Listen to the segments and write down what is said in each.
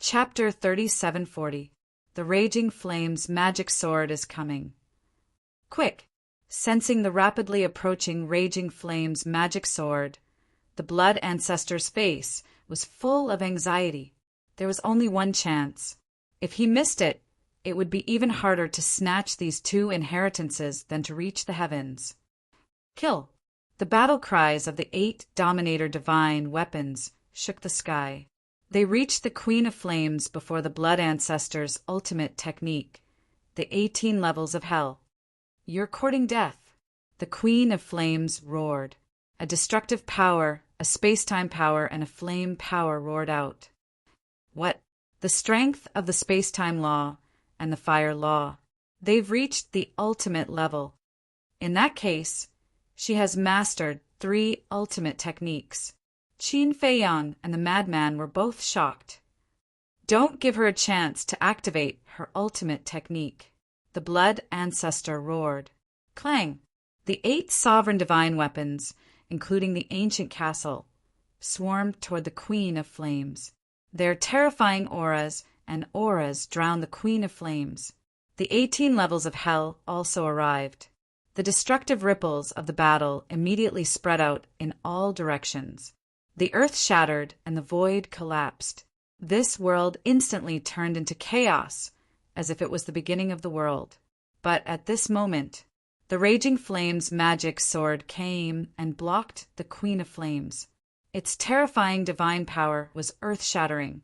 Chapter 3740. The Raging Flames Magic Sword is Coming. Quick! Sensing the rapidly approaching Raging Flames magic sword, the Blood Ancestor's face was full of anxiety. There was only one chance. If he missed it, it would be even harder to snatch these two inheritances than to reach the heavens. Kill! The battle cries of the 8 Dominator Divine weapons shook the sky. They reached the Queen of Flames before the Blood Ancestor's ultimate technique, the 18 levels of hell. You're courting death. The Queen of Flames roared. A destructive power, a space-time power, and a flame power roared out. What? The strength of the space-time law and the fire law. They've reached the ultimate level. In that case, she has mastered 3 ultimate techniques. Qin Feiyang and the madman were both shocked. Don't give her a chance to activate her ultimate technique. The Blood Ancestor roared. Clang! The 8 sovereign divine weapons, including the ancient castle, swarmed toward the Queen of Flames. Their terrifying auras drowned the Queen of Flames. The 18 levels of hell also arrived. The destructive ripples of the battle immediately spread out in all directions. The earth shattered and the void collapsed. This world instantly turned into chaos, as if it was the beginning of the world. But at this moment, the Raging Flames magic sword came and blocked the Queen of Flames. Its terrifying divine power was earth-shattering,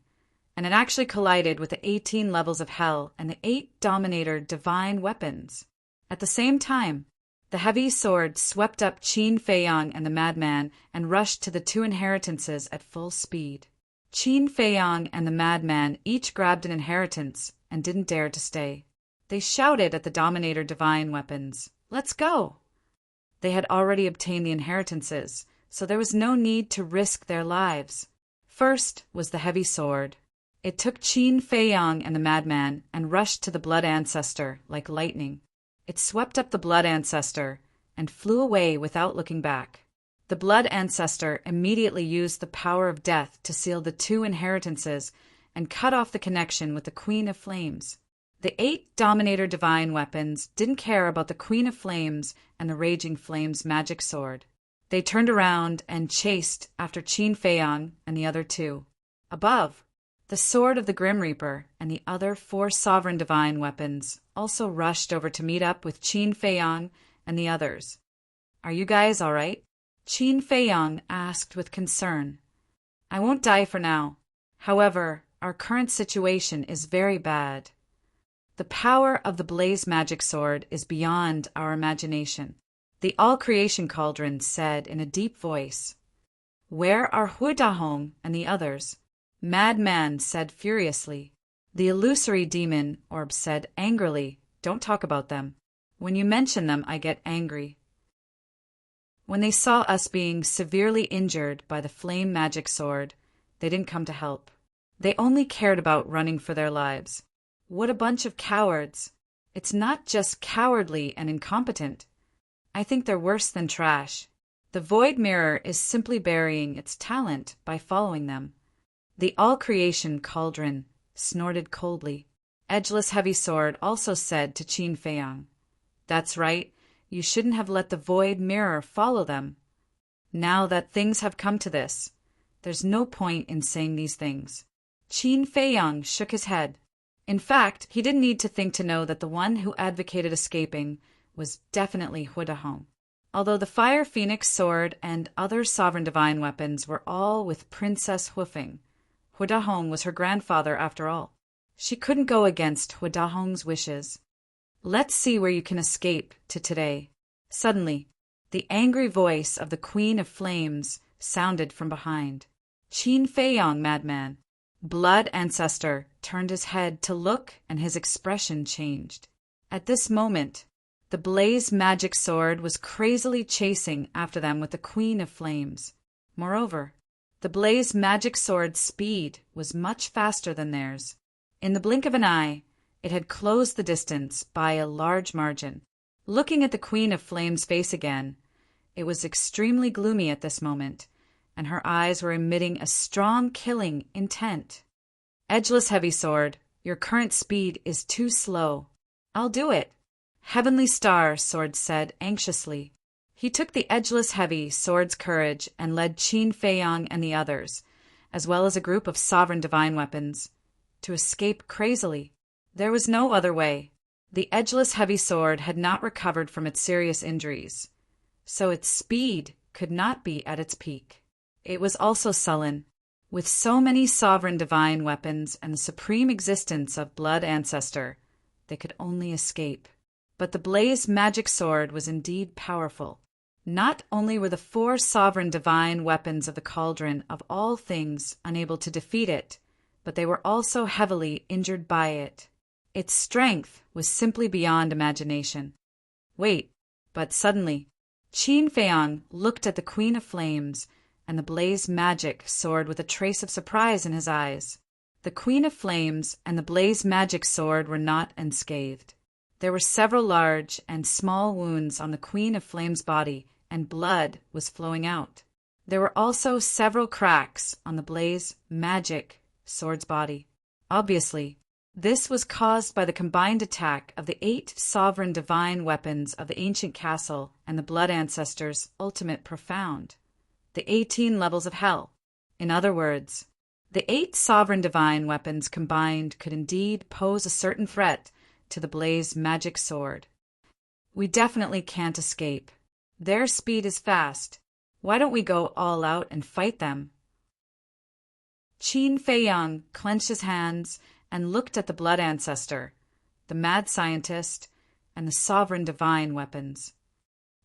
and it actually collided with the 18 levels of hell and the 8 Dominator divine weapons. At the same time, the heavy sword swept up Qin Feiyang and the madman and rushed to the 2 inheritances at full speed. Qin Feiyang and the madman each grabbed an inheritance and didn't dare to stay. They shouted at the Dominator divine weapons, "Let's go!" They had already obtained the inheritances, so there was no need to risk their lives. First was the heavy sword. It took Qin Feiyang and the madman and rushed to the Blood Ancestor like lightning. It swept up the Blood Ancestor and flew away without looking back. The Blood Ancestor immediately used the power of death to seal the 2 inheritances and cut off the connection with the Queen of Flames. The 8 Dominator divine weapons didn't care about the Queen of Flames and the Raging Flames magic sword. They turned around and chased after Qin Feiyang and the other 2. Above, the sword of the Grim Reaper and the other 4 sovereign divine weapons also rushed over to meet up with Qin Feiyang and the others. "Are you guys all right?" Qin Feiyang asked with concern. "I won't die for now. However, our current situation is very bad. The power of the Blaze Magic Sword is beyond our imagination," the All-Creation Cauldron said in a deep voice. "Where are Huidahong and the others?" Madman said furiously. The Illusory Demon Orb said angrily, "Don't talk about them. When you mention them, I get angry." When they saw us being severely injured by the Flame Magic Sword, they didn't come to help. They only cared about running for their lives. What a bunch of cowards. It's not just cowardly and incompetent. I think they're worse than trash. The Void Mirror is simply burying its talent by following them. The All-Creation Cauldron snorted coldly. Edgeless Heavy Sword also said to Qin Feiyang, "That's right, you shouldn't have let the Void Mirror follow them. Now that things have come to this, there's no point in saying these things." Qin Feiyang shook his head. In fact, he didn't need to think to know that the one who advocated escaping was definitely Huidahong. Although the Fire Phoenix Sword and other sovereign divine weapons were all with Princess Hoofing, Huidahong was her grandfather after all. She couldn't go against Huidahong's wishes. "Let's see where you can escape to today." Suddenly, the angry voice of the Queen of Flames sounded from behind. "Qin Feiyang, madman." Blood Ancestor turned his head to look, and his expression changed. At this moment, the Blaze Magic Sword was crazily chasing after them with the Queen of Flames. Moreover, the Blaze Magic Sword's speed was much faster than theirs. In the blink of an eye, it had closed the distance by a large margin. Looking at the Queen of Flames' face again, it was extremely gloomy at this moment, and her eyes were emitting a strong killing intent. Edgeless heavy sword, your current speed is too slow. I'll do it. Heavenly Star, Sword said anxiously. He took the edgeless heavy sword's courage and led Qin Feiyang and the others, as well as a group of sovereign divine weapons, to escape crazily. There was no other way. The edgeless heavy sword had not recovered from its serious injuries, so its speed could not be at its peak. It was also sullen. With so many sovereign divine weapons and the supreme existence of Blood Ancestor, they could only escape. But the Blaze magic sword was indeed powerful. Not only were the 4 sovereign divine weapons of the cauldron of all things unable to defeat it, but they were also heavily injured by it. Its strength was simply beyond imagination. Wait, but suddenly, Qin Feiyang looked at the Queen of Flames and the Blaze magic sword with a trace of surprise in his eyes. The Queen of Flames and the Blaze magic sword were not unscathed. There were several large and small wounds on the Queen of Flames' body, and blood was flowing out. There were also several cracks on the Blaze magic sword's body. Obviously, this was caused by the combined attack of the 8 sovereign divine weapons of the ancient castle and the Blood Ancestor's ultimate profound, the 18 levels of hell. In other words, the 8 sovereign divine weapons combined could indeed pose a certain threat to the Blaze magic sword. We definitely can't escape. Their speed is fast. Why don't we go all out and fight them? Qin Feiyang clenched his hands and looked at the Blood Ancestor, the mad scientist, and the sovereign divine weapons.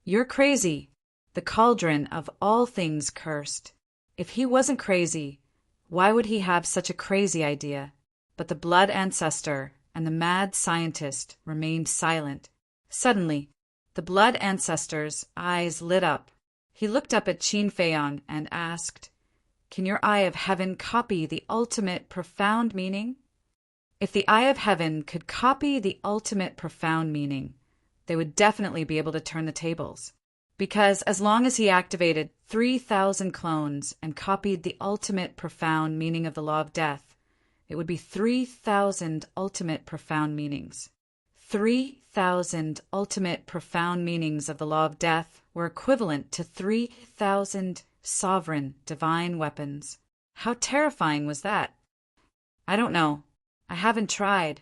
You're crazy, the cauldron of all things cursed. If he wasn't crazy, why would he have such a crazy idea? But the Blood Ancestor and the mad scientist remained silent. Suddenly, the Blood Ancestor's eyes lit up. He looked up at Qin Feiyang and asked, "Can your Eye of Heaven copy the ultimate profound meaning?" If the Eye of Heaven could copy the ultimate profound meaning, they would definitely be able to turn the tables. Because as long as he activated 3,000 clones and copied the ultimate profound meaning of the law of death, it would be 3,000 ultimate profound meanings. 3,000 ultimate profound meanings of the law of death were equivalent to 3,000 sovereign divine weapons. How terrifying was that? I don't know. I haven't tried.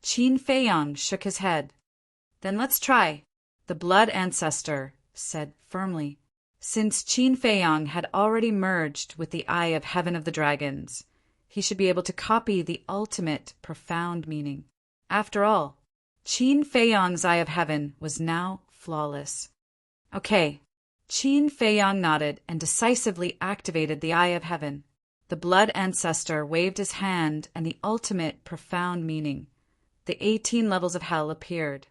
Qin Feiyang shook his head. Then let's try, the Blood Ancestor said firmly. Since Qin Feiyang had already merged with the Eye of Heaven of the Dragons, he should be able to copy the ultimate profound meaning. After all, Qin Feiyang's Eye of Heaven was now flawless. Okay. Qin Feiyang nodded and decisively activated the Eye of Heaven. The Blood Ancestor waved his hand and the ultimate profound meaning, the 18 levels of hell, appeared.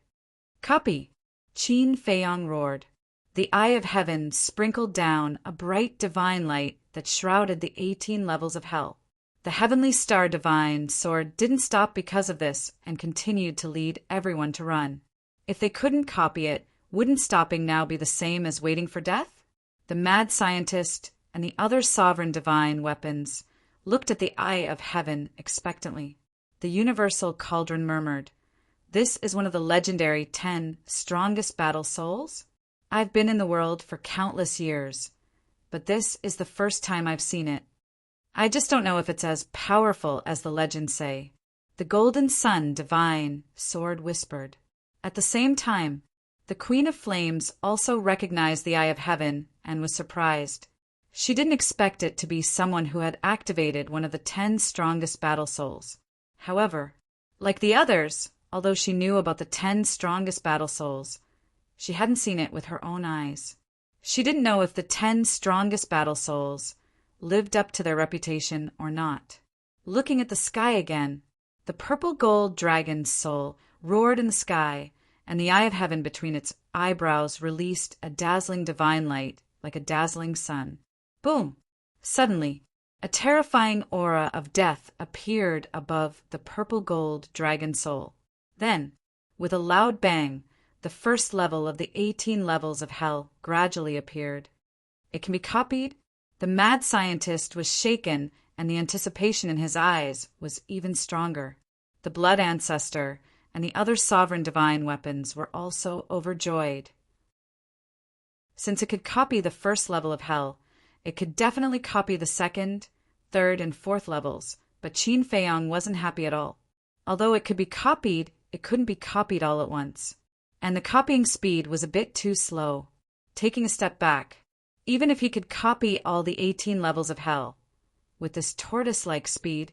Copy! Qin Feiyang roared. The Eye of Heaven sprinkled down a bright divine light that shrouded the 18 levels of hell. The Heavenly Star divine sword didn't stop because of this and continued to lead everyone to run. If they couldn't copy it, wouldn't stopping now be the same as waiting for death? The mad scientist and the other sovereign divine weapons looked at the Eye of Heaven expectantly. The universal cauldron murmured, "This is one of the legendary 10 strongest battle souls? I've been in the world for countless years, but this is the first time I've seen it. I just don't know if it's as powerful as the legends say." The Golden Sun divine sword whispered. At the same time, the Queen of Flames also recognized the Eye of Heaven and was surprised. She didn't expect it to be someone who had activated one of the 10 strongest battle souls. However, like the others, although she knew about the 10 strongest battle souls, she hadn't seen it with her own eyes. She didn't know if the 10 strongest battle souls lived up to their reputation or not. Looking at the sky again, the purple gold dragon's soul roared in the sky, and the Eye of Heaven between its eyebrows released a dazzling divine light like a dazzling sun. Boom! Suddenly, a terrifying aura of death appeared above the purple gold dragon soul. Then, with a loud bang, the first level of the 18 levels of hell gradually appeared. It can be copied. The mad scientist was shaken and the anticipation in his eyes was even stronger. The Blood Ancestor and the other sovereign divine weapons were also overjoyed. Since it could copy the first level of hell, it could definitely copy the second, third, and fourth levels, but Qin Feiyong wasn't happy at all. Although it could be copied, it couldn't be copied all at once. And the copying speed was a bit too slow. Taking a step back, even if he could copy all the 18 levels of hell, with this tortoise-like speed,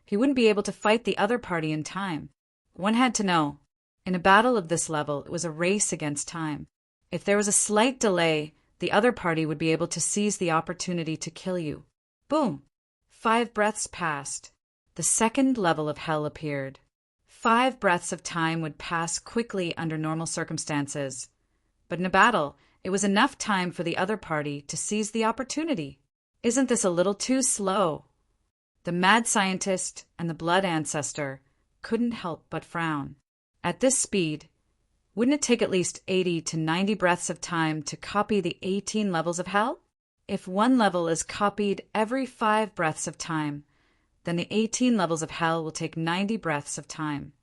he wouldn't be able to fight the other party in time. One had to know, in a battle of this level, it was a race against time. If there was a slight delay, the other party would be able to seize the opportunity to kill you. Boom! 5 breaths passed. The second level of hell appeared. 5 breaths of time would pass quickly under normal circumstances. But in a battle, it was enough time for the other party to seize the opportunity. Isn't this a little too slow? The mad scientist and the Blood Ancestor couldn't help but frown. At this speed, wouldn't it take at least 80 to 90 breaths of time to copy the 18 levels of hell? If one level is copied every 5 breaths of time, then the 18 levels of hell will take 90 breaths of time.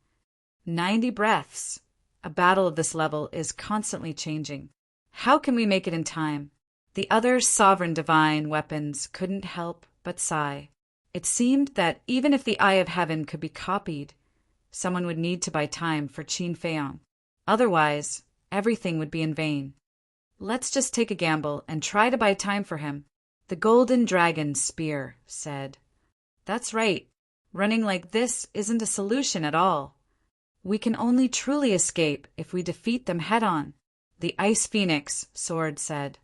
90 breaths! A battle of this level is constantly changing. How can we make it in time? The other sovereign divine weapons couldn't help but sigh. It seemed that even if the Eye of Heaven could be copied, someone would need to buy time for Qin Feiyong. Otherwise, everything would be in vain. Let's just take a gamble and try to buy time for him. The Golden Dragon Spear said. That's right. Running like this isn't a solution at all. We can only truly escape if we defeat them head-on. The Ice Phoenix Sword said.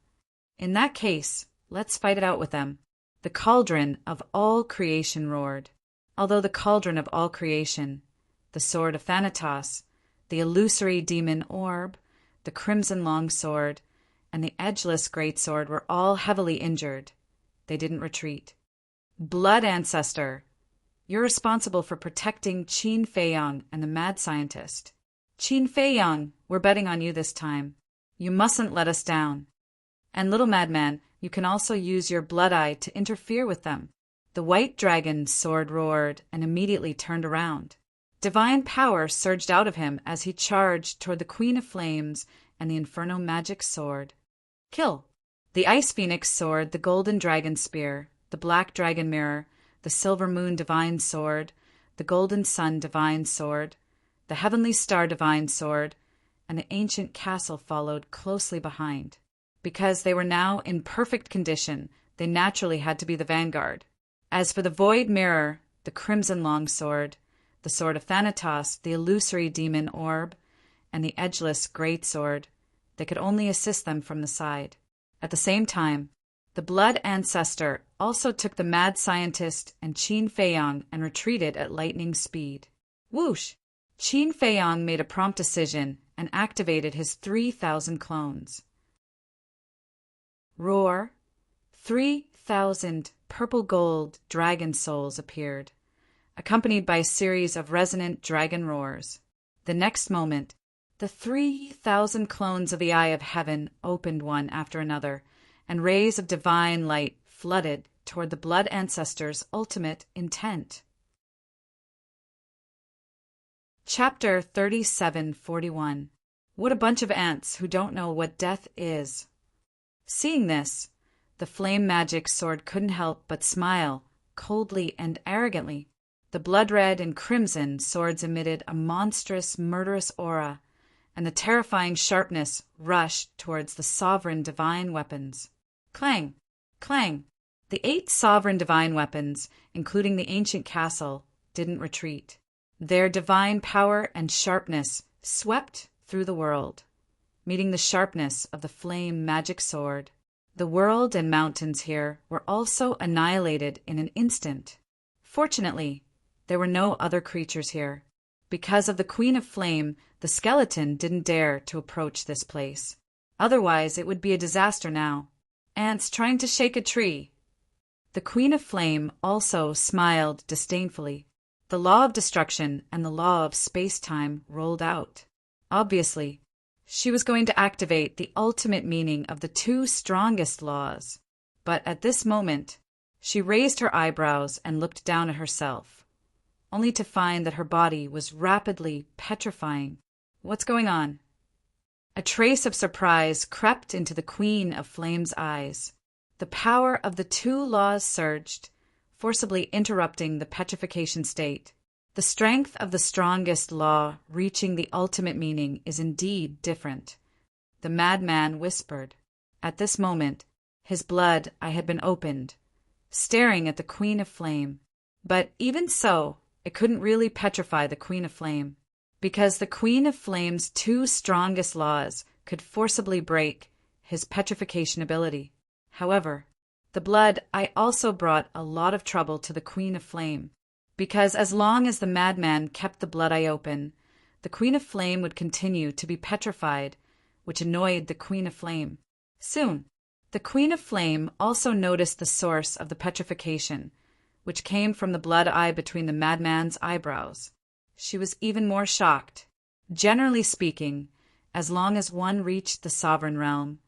In that case, let's fight it out with them. The Cauldron of all creation roared. Although the Cauldron of all creation, the Sword of Thanatos, the illusory demon orb, the Crimson Longsword, and the edgeless greatsword were all heavily injured, they didn't retreat. Blood Ancestor, you're responsible for protecting Qin Feiyong and the mad scientist. Qin Feiyong, we're betting on you this time. You mustn't let us down. And little madman, you can also use your blood eye to interfere with them. The white dragon's sword roared and immediately turned around. Divine power surged out of him as he charged toward the Queen of Flames and the Inferno Magic Sword. Kill! The Ice Phoenix Sword, the Golden Dragon Spear, the Black Dragon Mirror, the Silver Moon Divine Sword, the Golden Sun Divine Sword, the Heavenly Star Divine Sword, and the Ancient Castle followed closely behind. Because they were now in perfect condition, they naturally had to be the vanguard. As for the Void Mirror, the Crimson Longsword, the Sword of Thanatos, the illusory demon orb, and the edgeless greatsword, they could only assist them from the side. At the same time, the Blood Ancestor also took the mad scientist and Qin Feiyong and retreated at lightning speed. Whoosh! Qin Feiyong made a prompt decision and activated his 3,000 clones. Roar! 3,000 purple-gold dragon souls appeared, accompanied by a series of resonant dragon roars. The next moment, the 3,000 clones of the Eye of Heaven opened one after another, and rays of divine light flooded toward the Blood Ancestor's ultimate intent. Chapter 3741. What a bunch of ants who don't know what death is. Seeing this, the flame magic sword couldn't help but smile, coldly and arrogantly. The blood-red and crimson swords emitted a monstrous, murderous aura, and the terrifying sharpness rushed towards the sovereign divine weapons. Clang! Clang! The 8 sovereign divine weapons, including the ancient castle, didn't retreat. Their divine power and sharpness swept through the world, meeting the sharpness of the flame magic sword. The world and mountains here were also annihilated in an instant. Fortunately, there were no other creatures here. Because of the Queen of Flame, the skeleton didn't dare to approach this place. Otherwise, it would be a disaster now. Ants trying to shake a tree. The Queen of Flame also smiled disdainfully. The law of destruction and the law of space-time rolled out. Obviously, she was going to activate the ultimate meaning of the 2 strongest laws. But at this moment, She raised her eyebrows and looked down at herself, only to find that her body was rapidly petrifying. What's going on? A trace of surprise crept into the Queen of Flame's eyes. The power of the two laws surged, forcibly interrupting the petrification state. The strength of the strongest law reaching the ultimate meaning is indeed different. The madman whispered. At this moment, his blood eye had been opened, staring at the Queen of Flame. But even so, it couldn't really petrify the Queen of Flame, because the Queen of Flame's two strongest laws could forcibly break his petrification ability. However, the blood eye also brought a lot of trouble to the Queen of Flame, because as long as the madman kept the blood eye open, the Queen of Flame would continue to be petrified, which annoyed the Queen of Flame. Soon, the Queen of Flame also noticed the source of the petrification, which came from the blood eye between the madman's eyebrows. She was even more shocked. Generally speaking, as long as one reached the sovereign realm,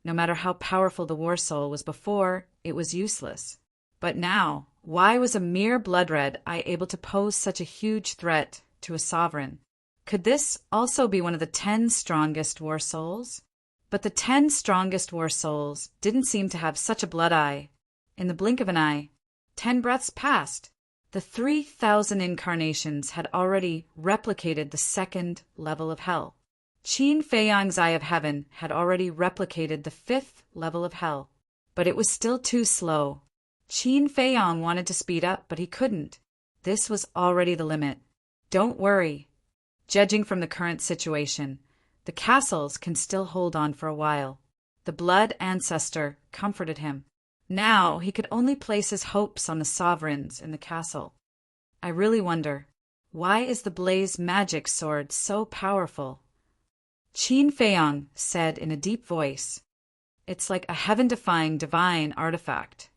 no matter how powerful the war soul was before, it was useless. But now, why was a mere blood red eye able to pose such a huge threat to a sovereign? Could this also be one of the 10 strongest war souls? But the 10 strongest war souls didn't seem to have such a blood eye. In the blink of an eye, 10 breaths passed. The 3,000 incarnations had already replicated the second level of hell. Qin Feiyang's Eye of Heaven had already replicated the 5th level of hell, but it was still too slow. Qin Feiyang wanted to speed up, but he couldn't. This was already the limit. Don't worry. Judging from the current situation, the castles can still hold on for a while. The blood ancestor comforted him. Now he could only place his hopes on the sovereigns in the castle. I really wonder, why is the blaze magic sword so powerful? Qin Feiyang said in a deep voice, "It's like a heaven-defying divine artifact."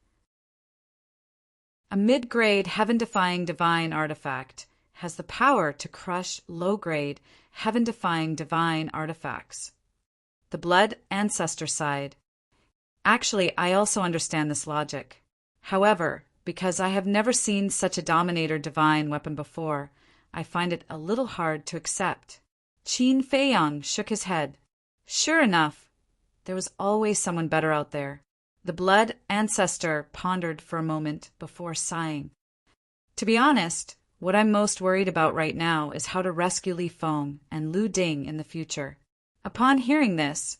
A mid-grade heaven-defying divine artifact has the power to crush low-grade heaven-defying divine artifacts. The blood ancestor sighed. Actually, I also understand this logic. However, because I have never seen such a dominator divine weapon before, I find it a little hard to accept. Qin Feiyang shook his head. Sure enough, there was always someone better out there. The blood ancestor pondered for a moment before sighing. To be honest, what I'm most worried about right now is how to rescue Li Feng and Lu Ding in the future. Upon hearing this,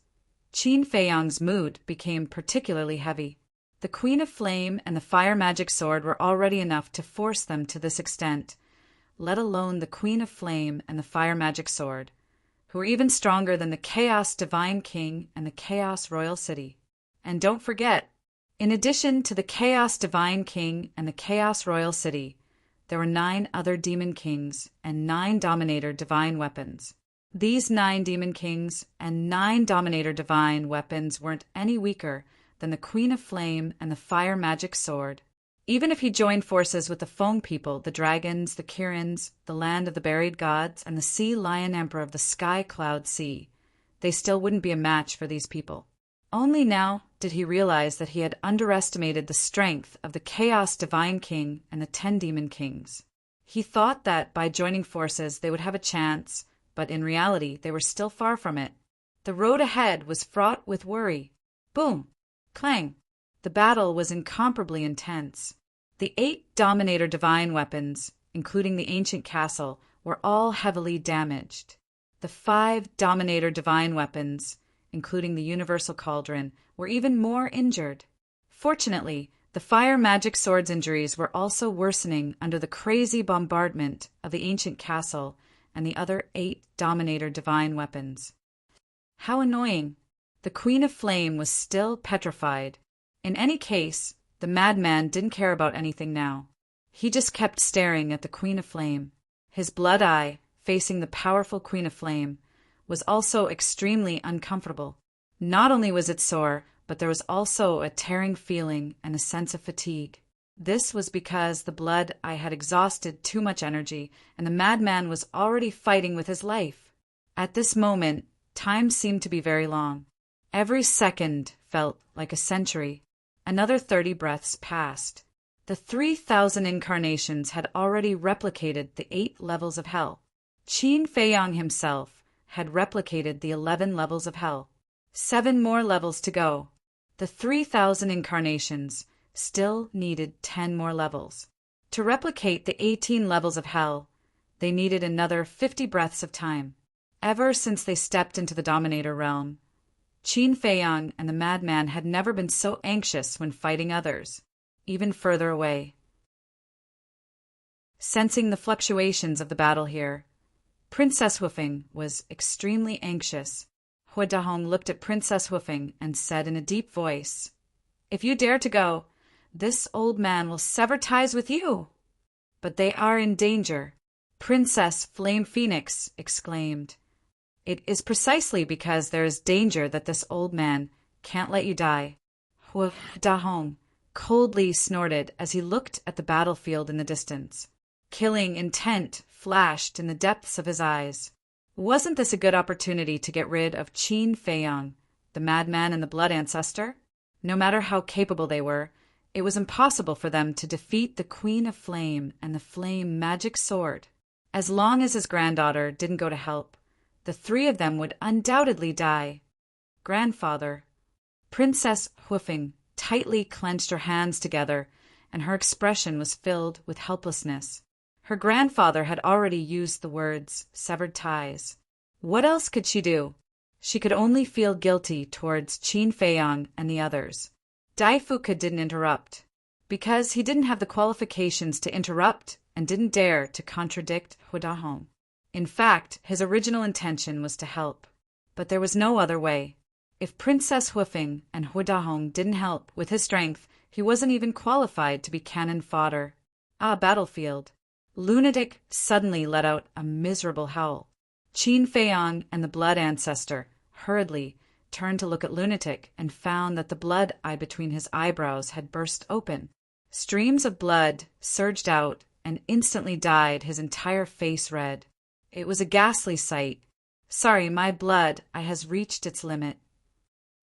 Qin Feiyang's mood became particularly heavy. The Queen of Flame and the fire magic sword were already enough to force them to this extent, let alone the Queen of Flame and the fire magic sword, who were even stronger than the Chaos Divine King and the Chaos Royal City. And don't forget, in addition to the Chaos Divine King and the Chaos Royal City, there were 9 other demon kings and 9 dominator divine weapons. These 9 demon kings and 9 dominator divine weapons weren't any weaker than the Queen of Flame and the fire magic sword. Even if he joined forces with the Feng people, the dragons, the Kirins, the land of the buried gods, and the sea lion emperor of the sky cloud sea, they still wouldn't be a match for these people. Only now did he realize that he had underestimated the strength of the Chaos Divine King and the 10 Demon Kings. He thought that by joining forces they would have a chance, but in reality they were still far from it. The road ahead was fraught with worry. Boom! Clang! The battle was incomparably intense. The 8 Dominator Divine weapons, including the ancient castle, were all heavily damaged. The 5 Dominator Divine weapons, including the Universal Cauldron, were even more injured. Fortunately, the fire magic sword's injuries were also worsening under the crazy bombardment of the ancient castle and the other 8 Dominator Divine weapons. How annoying! The Queen of Flame was still petrified. In any case, the madman didn't care about anything now. He just kept staring at the Queen of Flame. His blood eye, facing the powerful Queen of Flame, was also extremely uncomfortable. Not only was it sore, but there was also a tearing feeling and a sense of fatigue. This was because the blood eye had exhausted too much energy, and the madman was already fighting with his life. At this moment, time seemed to be very long. Every second felt like a century. Another 30 breaths passed. The 3,000 incarnations had already replicated the 8 levels of hell. Qin Feiyang himself had replicated the 11 levels of hell. 7 more levels to go. The 3,000 incarnations still needed 10 more levels. To replicate the 18 levels of hell, they needed another 50 breaths of time. Ever since they stepped into the Dominator realm, Qin Feiyang and the madman had never been so anxious when fighting others, even further away. Sensing the fluctuations of the battle here, Princess Hufeng was extremely anxious. Hua Dahong looked at Princess Hufeng and said in a deep voice, "If you dare to go, this old man will sever ties with you." "But they are in danger," Princess Flame Phoenix exclaimed. "It is precisely because there is danger that this old man can't let you die." Hua Dahong coldly snorted as he looked at the battlefield in the distance. Killing intent flashed in the depths of his eyes. Wasn't this a good opportunity to get rid of Qin Feiyang, the madman and the blood ancestor? No matter how capable they were, it was impossible for them to defeat the Queen of Flame and the Flame Magic Sword. As long as his granddaughter didn't go to help, the 3 of them would undoubtedly die. "Grandfather." Princess Hufeng tightly clenched her hands together, and her expression was filled with helplessness. Her grandfather had already used the words severed ties. What else could she do? She could only feel guilty towards Qin Feiyang and the others. Dai Fuke didn't interrupt, because he didn't have the qualifications to interrupt and didn't dare to contradict Hua Dahong. In fact, his original intention was to help, but there was no other way. If Princess Hufeng and Hua Dahong didn't help with his strength, he wasn't even qualified to be cannon fodder. Battlefield. Lunatic suddenly let out a miserable howl. Qin Feiyang and the blood ancestor hurriedly turned to look at Lunatic and found that the blood eye between his eyebrows had burst open. Streams of blood surged out and instantly dyed his entire face red. It was a ghastly sight. "Sorry, my blood eye has reached its limit,"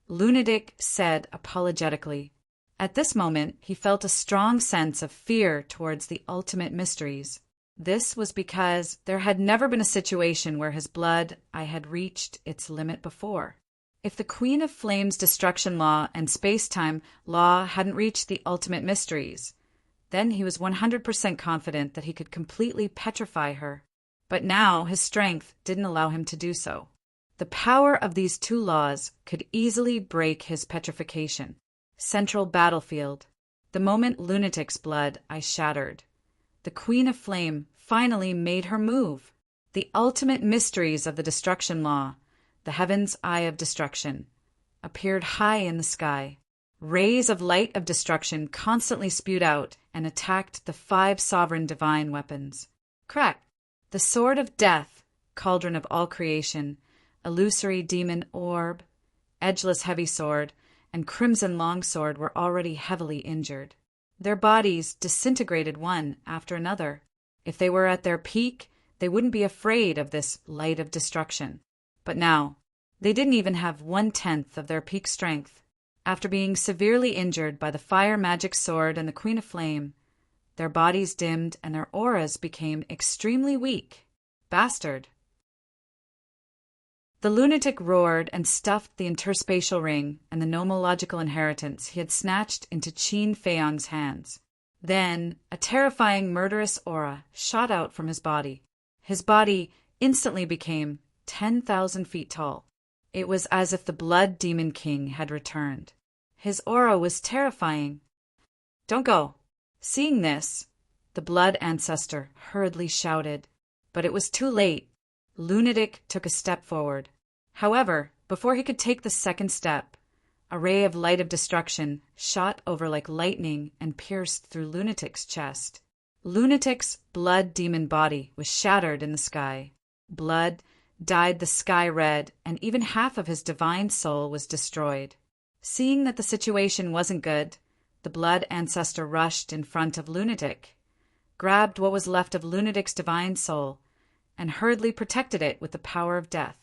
Lunatic said apologetically. At this moment, he felt a strong sense of fear towards the ultimate mysteries. This was because there had never been a situation where his blood eye had reached its limit before. If the Queen of Flame's destruction law and space-time law hadn't reached the ultimate mysteries, then he was 100% confident that he could completely petrify her. But now his strength didn't allow him to do so. The power of these 2 laws could easily break his petrification. Central battlefield. The moment Lunatic's blood eye shattered, the Queen of Flame finally made her move. The ultimate mysteries of the destruction law, the Heaven's Eye of Destruction, appeared high in the sky. Rays of light of destruction constantly spewed out and attacked the 5 sovereign divine weapons. Crack! The Sword of Death, Cauldron of all creation, Illusory Demon Orb, Edgeless Heavy Sword, and Crimson Longsword were already heavily injured. Their bodies disintegrated one after another. If they were at their peak, they wouldn't be afraid of this light of destruction. But now, they didn't even have 1/10 of their peak strength. After being severely injured by the Fire Magic Sword and the Queen of Flame, their bodies dimmed and their auras became extremely weak. Bastard. The lunatic roared and stuffed the interspatial ring and the nomological inheritance he had snatched into Qin Feiyang's hands. Then a terrifying murderous aura shot out from his body. His body instantly became 10,000 feet tall. It was as if the Blood Demon King had returned. His aura was terrifying. "Don't go." Seeing this, the blood ancestor hurriedly shouted, but it was too late. Lunatic took a step forward. However, before he could take the second step, a ray of light of destruction shot over like lightning and pierced through Lunatic's chest. Lunatic's blood demon body was shattered in the sky. Blood dyed the sky red, and even half of his divine soul was destroyed. Seeing that the situation wasn't good, the blood ancestor rushed in front of Lunatic, grabbed what was left of Lunatic's divine soul, and hurriedly protected it with the power of death.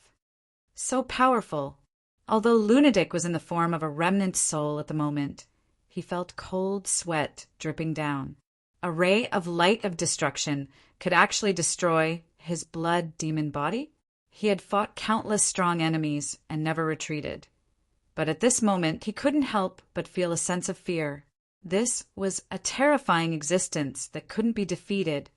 So powerful. Although Lunatic was in the form of a remnant soul at the moment, he felt cold sweat dripping down. A ray of light of destruction could actually destroy his blood demon body? He had fought countless strong enemies and never retreated. But at this moment, he couldn't help but feel a sense of fear. This was a terrifying existence that couldn't be defeated.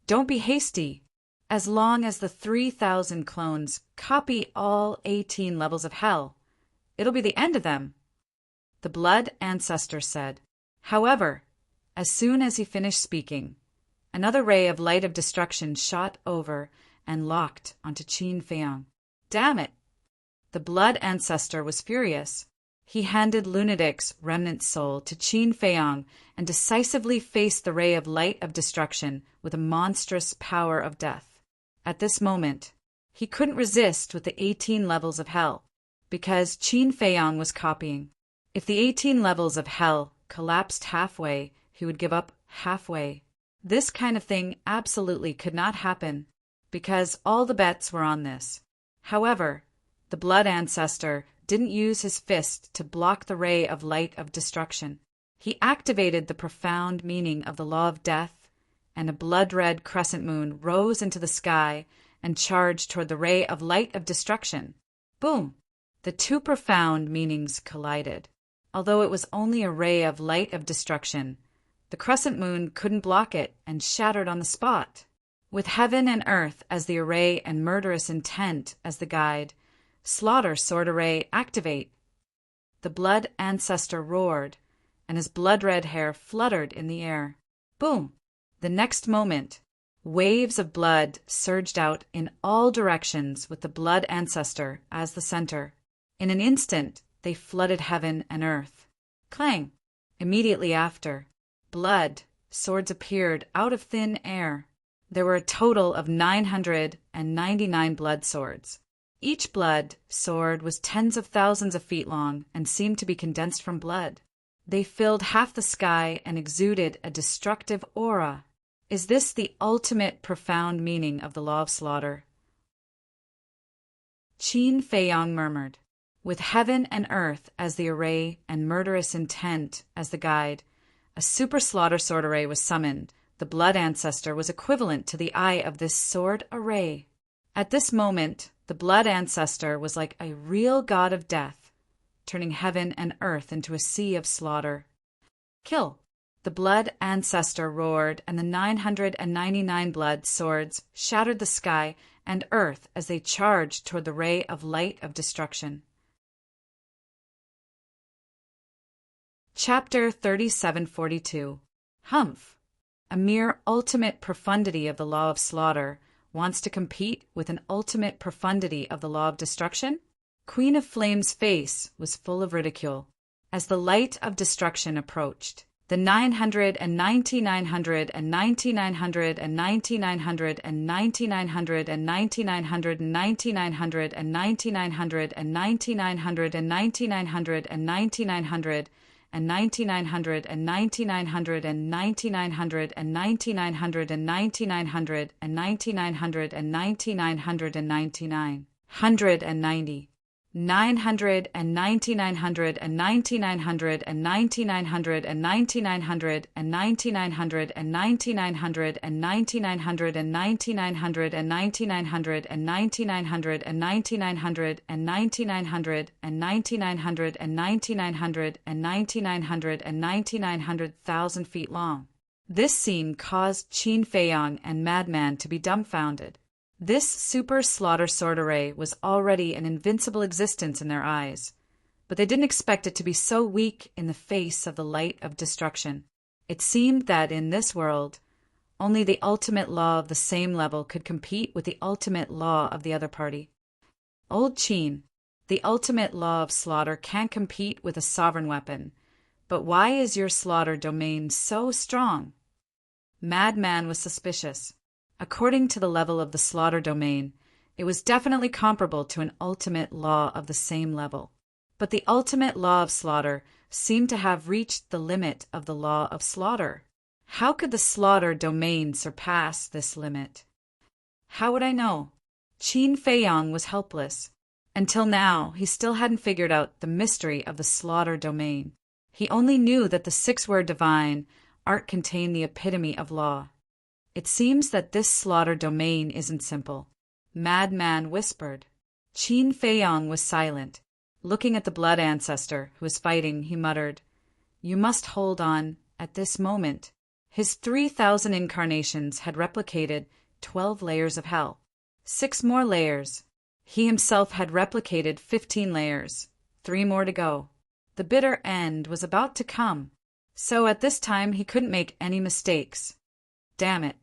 Don't be hasty. As long as the 3,000 clones copy all 18 levels of hell, it'll be the end of them, the blood ancestor said. However, as soon as he finished speaking, another ray of light of destruction shot over and locked onto Qin Feiyang. Damn it! The blood ancestor was furious. He handed Lunatic's remnant soul to Qin Feiyang and decisively faced the ray of light of destruction with a monstrous power of death. At this moment, he couldn't resist with the 18 levels of hell, because Qin Feiyang was copying. If the 18 levels of hell collapsed halfway, he would give up halfway. This kind of thing absolutely could not happen, because all the bets were on this. However, the blood ancestor didn't use his fist to block the ray of light of destruction. He activated the profound meaning of the law of death, and a blood-red crescent moon rose into the sky and charged toward the ray of light of destruction. Boom! The two profound meanings collided. Although it was only a ray of light of destruction, the crescent moon couldn't block it and shattered on the spot. With heaven and earth as the array and murderous intent as the guide, slaughter sword array activate. The blood ancestor roared, and his blood-red hair fluttered in the air. Boom! The next moment, waves of blood surged out in all directions with the blood ancestor as the center. In an instant, they flooded heaven and earth. Clang! Immediately after, blood swords appeared out of thin air. There were a total of 999 blood swords. Each blood sword was tens of thousands of feet long and seemed to be condensed from blood. They filled half the sky and exuded a destructive aura. Is this the ultimate profound meaning of the law of slaughter? Qin Feiyang murmured. With heaven and earth as the array and murderous intent as the guide, a super slaughter sword array was summoned. The blood ancestor was equivalent to the eye of this sword array. At this moment, the blood ancestor was like a real god of death, turning heaven and earth into a sea of slaughter. Kill! The blood ancestor roared, and the 999 blood swords shattered the sky and earth as they charged toward the ray of light of destruction. Chapter 3742. Humph! A mere ultimate profundity of the law of slaughter wants to compete with an ultimate profundity of the law of destruction? Queen of Flame's face was full of ridicule. As the light of destruction approached, the 900 and 9900 and 9900 and 9900 and 9900 and 9900 and 9900 and 9900 and 9900 and 9900 and 9900 and 9900 and 9900 and 9900 and 9900 and 9900 and 9900 and 9900 and 9990 900 and 9900 and 9900 and 9900 and 9900 and 9900 and 9900 and 9900 and 9900 and 9900 and 9900 and 9900 and 9900 and 9900 and 9900 and 9900 and 9900,000 feet long. This scene caused Qin Feiyang and Madman to be dumbfounded. This super slaughter sword array was already an invincible existence in their eyes, but they didn't expect it to be so weak in the face of the light of destruction. It seemed that in this world, only the ultimate law of the same level could compete with the ultimate law of the other party. Old Qin, the ultimate law of slaughter can't compete with a sovereign weapon, but why is your slaughter domain so strong? Madman was suspicious. According to the level of the slaughter domain, it was definitely comparable to an ultimate law of the same level. But the ultimate law of slaughter seemed to have reached the limit of the law of slaughter. How could the slaughter domain surpass this limit? How would I know? Qin Feiyang was helpless. Until now, he still hadn't figured out the mystery of the slaughter domain. He only knew that the six were divine, art contained the epitome of law. It seems that this slaughter domain isn't simple. Madman whispered. Qin Feiyong was silent. Looking at the blood ancestor who was fighting, he muttered, "You must hold on at this moment." His 3,000 incarnations had replicated 12 layers of hell. 6 more layers. He himself had replicated 15 layers. 3 more to go. The bitter end was about to come. So at this time he couldn't make any mistakes. Damn it.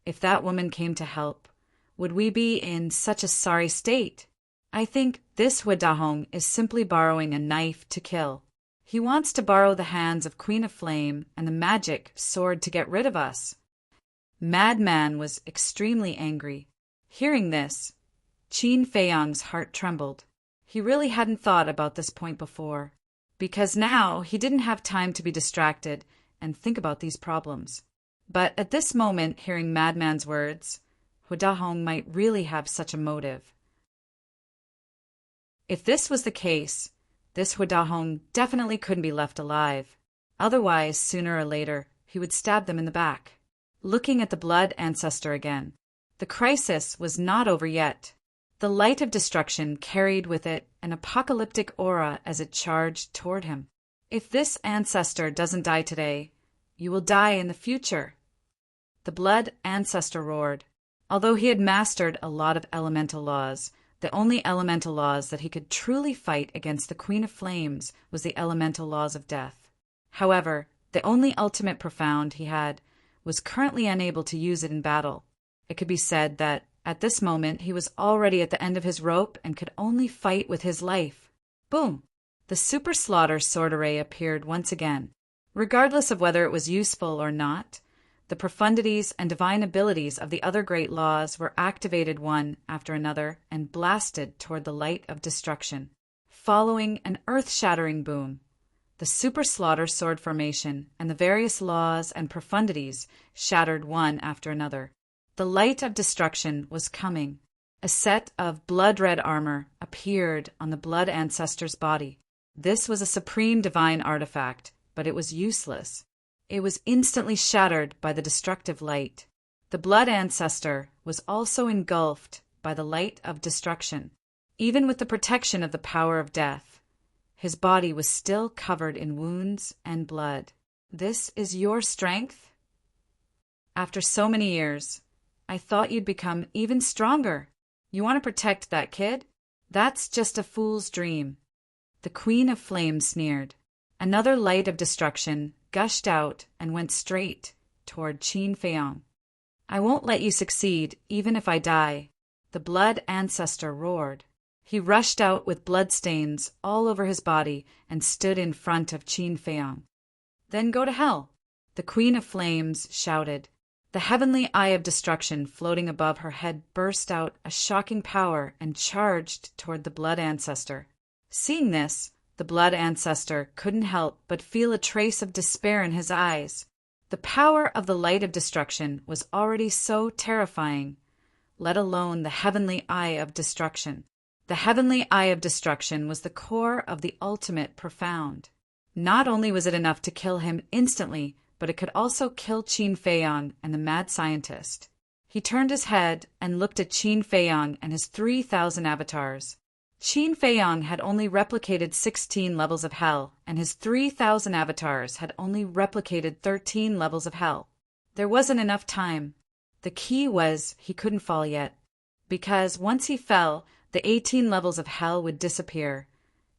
If that woman came to help, would we be in such a sorry state? I think this Huidahong is simply borrowing a knife to kill. He wants to borrow the hands of Queen of Flame and the magic sword to get rid of us. Madman was extremely angry. Hearing this, Qin Feiyong's heart trembled. He really hadn't thought about this point before, because now he didn't have time to be distracted and think about these problems. But at this moment, hearing Madman's words, Huidahong might really have such a motive. If this was the case, this Huidahong definitely couldn't be left alive. Otherwise, sooner or later, he would stab them in the back. Looking at the blood ancestor again, the crisis was not over yet. The light of destruction carried with it an apocalyptic aura as it charged toward him. If this ancestor doesn't die today, you will die in the future. The blood ancestor roared. Although he had mastered a lot of elemental laws, the only elemental laws that he could truly fight against the Queen of Flames was the elemental laws of death. However, the only ultimate profound he had was currently unable to use it in battle. It could be said that, at this moment, he was already at the end of his rope and could only fight with his life. Boom! The Super Slaughter sword array appeared once again. Regardless of whether it was useful or not, the profundities and divine abilities of the other great laws were activated one after another and blasted toward the light of destruction. Following an earth-shattering boom, the Super Slaughter sword formation and the various laws and profundities shattered one after another. The light of destruction was coming. A set of blood-red armor appeared on the blood ancestor's body. This was a supreme divine artifact, but it was useless. It was instantly shattered by the destructive light. The blood ancestor was also engulfed by the light of destruction. Even with the protection of the power of death, his body was still covered in wounds and blood. This is your strength? After so many years, I thought you'd become even stronger. You want to protect that kid? That's just a fool's dream. The Queen of Flames sneered. Another light of destruction gushed out and went straight toward Qin Feiyong. I won't let you succeed, even if I die. The blood ancestor roared. He rushed out with bloodstains all over his body and stood in front of Qin Feiyong. Then go to hell, the Queen of Flames shouted. The heavenly eye of destruction floating above her head burst out a shocking power and charged toward the blood ancestor. Seeing this, the blood ancestor couldn't help but feel a trace of despair in his eyes. The power of the light of destruction was already so terrifying, let alone the heavenly eye of destruction. The heavenly eye of destruction was the core of the ultimate profound. Not only was it enough to kill him instantly, but it could also kill Qin Feiyong and the mad scientist. He turned his head and looked at Qin Feiyong and his 3,000 avatars. Qin Feiyong had only replicated 16 levels of hell, and his 3,000 avatars had only replicated 13 levels of hell. There wasn't enough time. The key was he couldn't fall yet, because once he fell, the 18 levels of hell would disappear,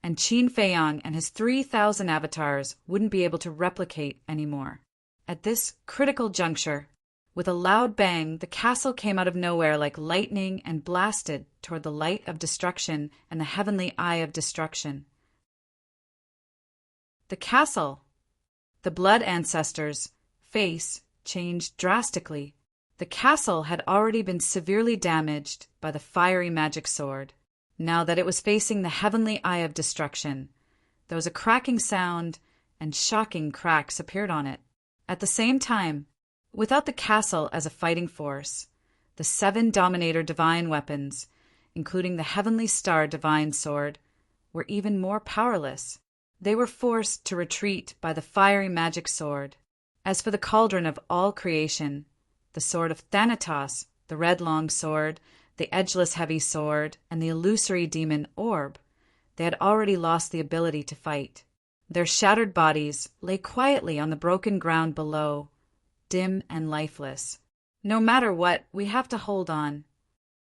and Qin Feiyong and his 3,000 avatars wouldn't be able to replicate anymore. At this critical juncture, with a loud bang, the castle came out of nowhere like lightning and blasted toward the light of destruction and the heavenly eye of destruction. The castle, the blood ancestor's face changed drastically. The castle had already been severely damaged by the fiery magic sword. Now that it was facing the heavenly eye of destruction, there was a cracking sound and shocking cracks appeared on it. At the same time, without the castle as a fighting force, the 7 Dominator divine weapons, including the Heavenly Star divine sword, were even more powerless. They were forced to retreat by the fiery magic sword. As for the cauldron of all creation, the sword of Thanatos, the red long sword, the edgeless heavy sword, and the illusory demon orb, they had already lost the ability to fight. Their shattered bodies lay quietly on the broken ground below, dim and lifeless. No matter what, we have to hold on.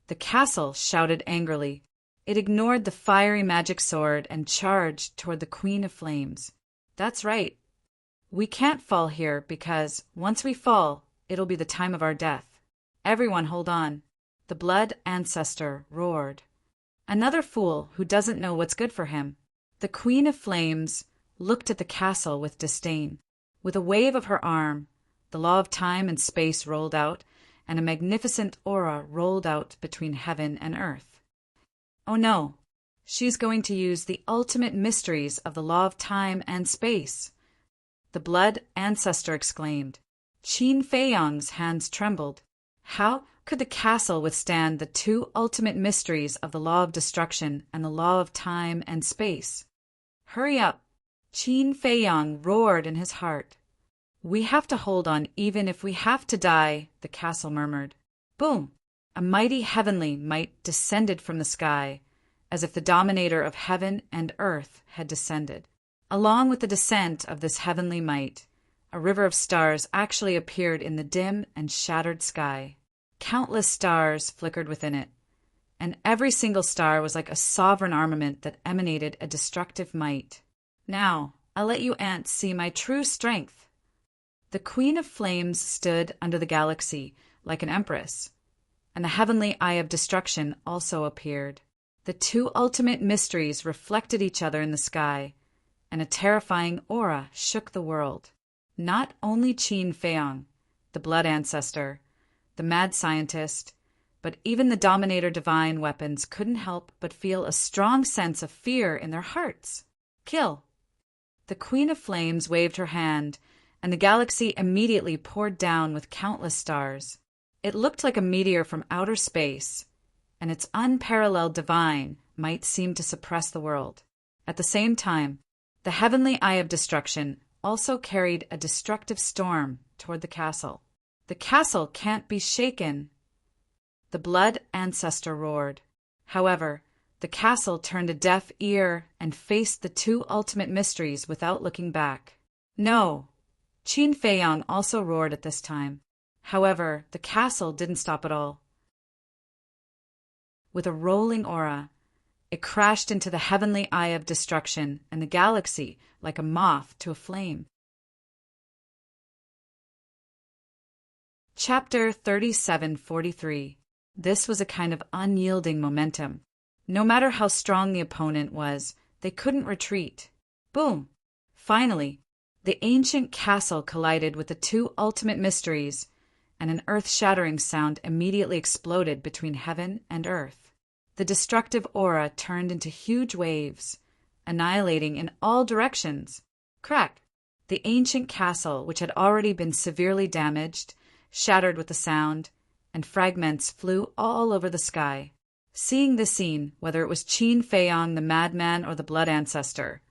The castle shouted angrily. It ignored the fiery magic sword and charged toward the Queen of Flames. That's right. We can't fall here because, once we fall, it'll be the time of our death. Everyone hold on. The blood ancestor roared. Another fool who doesn't know what's good for him. The Queen of Flames looked at the castle with disdain. With a wave of her arm, the law of time and space rolled out, and a magnificent aura rolled out between heaven and earth. Oh no, she's going to use the ultimate mysteries of the law of time and space. The blood ancestor exclaimed. Qin Feiyang's hands trembled. How could the castle withstand the two ultimate mysteries of the law of destruction and the law of time and space? Hurry up! Qin Feiyang roared in his heart. We have to hold on even if we have to die, the castle murmured. Boom! A mighty heavenly might descended from the sky, as if the dominator of heaven and earth had descended. Along with the descent of this heavenly might, a river of stars actually appeared in the dim and shattered sky. Countless stars flickered within it, and every single star was like a sovereign armament that emanated a destructive might. Now, I'll let you ants see my true strength. The Queen of Flames stood under the galaxy like an empress, and the heavenly eye of destruction also appeared. The two ultimate mysteries reflected each other in the sky, and a terrifying aura shook the world. Not only Qin Feiyang, the blood ancestor, the mad scientist, but even the Dominator divine weapons couldn't help but feel a strong sense of fear in their hearts. Kill! The Queen of Flames waved her hand, and the galaxy immediately poured down with countless stars. It looked like a meteor from outer space, and its unparalleled divine might seem to suppress the world. At the same time, the heavenly eye of destruction also carried a destructive storm toward the castle. The castle can't be shaken, the blood ancestor roared. However, the castle turned a deaf ear and faced the two ultimate mysteries without looking back. No! Qin Feiyang also roared at this time. However, the castle didn't stop at all. With a rolling aura, it crashed into the heavenly eye of destruction and the galaxy like a moth to a flame. Chapter 3743. This was a kind of unyielding momentum. No matter how strong the opponent was, they couldn't retreat. Boom! Finally, the ancient castle collided with the two ultimate mysteries, and an earth-shattering sound immediately exploded between heaven and earth. The destructive aura turned into huge waves, annihilating in all directions. Crack! The ancient castle, which had already been severely damaged, shattered with the sound, and fragments flew all over the sky. Seeing this scene, whether it was Qin Feiyang the madman or the blood ancestor,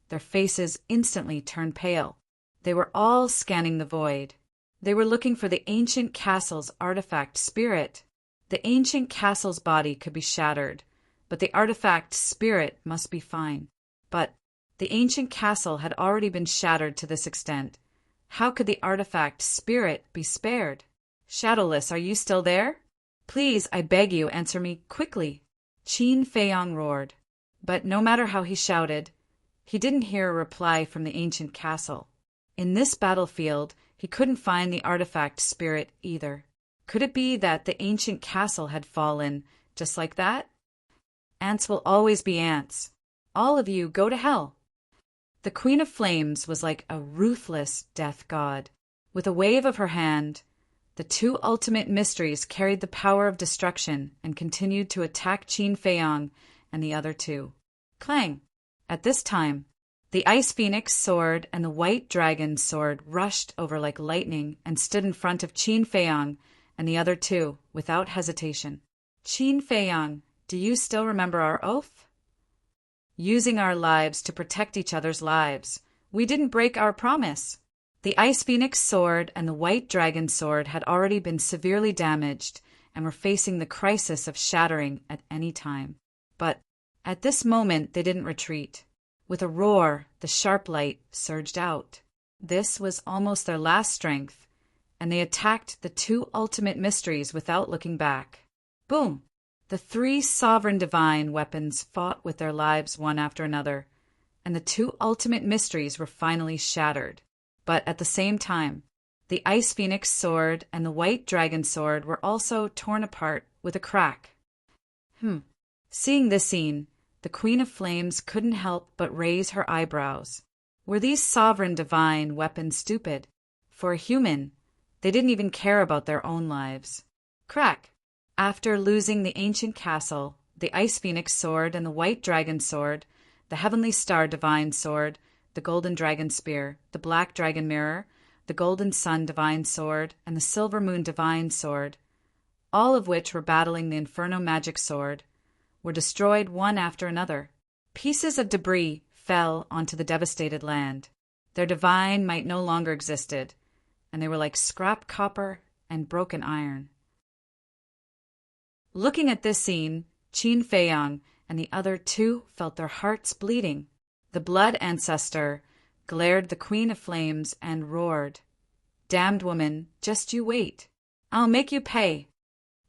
their faces instantly turned pale. They were all scanning the void. They were looking for the ancient castle's artifact spirit. The ancient castle's body could be shattered, but the artifact spirit must be fine. But the ancient castle had already been shattered to this extent. How could the artifact spirit be spared? Shadowless, are you still there? Please, I beg you, answer me quickly. Qin Feiyang roared. But no matter how he shouted, he didn't hear a reply from the ancient castle. In this battlefield, he couldn't find the artifact spirit either. Could it be that the ancient castle had fallen just like that? Ants will always be ants. All of you go to hell. The Queen of Flames was like a ruthless death god. With a wave of her hand, the two ultimate mysteries carried the power of destruction and continued to attack Qin Feiyang and the other two. Clang! At this time, the Ice Phoenix sword and the White Dragon sword rushed over like lightning and stood in front of Qin Feiyang and the other two without hesitation. Qin Feiyang, do you still remember our oath? using our lives to protect each other's lives. We didn't break our promise. The Ice Phoenix sword and the White Dragon sword had already been severely damaged and were facing the crisis of shattering at any time. But at this moment they didn't retreat. With a roar, the sharp light surged out. This was almost their last strength, and they attacked the two ultimate mysteries without looking back. Boom! The three sovereign divine weapons fought with their lives one after another, and the two ultimate mysteries were finally shattered. But at the same time, the Ice Phoenix sword and the White Dragon sword were also torn apart with a crack. Seeing this scene, the Queen of Flames couldn't help but raise her eyebrows. Were these sovereign divine weapons stupid? For a human, they didn't even care about their own lives. Crack! After losing the ancient castle, the Ice Phoenix sword and the White Dragon sword, the Heavenly Star divine sword, the Golden Dragon spear, the Black Dragon mirror, the Golden Sun divine sword, and the Silver Moon divine sword, all of which were battling the Inferno magic sword, were destroyed one after another. Pieces of debris fell onto the devastated land. Their divine might no longer existed, and they were like scrap copper and broken iron. Looking at this scene, Qin Feiyang and the other two felt their hearts bleeding. The Blood Ancestor glared the Queen of Flames and roared, "Damned woman, just you wait. I'll make you pay.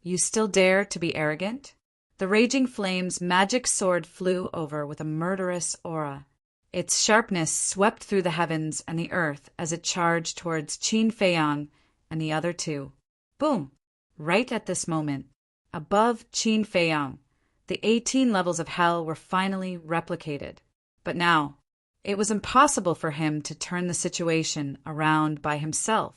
You still dare to be arrogant?" The Raging Flame's magic sword flew over with a murderous aura. Its sharpness swept through the heavens and the earth as it charged towards Qin Feiyang and the other two. Boom! Right at this moment, above Qin Feiyang, the 18 levels of hell were finally replicated. But now, it was impossible for him to turn the situation around by himself.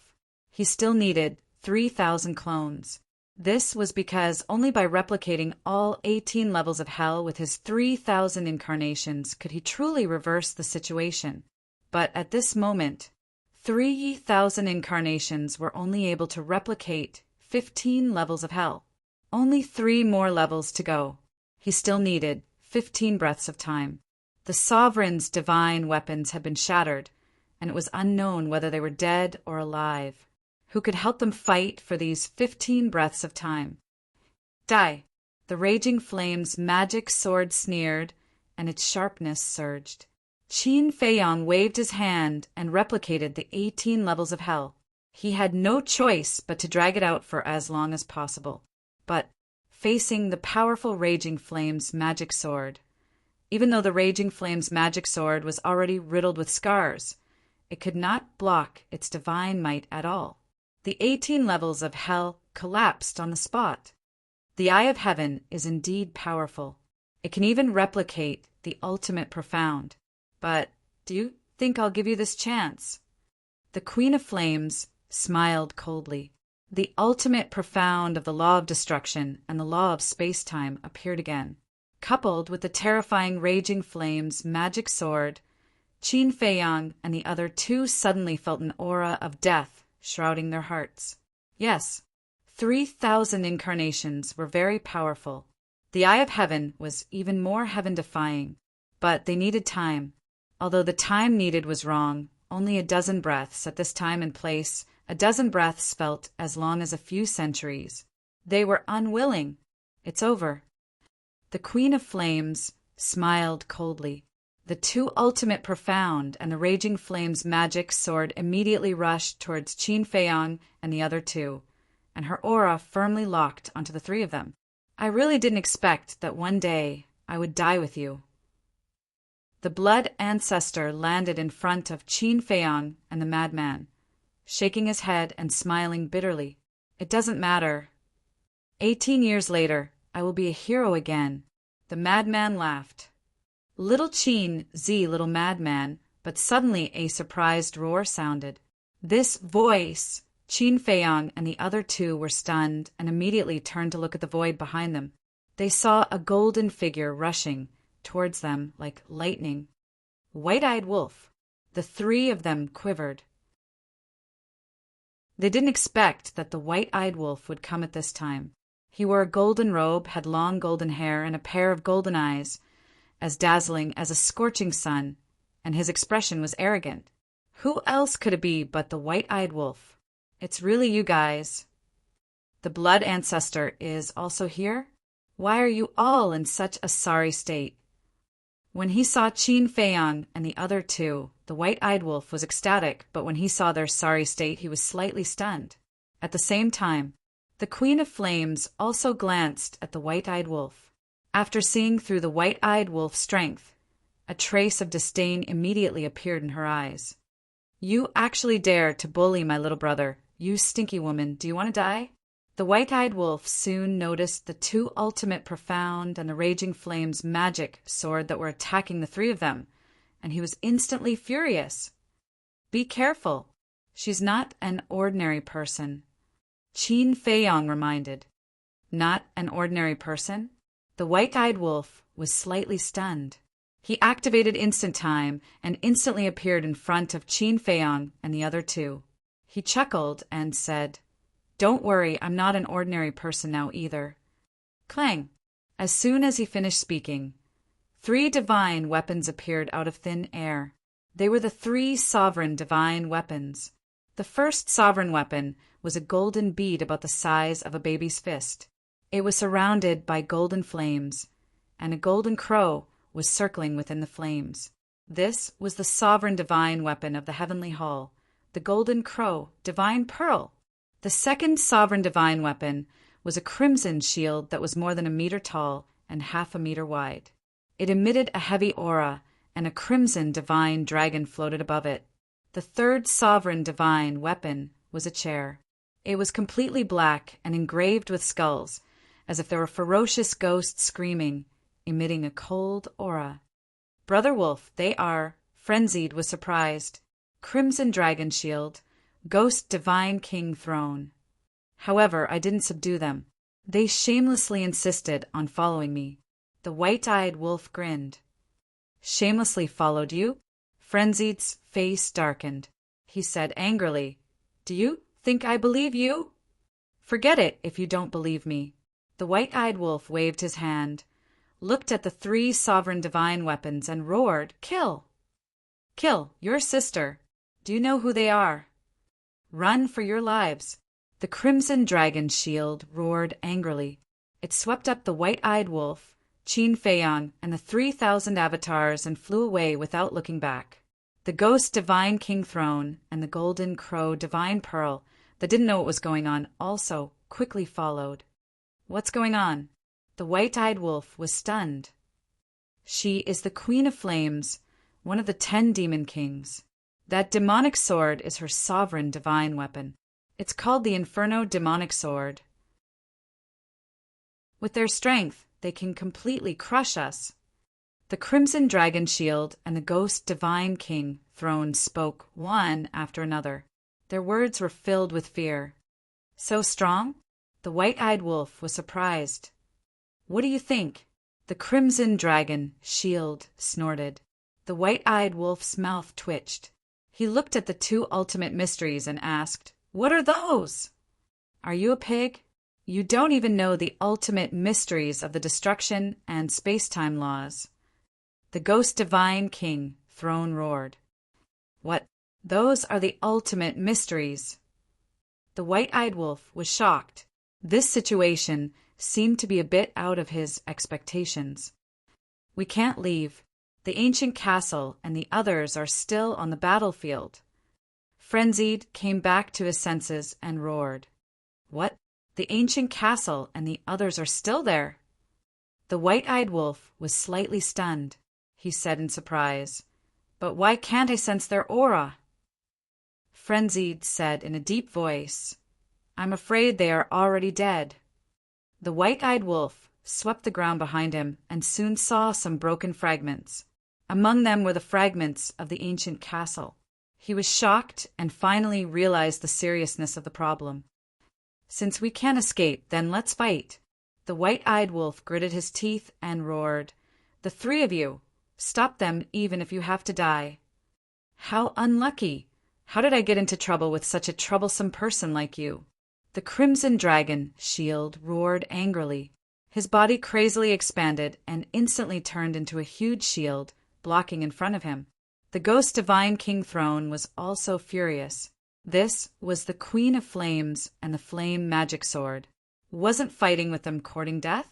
He still needed 3,000 clones. This was because only by replicating all 18 levels of hell with his 3,000 incarnations could he truly reverse the situation. But at this moment, 3,000 incarnations were only able to replicate 15 levels of hell. Only 3 more levels to go. He still needed 15 breaths of time. The Sovereign's divine weapons had been shattered, and it was unknown whether they were dead or alive. Who could help them fight for these 15 breaths of time? Die! The Raging Flame's magic sword sneered, and its sharpness surged. Qin Feiyang waved his hand and replicated the 18 levels of hell. He had no choice but to drag it out for as long as possible. But facing the powerful Raging Flame's magic sword, even though the Raging Flame's magic sword was already riddled with scars, it could not block its divine might at all. The 18 levels of hell collapsed on the spot. The Eye of Heaven is indeed powerful. It can even replicate the ultimate profound. But do you think I'll give you this chance? The Queen of Flames smiled coldly. The ultimate profound of the law of destruction and the law of space-time appeared again. Coupled with the terrifying Raging Flame's magic sword, Qin Feiyang and the other two suddenly felt an aura of death shrouding their hearts. Yes, 3,000 incarnations were very powerful. The Eye of Heaven was even more heaven-defying, but they needed time. Although the time needed was wrong, only a dozen breaths at this time and place, a dozen breaths felt as long as a few centuries. They were unwilling. It's over. The Queen of Flames smiled coldly. The two ultimate profound and the Raging Flame's magic sword immediately rushed towards Qin Feiyang and the other two, and her aura firmly locked onto the three of them. I really didn't expect that one day I would die with you. The Blood Ancestor landed in front of Qin Feiyang and the madman, shaking his head and smiling bitterly. It doesn't matter. 18 years later, I will be a hero again. The madman laughed. Little Qin, little madman, but suddenly a surprised roar sounded. This voice! Qin Feiyang and the other two were stunned and immediately turned to look at the void behind them. They saw a golden figure rushing towards them like lightning. White-eyed wolf. The three of them quivered. They didn't expect that the white-eyed wolf would come at this time. He wore a golden robe, had long golden hair, and a pair of golden eyes, as dazzling as a scorching sun, and his expression was arrogant. Who else could it be but the white-eyed wolf? It's really you guys. The blood ancestor is also here? Why are you all in such a sorry state? When he saw Qin Feiyang and the other two, the white-eyed wolf was ecstatic, but when he saw their sorry state, he was slightly stunned. At the same time, the Queen of Flames also glanced at the white-eyed wolf. After seeing through the white-eyed wolf's strength, a trace of disdain immediately appeared in her eyes. You actually dare to bully my little brother, you stinky woman. Do you want to die? The white-eyed wolf soon noticed the two ultimate profound and the raging flames magic sword that were attacking the three of them, and he was instantly furious. Be careful. She's not an ordinary person. Qin Feiyang reminded. Not an ordinary person? The white-eyed wolf was slightly stunned. He activated Instant Time and instantly appeared in front of Qin Feiyang and the other two. He chuckled and said, Don't worry, I'm not an ordinary person now either. Clang! As soon as he finished speaking, 3 divine weapons appeared out of thin air. They were the 3 sovereign divine weapons. The first sovereign weapon was a golden bead about the size of a baby's fist. It was surrounded by golden flames, and a golden crow was circling within the flames. This was the sovereign divine weapon of the heavenly hall, the golden crow, divine pearl. The second sovereign divine weapon was a crimson shield that was more than 1 meter tall and half a meter wide. It emitted a heavy aura, and a crimson divine dragon floated above it. The third sovereign divine weapon was a chair. It was completely black and engraved with skulls, as if there were ferocious ghosts screaming, emitting a cold aura. Brother Wolf, they are, Frenzied was surprised. Crimson dragon shield, ghost divine king throne. However, I didn't subdue them. They shamelessly insisted on following me. The white-eyed wolf grinned. Shamelessly followed you? Frenzied's face darkened. He said angrily, Do you think I believe you? Forget it if you don't believe me. The white-eyed wolf waved his hand, looked at the 3 sovereign divine weapons, and roared, Kill! Kill your sister. Do you know who they are? Run for your lives. The crimson dragon shield roared angrily. It swept up the white-eyed wolf, Qin Feiyang, and the 3,000 avatars and flew away without looking back. The ghost divine king throne and the golden crow divine pearl that didn't know what was going on also quickly followed. What's going on? The white-eyed wolf was stunned. She is the Queen of Flames, one of the 10 demon kings. That demonic sword is her sovereign divine weapon. It's called the Inferno demonic sword. With their strength, they can completely crush us. The crimson dragon shield and the ghost divine king throne spoke one after another. Their words were filled with fear. So strong? The white-eyed wolf was surprised. What do you think? The crimson dragon shield snorted. The white-eyed wolf's mouth twitched. He looked at the 2 ultimate mysteries and asked, What are those? Are you a pig? You don't even know the ultimate mysteries of the destruction and space-time laws. The ghost divine king throne roared. What? Those are the ultimate mysteries. The white-eyed wolf was shocked. This situation seemed to be a bit out of his expectations. We can't leave. The ancient castle and the others are still on the battlefield. Frenzied came back to his senses and roared. What? The ancient castle and the others are still there? The white-eyed wolf was slightly stunned. He said in surprise, But why can't I sense their aura? Frenzied said in a deep voice, I'm afraid they are already dead. The white-eyed wolf swept the ground behind him and soon saw some broken fragments. Among them were the fragments of the ancient castle. He was shocked and finally realized the seriousness of the problem. Since we can't escape, then let's fight. The white-eyed wolf gritted his teeth and roared, The 3 of you! Stop them even if you have to die. How unlucky! How did I get into trouble with such a troublesome person like you? The crimson dragon shield roared angrily. His body crazily expanded and instantly turned into a huge shield, blocking in front of him. The ghost divine king throne was also furious. This was the Queen of Flames and the flame magic sword. Wasn't fighting with them courting death?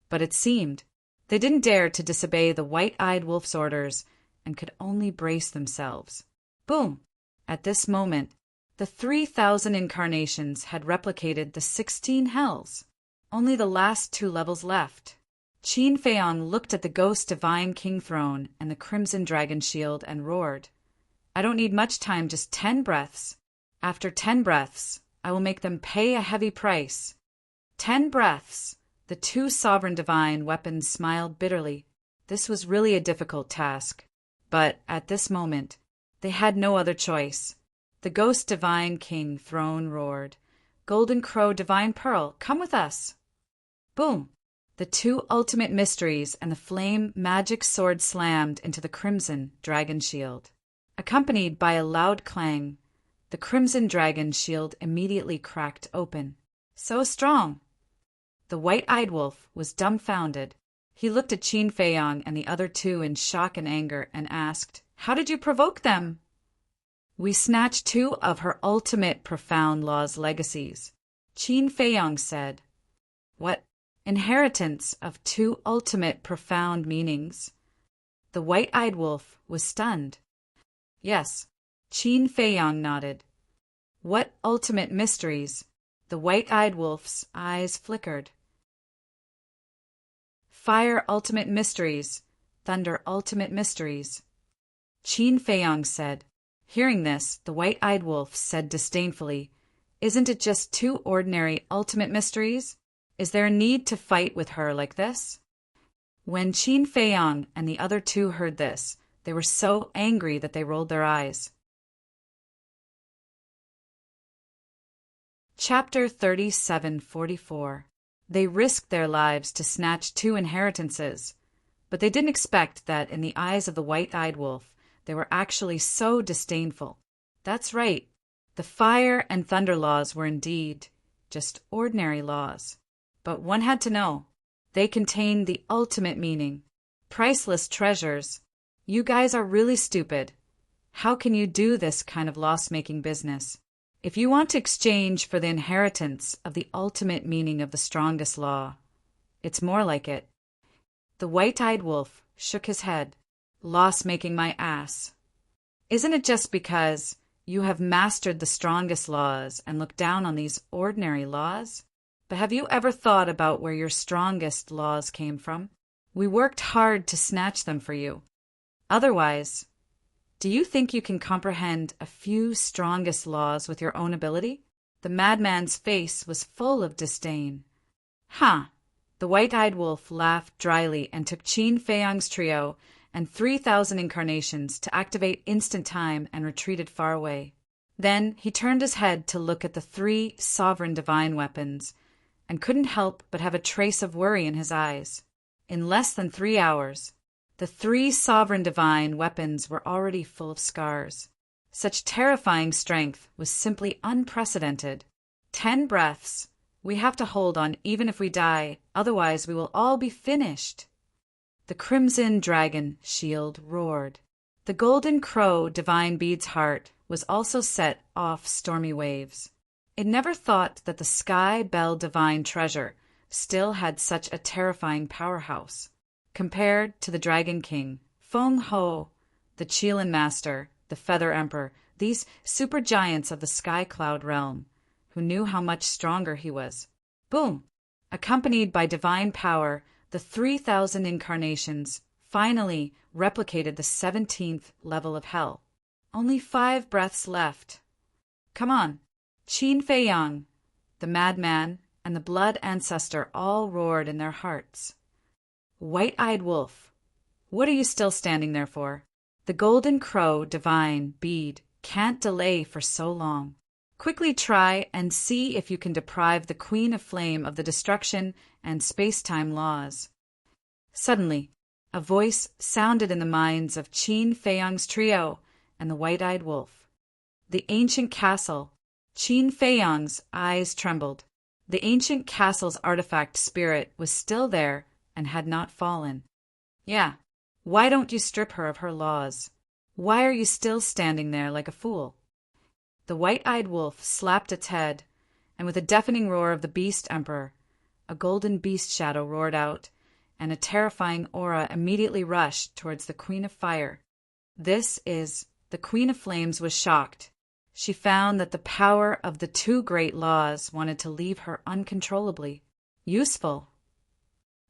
But it seemed. They didn't dare to disobey the white-eyed wolf's orders and could only brace themselves. Boom! At this moment, the 3,000 incarnations had replicated the 16 hells. Only the last 2 levels left. Qin Feiyang looked at the ghost divine king throne and the crimson dragon shield and roared. I don't need much time, just 10 breaths. After 10 breaths, I will make them pay a heavy price. 10 breaths. The 2 sovereign divine weapons smiled bitterly. This was really a difficult task. But at this moment, they had no other choice. The ghost divine king throne roared. Golden Crow Divine Pearl, come with us. Boom! The 2 ultimate mysteries and the flame magic sword slammed into the crimson dragon shield. Accompanied by a loud clang, the crimson dragon shield immediately cracked open. So strong! The white-eyed wolf was dumbfounded. He looked at Qin Feiyang and the other 2 in shock and anger and asked, How did you provoke them? We snatched 2 of her ultimate profound law's legacies. Qin Feiyang said, What? Inheritance of 2 ultimate profound meanings? The white-eyed wolf was stunned. Yes, Qin Feiyang nodded. What ultimate mysteries? The white-eyed wolf's eyes flickered. Fire ultimate mysteries, thunder ultimate mysteries. Qin Feiyang said. Hearing this, the white-eyed wolf said disdainfully, Isn't it just 2 ordinary ultimate mysteries? Is there a need to fight with her like this? When Qin Feiyang and the other 2 heard this, they were so angry that they rolled their eyes. Chapter 3744. They risked their lives to snatch 2 inheritances, but they didn't expect that in the eyes of the white-eyed wolf, they were actually so disdainful. That's right, the fire and thunder laws were indeed just ordinary laws. But one had to know, they contained the ultimate meaning, priceless treasures. You guys are really stupid. How can you do this kind of loss-making business? If you want to exchange for the inheritance of the ultimate meaning of the strongest law, it's more like it. The white-eyed wolf shook his head. Loss-making my ass. Isn't it just because you have mastered the strongest laws and look down on these ordinary laws? But have you ever thought about where your strongest laws came from? We worked hard to snatch them for you. Otherwise, do you think you can comprehend a few strongest laws with your own ability? The madman's face was full of disdain. Huh! The white-eyed wolf laughed dryly and took Qin Feiyang's trio and 3,000 incarnations to activate instant time and retreated far away. Then he turned his head to look at the 3 sovereign divine weapons and couldn't help but have a trace of worry in his eyes. In less than 3 hours, the 3 sovereign divine weapons were already full of scars. Such terrifying strength was simply unprecedented. 10 breaths. We have to hold on even if we die, otherwise we will all be finished. The crimson dragon shield roared. The golden crow divine bead's heart was also set off stormy waves. It never thought that the sky bell divine treasure still had such a terrifying powerhouse. Compared to the Dragon King, Feng Ho, the Qilin Master, the Feather Emperor, these supergiants of the Sky Cloud realm, who knew how much stronger he was. Boom! Accompanied by divine power, the 3,000 incarnations finally replicated the 17th level of hell. Only 5 breaths left. Come on! Qin Feiyang, the madman, and the blood ancestor all roared in their hearts. White-eyed wolf, what are you still standing there for? The golden crow divine bead can't delay for so long. Quickly try and see if you can deprive the Queen of Flame of the destruction and space-time laws. Suddenly, a voice sounded in the minds of Qin Feiyang's trio and the white-eyed wolf. The ancient castle. Qin Feiyang's eyes trembled. The ancient castle's artifact spirit was still there and had not fallen. Yeah, why don't you strip her of her laws? Why are you still standing there like a fool? The white-eyed wolf slapped its head, and with a deafening roar of the beast emperor, a golden beast shadow roared out, and a terrifying aura immediately rushed towards the Queen of Fire. The Queen of Flames was shocked. She found that the power of the two great laws wanted to leave her uncontrollably. Useful.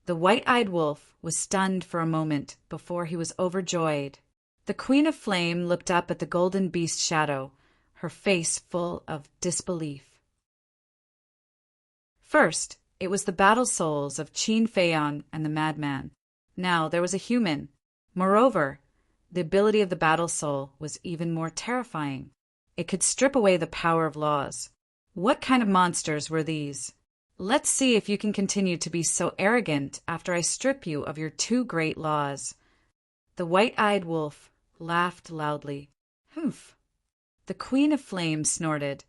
The white-eyed wolf was stunned for a moment before he was overjoyed. The Queen of Flame looked up at the golden beast shadow, her face full of disbelief. First, it was the battle souls of Qin Feiyang and the madman. Now there was a human. Moreover, the ability of the battle soul was even more terrifying. It could strip away the power of laws. What kind of monsters were these? Let's see if you can continue to be so arrogant after I strip you of your two great laws. The white-eyed wolf laughed loudly. Humph! The Queen of Flames snorted,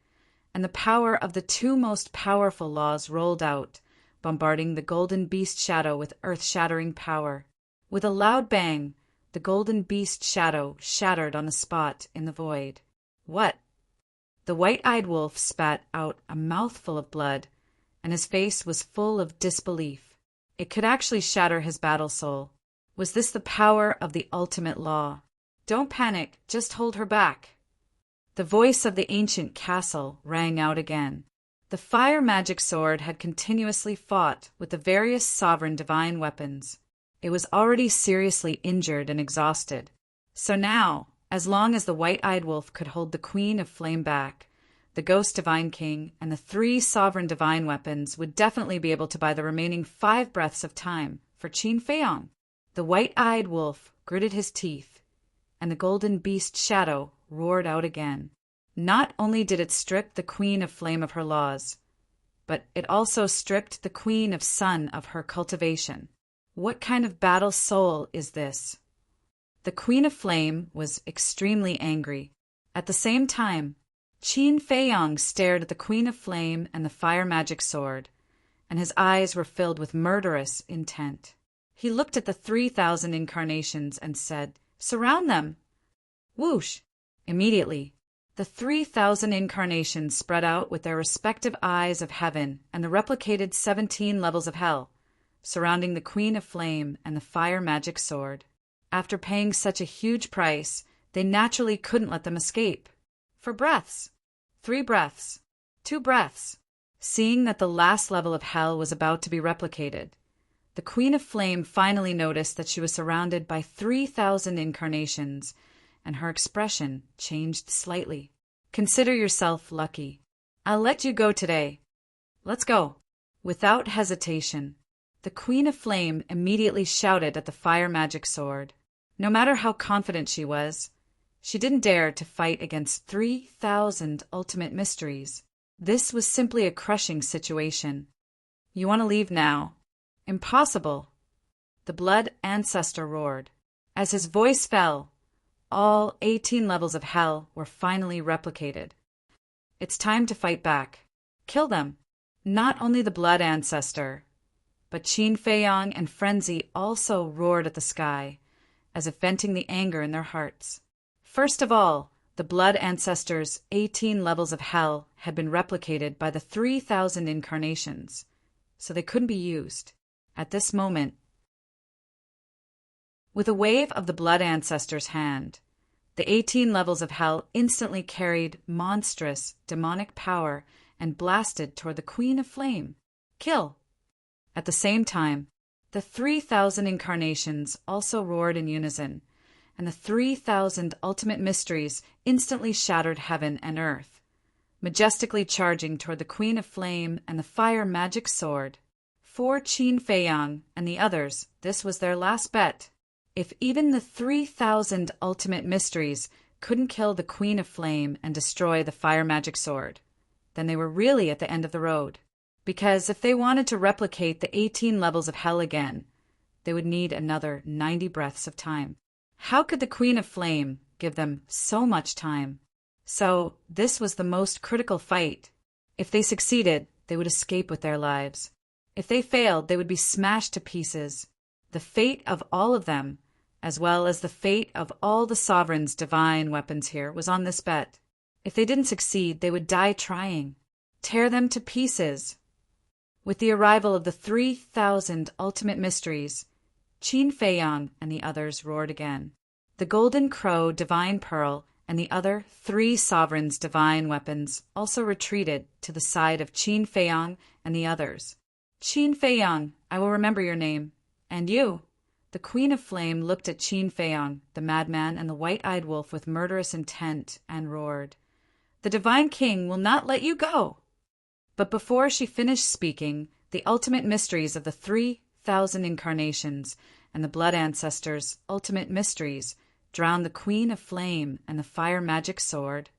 and the power of the two most powerful laws rolled out, bombarding the golden beast shadow with earth-shattering power. With a loud bang, the golden beast shadow shattered on the spot in the void. What? The white-eyed wolf spat out a mouthful of blood, and his face was full of disbelief. It could actually shatter his battle soul. Was this the power of the ultimate law? Don't panic, just hold her back. The voice of the ancient castle rang out again. The fire magic sword had continuously fought with the various sovereign divine weapons. It was already seriously injured and exhausted. So now, as long as the white-eyed wolf could hold the Queen of Flame back, the Ghost Divine King and the 3 sovereign divine weapons would definitely be able to buy the remaining 5 breaths of time for Qin Feiyang. The white-eyed wolf gritted his teeth, and the golden beast shadow roared out again. Not only did it strip the Queen of Flame of her laws, but it also stripped the Queen of Sun of her cultivation. What kind of battle soul is this? The Queen of Flame was extremely angry. At the same time, Qin Feiyang stared at the Queen of Flame and the fire magic sword, and his eyes were filled with murderous intent. He looked at the 3,000 incarnations and said, "Surround them!" Whoosh! Immediately, the 3,000 incarnations spread out with their respective eyes of heaven and the replicated 17 levels of hell, surrounding the Queen of Flame and the fire magic sword. After paying such a huge price, they naturally couldn't let them escape. For breaths. 3 breaths. 2 breaths. Seeing that the last level of hell was about to be replicated, the Queen of Flame finally noticed that she was surrounded by 3,000 incarnations, and her expression changed slightly. Consider yourself lucky. I'll let you go today. Let's go. Without hesitation, the Queen of Flame immediately shouted at the fire magic sword. No matter how confident she was, she didn't dare to fight against 3,000 ultimate mysteries. This was simply a crushing situation. You want to leave now? Impossible. The blood ancestor roared. As his voice fell, all 18 levels of hell were finally replicated. It's time to fight back. Kill them. Not only the blood ancestor, but Qin Feiyang and Frenzy also roared at the sky, as if venting the anger in their hearts. First of all, the blood ancestors' 18 levels of hell had been replicated by the 3,000 incarnations, so they couldn't be used. At this moment, with a wave of the blood ancestor's hand, the 18 levels of hell instantly carried monstrous, demonic power and blasted toward the Queen of Flame. Kill! At the same time, the 3,000 incarnations also roared in unison, and the 3,000 ultimate mysteries instantly shattered heaven and earth, majestically charging toward the Queen of Flame and the fire magic sword. For Qin Feiyang and the others, this was their last bet. If even the 3,000 ultimate mysteries couldn't kill the Queen of Flame and destroy the fire magic sword, then they were really at the end of the road. Because if they wanted to replicate the 18 levels of hell again, they would need another 90 breaths of time. How could the Queen of Flame give them so much time? So this was the most critical fight. If they succeeded, they would escape with their lives. If they failed, they would be smashed to pieces. The fate of all of them, as well as the fate of all the sovereign's divine weapons here, was on this bet. If they didn't succeed, they would die trying. Tear them to pieces. With the arrival of the 3,000 ultimate mysteries, Qin Feiyang and the others roared again. The Golden Crow, Divine Pearl, and the other 3 sovereigns' divine weapons also retreated to the side of Qin Feiyang and the others. Qin Feiyang, I will remember your name. And you? The Queen of Flame looked at Qin Feiyang, the madman, and the white-eyed wolf with murderous intent, and roared, "The Divine King will not let you go!" But before she finished speaking, the ultimate mysteries of the 3,000 incarnations and the blood ancestors' ultimate mysteries drowned the Queen of Flame and the fire magic sword.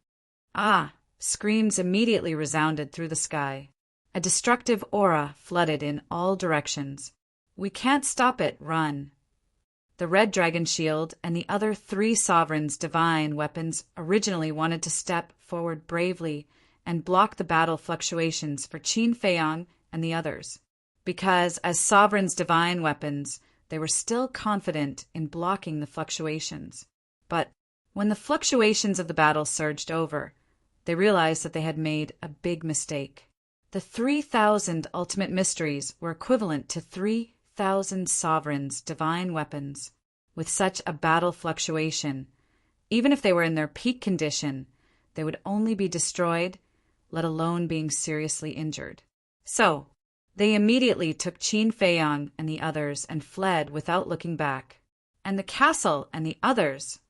Ah! Screams immediately resounded through the sky. A destructive aura flooded in all directions. "We can't stop it, run!" The red dragon shield and the other 3 sovereigns' divine weapons originally wanted to step forward bravely and block the battle fluctuations for Qin Feiyang and the others, because as sovereigns' divine weapons, they were still confident in blocking the fluctuations. But when the fluctuations of the battle surged over, they realized that they had made a big mistake. The 3,000 ultimate mysteries were equivalent to 3,000 sovereigns' divine weapons. With such a battle fluctuation, even if they were in their peak condition, they would only be destroyed, let alone being seriously injured. So, they immediately took Qin Feiyang and the others and fled without looking back. And the castle and the others!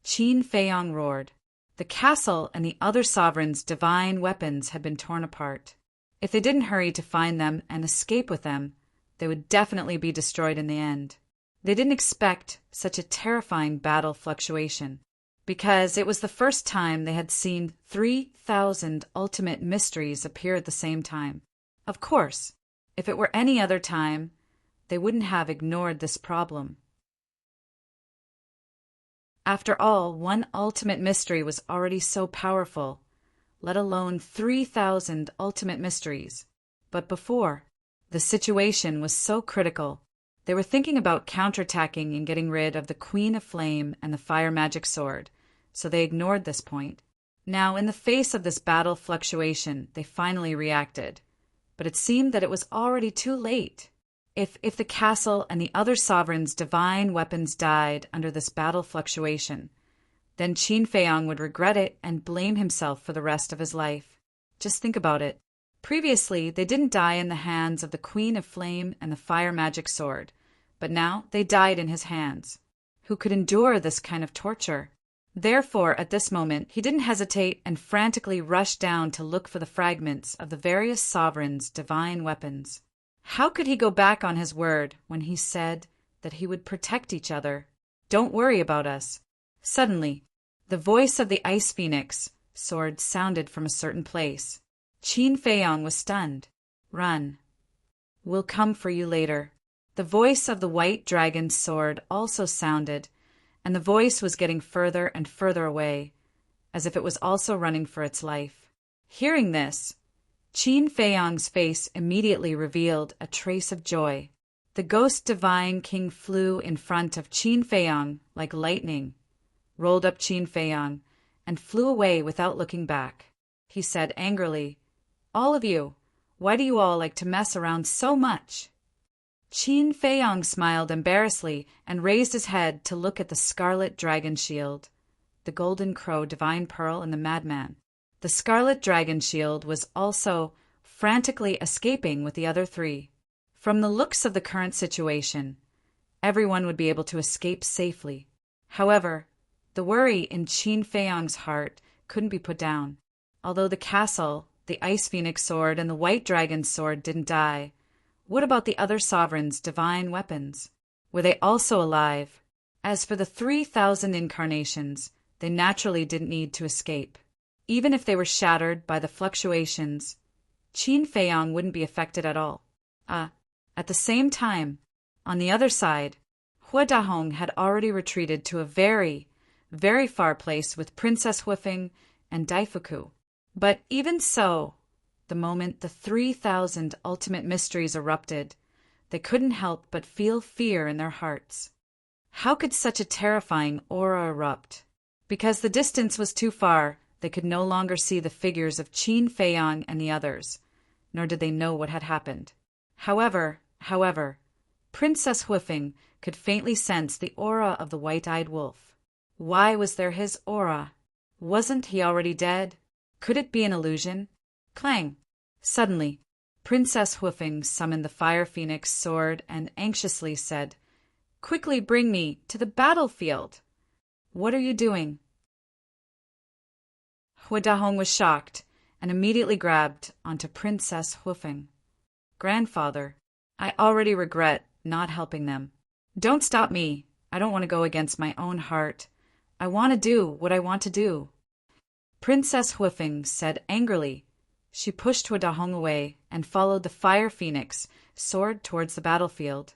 Qin Feiyang roared. The castle and the other sovereigns' divine weapons had been torn apart. If they didn't hurry to find them and escape with them, they would definitely be destroyed in the end. They didn't expect such a terrifying battle fluctuation, because it was the first time they had seen 3,000 ultimate mysteries appear at the same time. Of course, if it were any other time, they wouldn't have ignored this problem. After all, one ultimate mystery was already so powerful, let alone 3,000 ultimate mysteries. But before, the situation was so critical. They were thinking about counterattacking and getting rid of the Queen of Flame and the fire magic sword, so they ignored this point. Now, in the face of this battle fluctuation, they finally reacted. But it seemed that it was already too late. If the castle and the other sovereigns' divine weapons died under this battle fluctuation, then Qin Feiyang would regret it and blame himself for the rest of his life. Just think about it. Previously, they didn't die in the hands of the Queen of Flame and the fire magic sword, but now they died in his hands. Who could endure this kind of torture? Therefore, at this moment, he didn't hesitate and frantically rushed down to look for the fragments of the various sovereigns' divine weapons. How could he go back on his word when he said that he would protect each other? Don't worry about us. Suddenly, the voice of the Ice Phoenix sword sounded from a certain place. Qin Feiyang was stunned. Run. We'll come for you later. The voice of the White Dragon's sword also sounded, and the voice was getting further and further away, as if it was also running for its life. Hearing this, Qin Feiyang's face immediately revealed a trace of joy. The ghost divine king flew in front of Qin Feiyang like lightning, rolled up Qin Feiyang, and flew away without looking back. He said angrily, "All of you, why do you all like to mess around so much?" Qin Feiyang smiled embarrassedly and raised his head to look at the scarlet dragon shield, the golden crow, divine pearl, and the madman. The scarlet dragon shield was also frantically escaping with the other 3. From the looks of the current situation, everyone would be able to escape safely. However, the worry in Qin Feiyang's heart couldn't be put down. Although the castle, the Ice Phoenix sword, and the White Dragon's sword didn't die, what about the other sovereigns' divine weapons? Were they also alive? As for the 3,000 incarnations, they naturally didn't need to escape. Even if they were shattered by the fluctuations, Qin Feiyang wouldn't be affected at all. At the same time, on the other side, Hua Dahong had already retreated to a very, very far place with Princess Huifeng and Daifuku. But even so, the moment the 3,000 ultimate mysteries erupted, they couldn't help but feel fear in their hearts. How could such a terrifying aura erupt? Because the distance was too far, they could no longer see the figures of Qin Feiyang and the others, nor did they know what had happened. However, Princess Huifeng could faintly sense the aura of the white-eyed wolf. Why was there his aura? Wasn't he already dead? Could it be an illusion? Clang! Suddenly, Princess Huifeng summoned the Fire Phoenix sword and anxiously said, "Quickly bring me to the battlefield!" "What are you doing?" Huidahong was shocked and immediately grabbed onto Princess Huifeng. "Grandfather, I already regret not helping them. Don't stop me. I don't want to go against my own heart. I want to do what I want to do." Princess Huifeng said angrily. She pushed Huidahong away and followed the Fire Phoenix sword towards the battlefield.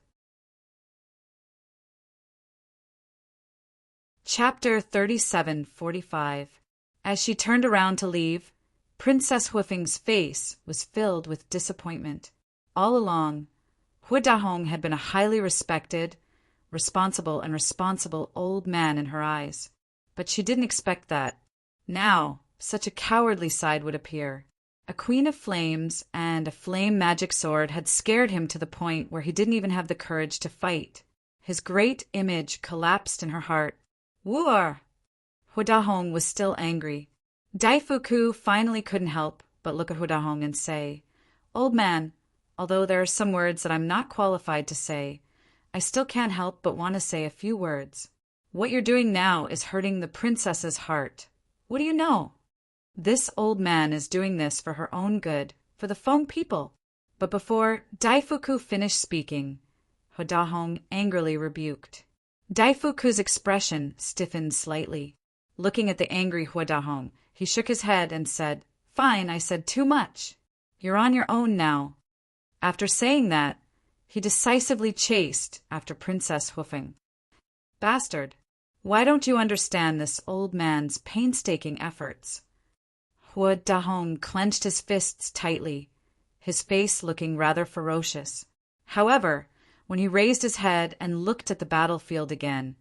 Chapter 37:45. As she turned around to leave, Princess Huifeng's face was filled with disappointment. All along, Huidahong had been a highly respected, responsible old man in her eyes. But she didn't expect that. Now, such a cowardly side would appear. A queen of flames and a flame magic sword had scared him to the point where he didn't even have the courage to fight. His great image collapsed in her heart. Wooer! Huidahong was still angry. Daifuku finally couldn't help but look at Huidahong and say, "Old man, although there are some words that I'm not qualified to say, I still can't help but want to say a few words. What you're doing now is hurting the princess's heart. What do you know? This old man is doing this for her own good, for the Feng people." But before Daifuku finished speaking, Huidahong angrily rebuked. Daifuku's expression stiffened slightly. Looking at the angry Huidahong, he shook his head and said, "Fine, I said too much. You're on your own now." After saying that, he decisively chased after Princess Huifeng. "Bastard, why don't you understand this old man's painstaking efforts?" Huidahong clenched his fists tightly, his face looking rather ferocious. However, when he raised his head and looked at the battlefield again,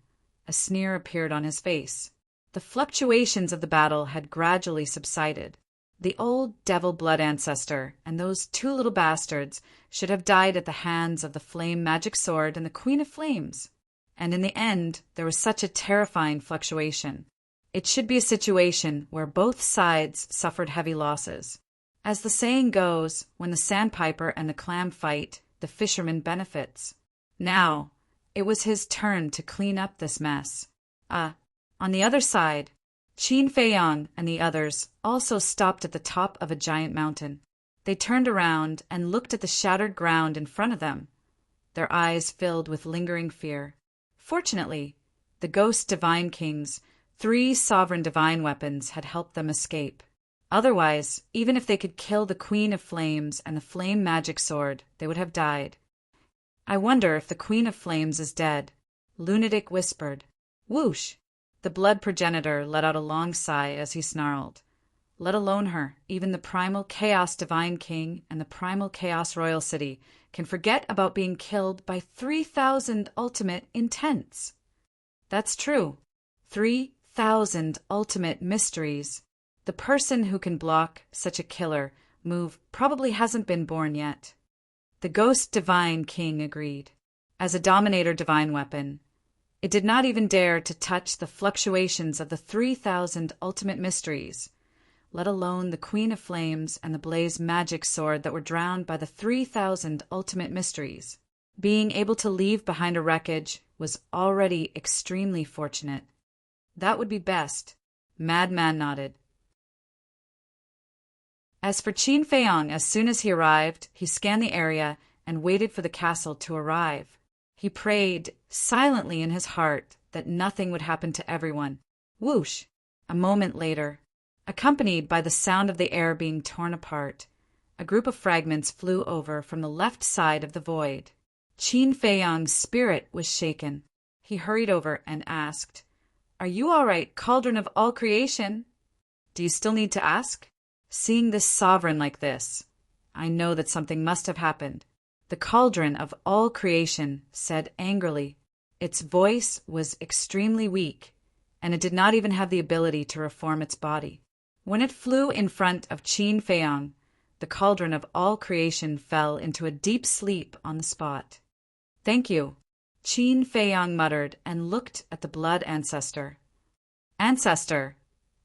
a sneer appeared on his face. The fluctuations of the battle had gradually subsided. The old devil blood ancestor and those two little bastards should have died at the hands of the flame magic sword and the Queen of Flames. And in the end, there was such a terrifying fluctuation. It should be a situation where both sides suffered heavy losses. As the saying goes, when the sandpiper and the clam fight, the fisherman benefits. Now, it was his turn to clean up this mess. On the other side, Qin Feiyang and the others also stopped at the top of a giant mountain. They turned around and looked at the shattered ground in front of them, their eyes filled with lingering fear. Fortunately, the ghost divine kings, 3 sovereign divine weapons, had helped them escape. Otherwise, even if they could kill the Queen of Flames and the flame magic sword, they would have died. "I wonder if the Queen of Flames is dead," Lunatic whispered. Whoosh! The blood progenitor let out a long sigh as he snarled. "Let alone her, even the primal chaos divine king and the primal chaos royal city can forget about being killed by 3,000 ultimate intents." That's true. 3,000 ultimate mysteries. The person who can block such a killer move probably hasn't been born yet. The ghost divine king agreed. As a dominator divine weapon, it did not even dare to touch the fluctuations of the 3,000 ultimate mysteries, let alone the Queen of Flames and the Blaze magic sword that were drowned by the 3,000 ultimate mysteries. Being able to leave behind a wreckage was already extremely fortunate. That would be best. Madman nodded. As for Qin Feiyang, as soon as he arrived, he scanned the area and waited for the castle to arrive. He prayed silently in his heart that nothing would happen to everyone. Whoosh! A moment later, accompanied by the sound of the air being torn apart, a group of fragments flew over from the left side of the void. Qin Feiyang's spirit was shaken. He hurried over and asked, "Are you all right, Cauldron of all creation?" "Do you still need to ask?" Seeing this sovereign like this, I know that something must have happened. The cauldron of all creation said angrily. Its voice was extremely weak, and it did not even have the ability to reform its body. When it flew in front of Qin Feiyang, the cauldron of all creation fell into a deep sleep on the spot. "Thank you," Qin Feiyang muttered and looked at the blood ancestor. "Ancestor,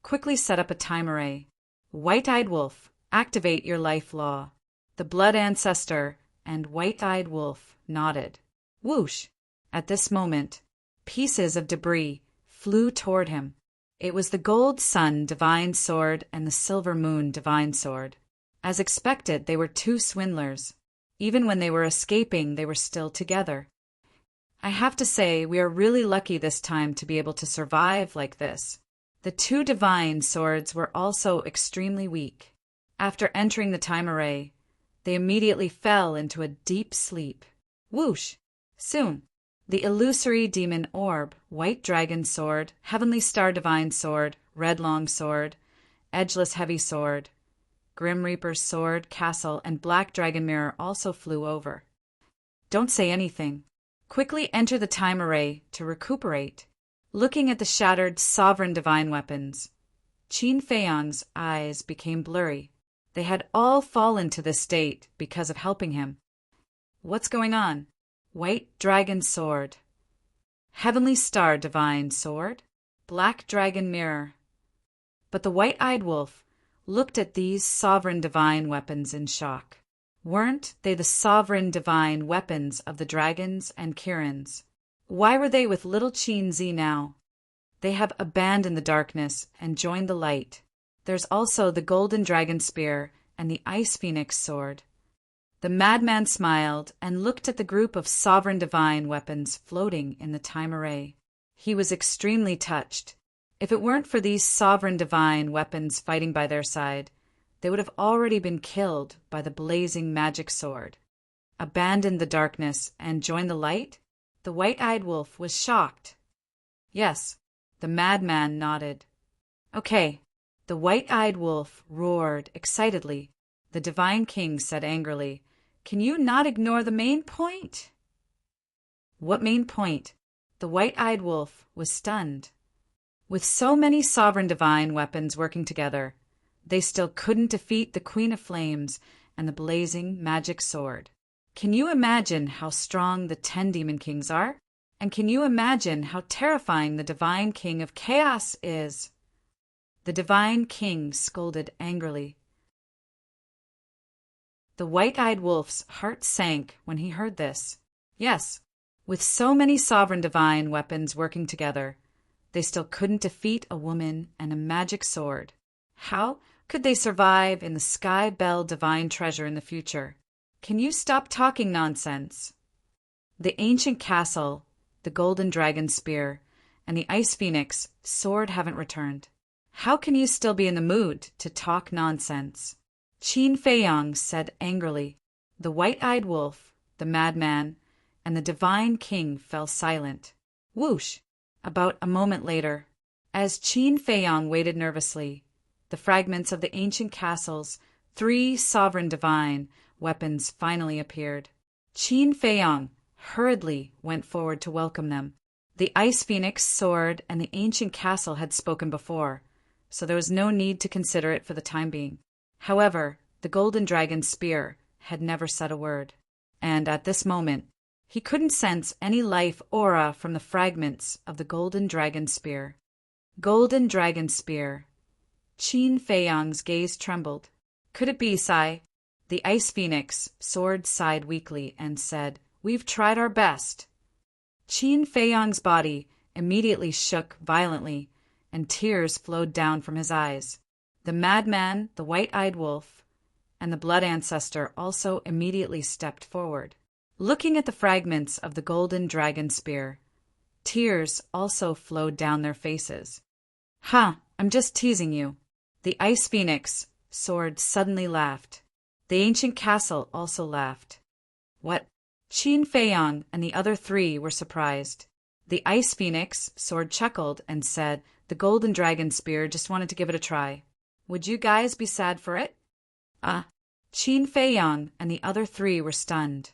quickly set up a time array. White-eyed wolf, activate your life law." The blood ancestor and white-eyed wolf nodded. Whoosh! At this moment, pieces of debris flew toward him. It was the gold sun divine sword and the silver moon divine sword. As expected, they were two swindlers. Even when they were escaping, they were still together. I have to say, we are really lucky this time to be able to survive like this. The two divine swords were also extremely weak. After entering the time array, they immediately fell into a deep sleep. Whoosh! Soon, the illusory demon orb, white dragon sword, heavenly star divine sword, red long sword, edgeless heavy sword, grim reaper's sword, castle, and black dragon mirror also flew over. Don't say anything. Quickly enter the time array to recuperate. Looking at the shattered sovereign divine weapons, Qin Feiyang's eyes became blurry. They had all fallen to this state because of helping him. What's going on? White dragon sword, heavenly star divine sword, black dragon mirror. But the white-eyed wolf looked at these sovereign divine weapons in shock. Weren't they the sovereign divine weapons of the dragons and Kirins? Why were they with little Qin Zi now? They have abandoned the darkness and joined the light. There's also the golden dragon spear and the ice phoenix sword. The madman smiled and looked at the group of sovereign divine weapons floating in the time array. He was extremely touched. If it weren't for these sovereign divine weapons fighting by their side, they would have already been killed by the blazing magic sword. Abandon the darkness and join the light? The white-eyed wolf was shocked. Yes, the madman nodded. Okay, the white-eyed wolf roared excitedly. The divine king said angrily, "Can you not ignore the main point?" What main point? The white-eyed wolf was stunned. With so many sovereign divine weapons working together, they still couldn't defeat the Queen of Flames and the blazing magic sword. Can you imagine how strong the 10 demon kings are? And can you imagine how terrifying the divine king of chaos is? The divine king scolded angrily. The white-eyed wolf's heart sank when he heard this. Yes, with so many sovereign divine weapons working together, they still couldn't defeat a woman and a magic sword. How could they survive in the Sky Bell divine treasure in the future? Can you stop talking nonsense? The ancient castle, the golden dragon spear, and the ice phoenix sword haven't returned. How can you still be in the mood to talk nonsense? Qin Feiyang said angrily. The white-eyed wolf, the madman, and the divine king fell silent. Whoosh! About a moment later, as Qin Feiyang waited nervously, the fragments of the ancient castle's 3 sovereign divine weapons finally appeared. Qin Feiyang hurriedly went forward to welcome them. The ice phoenix sword and the ancient castle had spoken before, so there was no need to consider it for the time being. However, the golden dragon spear had never said a word, and at this moment, he couldn't sense any life aura from the fragments of the golden dragon spear. Golden dragon spear. Qin Feiyang's gaze trembled. Could it be, Sai? The ice phoenix sword sighed weakly and said, "We've tried our best." Qin Feiyang's body immediately shook violently, and tears flowed down from his eyes. The madman, the white-eyed wolf, and the blood ancestor also immediately stepped forward. Looking at the fragments of the golden dragon spear, tears also flowed down their faces. I'm just teasing you." The ice phoenix sword suddenly laughed. The ancient castle also laughed. What? Qin Feiyang and the other 3 were surprised. The ice phoenix sword chuckled and said, "The golden dragon spear just wanted to give it a try." Would you guys be sad for it? Qin Feiyang and the other three were stunned.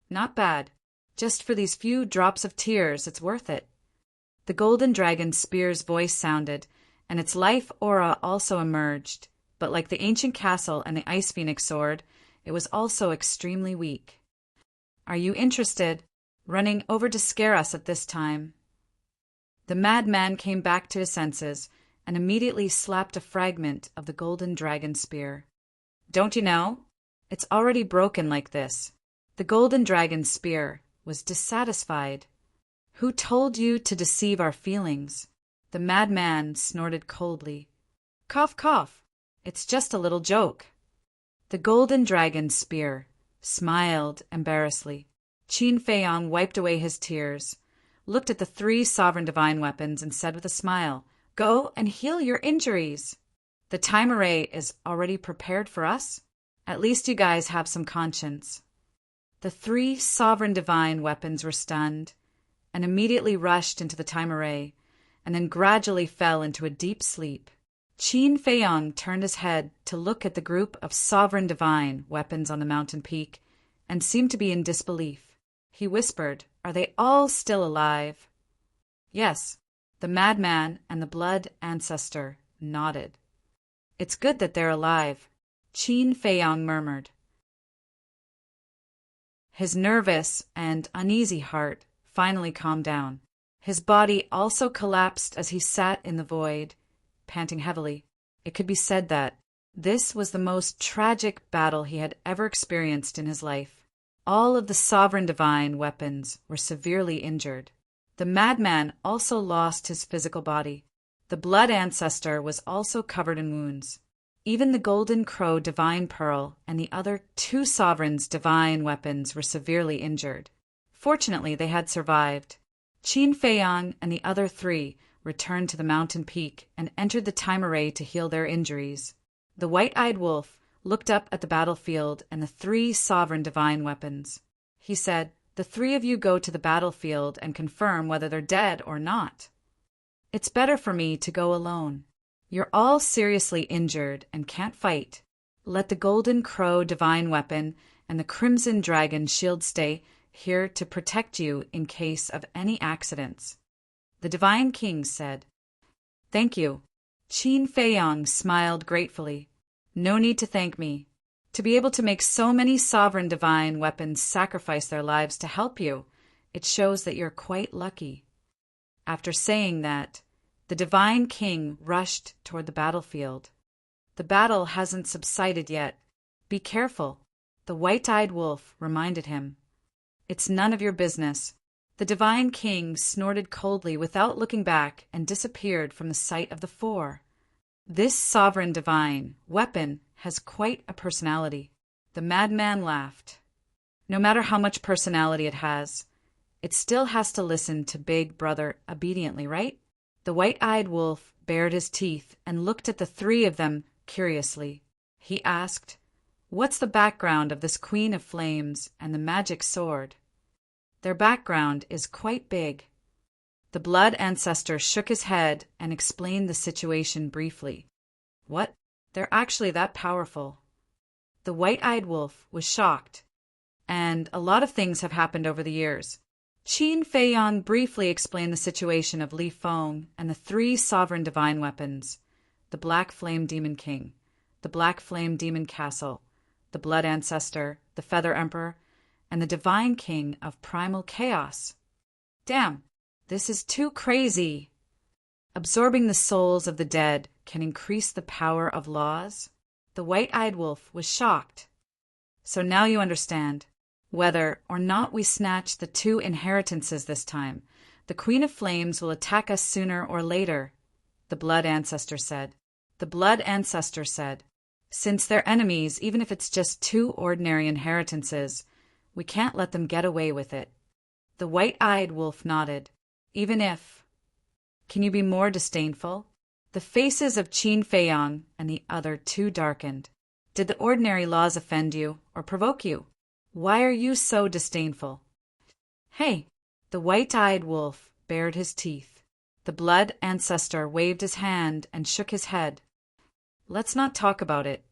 Not bad. Just for these few drops of tears, it's worth it. The golden dragon spear's voice sounded, and its life aura also emerged, but like the ancient castle and the ice phoenix sword, it was also extremely weak. Are you interested? Running over to scare us at this time? The madman came back to his senses and immediately slapped a fragment of the golden dragon spear. Don't you know? It's already broken like this. The golden dragon spear was dissatisfied. Who told you to deceive our feelings? The madman snorted coldly. Cough, cough. It's just a little joke. The golden dragon spear smiled embarrassedly. Qin Feiyang wiped away his tears, looked at the three sovereign divine weapons, and said with a smile, Go and heal your injuries. The time array is already prepared for us. At least you guys have some conscience. The three sovereign divine weapons were stunned and immediately rushed into the time array, and then gradually fell into a deep sleep. Qin Feiyang turned his head to look at the group of sovereign divine weapons on the mountain peak and seemed to be in disbelief. He whispered, Are they all still alive? Yes. The madman and the blood ancestor nodded. It's good that they're alive, Qin Feiyang murmured. His nervous and uneasy heart finally calmed down. His body also collapsed as he sat in the void, panting heavily. It could be said that this was the most tragic battle he had ever experienced in his life. All of the sovereign divine weapons were severely injured. The madman also lost his physical body. The blood ancestor was also covered in wounds. Even the golden crow divine pearl and the other two sovereigns' divine weapons were severely injured. Fortunately, they had survived. Qin Feiyang and the other three returned to the mountain peak and entered the time array to heal their injuries. The white-eyed wolf looked up at the battlefield and the three sovereign divine weapons. He said, The three of you go to the battlefield and confirm whether they're dead or not. It's better for me to go alone. You're all seriously injured and can't fight. Let the golden crow divine weapon and the crimson dragon shield stay here to protect you in case of any accidents. The divine king said, Thank you. Qin Feiyang smiled gratefully. No need to thank me. To be able to make so many sovereign divine weapons sacrifice their lives to help you, it shows that you're quite lucky. After saying that, the divine king rushed toward the battlefield. The battle hasn't subsided yet. Be careful, the white-eyed wolf reminded him. It's none of your business. The divine king snorted coldly without looking back and disappeared from the sight of the four. This sovereign divine weapon has quite a personality. The madman laughed. No matter how much personality it has, it still has to listen to Big Brother obediently, right? The white-eyed wolf bared his teeth and looked at the three of them curiously. He asked, What's the background of this Queen of Flames and the magic sword? Their background is quite big. The blood ancestor shook his head and explained the situation briefly. What? They're actually that powerful. The white-eyed wolf was shocked. And a lot of things have happened over the years. Qin Feiyang briefly explained the situation of Li Feng and the three sovereign divine weapons, the Black Flame Demon King, the Black Flame Demon Castle, the Blood Ancestor, the Feather Emperor, and the Divine King of Primal Chaos. Damn, this is too crazy. Absorbing the souls of the dead can increase the power of laws? The white-eyed wolf was shocked. So now you understand. Whether or not we snatch the two inheritances this time, the Queen of Flames will attack us sooner or later, the Blood Ancestor said. The Blood Ancestor said, Since they're enemies, even if it's just two ordinary inheritances, we can't let them get away with it. The white-eyed wolf nodded. Even if. Can you be more disdainful? The faces of Qin Feiyang and the other two darkened. Did the ordinary laws offend you or provoke you? Why are you so disdainful? Hey, the white-eyed wolf bared his teeth. The blood ancestor waved his hand and shook his head. Let's not talk about it.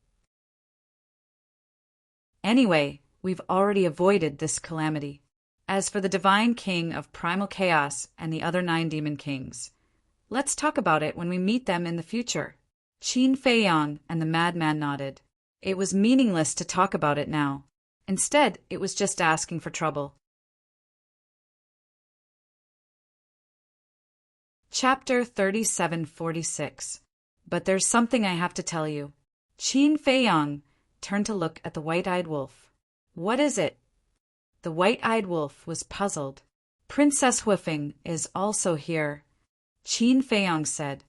Anyway, we've already avoided this calamity. As for the Divine King of Primal Chaos and the other 9 Demon Kings, let's talk about it when we meet them in the future. Qin Feiyang and the madman nodded. It was meaningless to talk about it now. Instead, it was just asking for trouble. Chapter 3746. But there's something I have to tell you. Qin Feiyang turned to look at the white-eyed wolf. What is it? The white-eyed wolf was puzzled. Princess Huifeng is also here, Qin Feiyang said.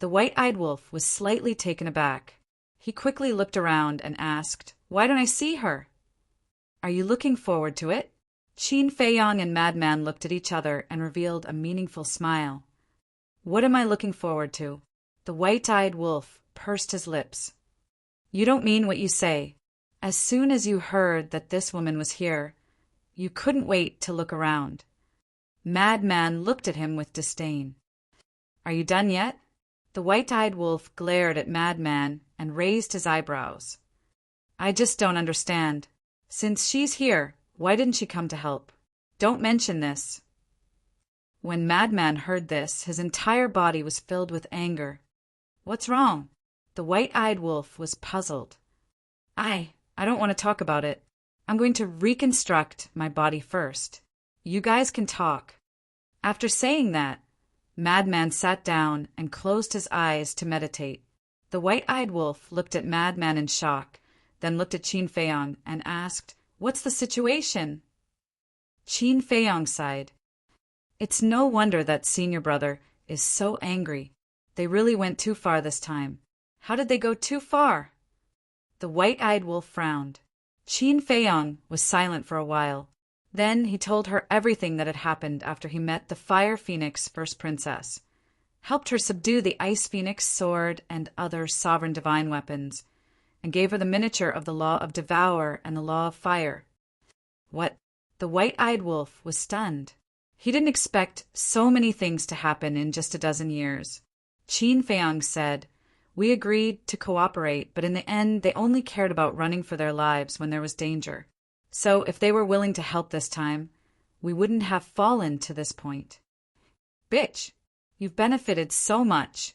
The white-eyed wolf was slightly taken aback. He quickly looked around and asked, Why don't I see her? Are you looking forward to it? Qin Feiyang and Madman looked at each other and revealed a meaningful smile. What am I looking forward to? The white-eyed wolf pursed his lips. You don't mean what you say. As soon as you heard that this woman was here, you couldn't wait to look around. Madman looked at him with disdain. Are you done yet? The white-eyed wolf glared at Madman and raised his eyebrows. I just don't understand. Since she's here, why didn't she come to help? Don't mention this. When Madman heard this, his entire body was filled with anger. What's wrong? The white-eyed wolf was puzzled. I don't want to talk about it. I'm going to reconstruct my body first. You guys can talk. After saying that, Madman sat down and closed his eyes to meditate. The white-eyed wolf looked at Madman in shock, then looked at Qin Feiyang and asked, What's the situation? Qin Feiyang sighed. It's no wonder that senior brother is so angry. They really went too far this time. How did they go too far? The white-eyed wolf frowned. Qin Feiyang was silent for a while. Then he told her everything that had happened after he met the Fire Phoenix First Princess, helped her subdue the Ice Phoenix sword and other sovereign divine weapons, and gave her the miniature of the Law of Devour and the Law of Fire. What? The white-eyed wolf was stunned. He didn't expect so many things to happen in just a dozen years. Qin Feiyang said, We agreed to cooperate, but in the end they only cared about running for their lives when there was danger. So if they were willing to help this time, we wouldn't have fallen to this point. Bitch, you've benefited so much,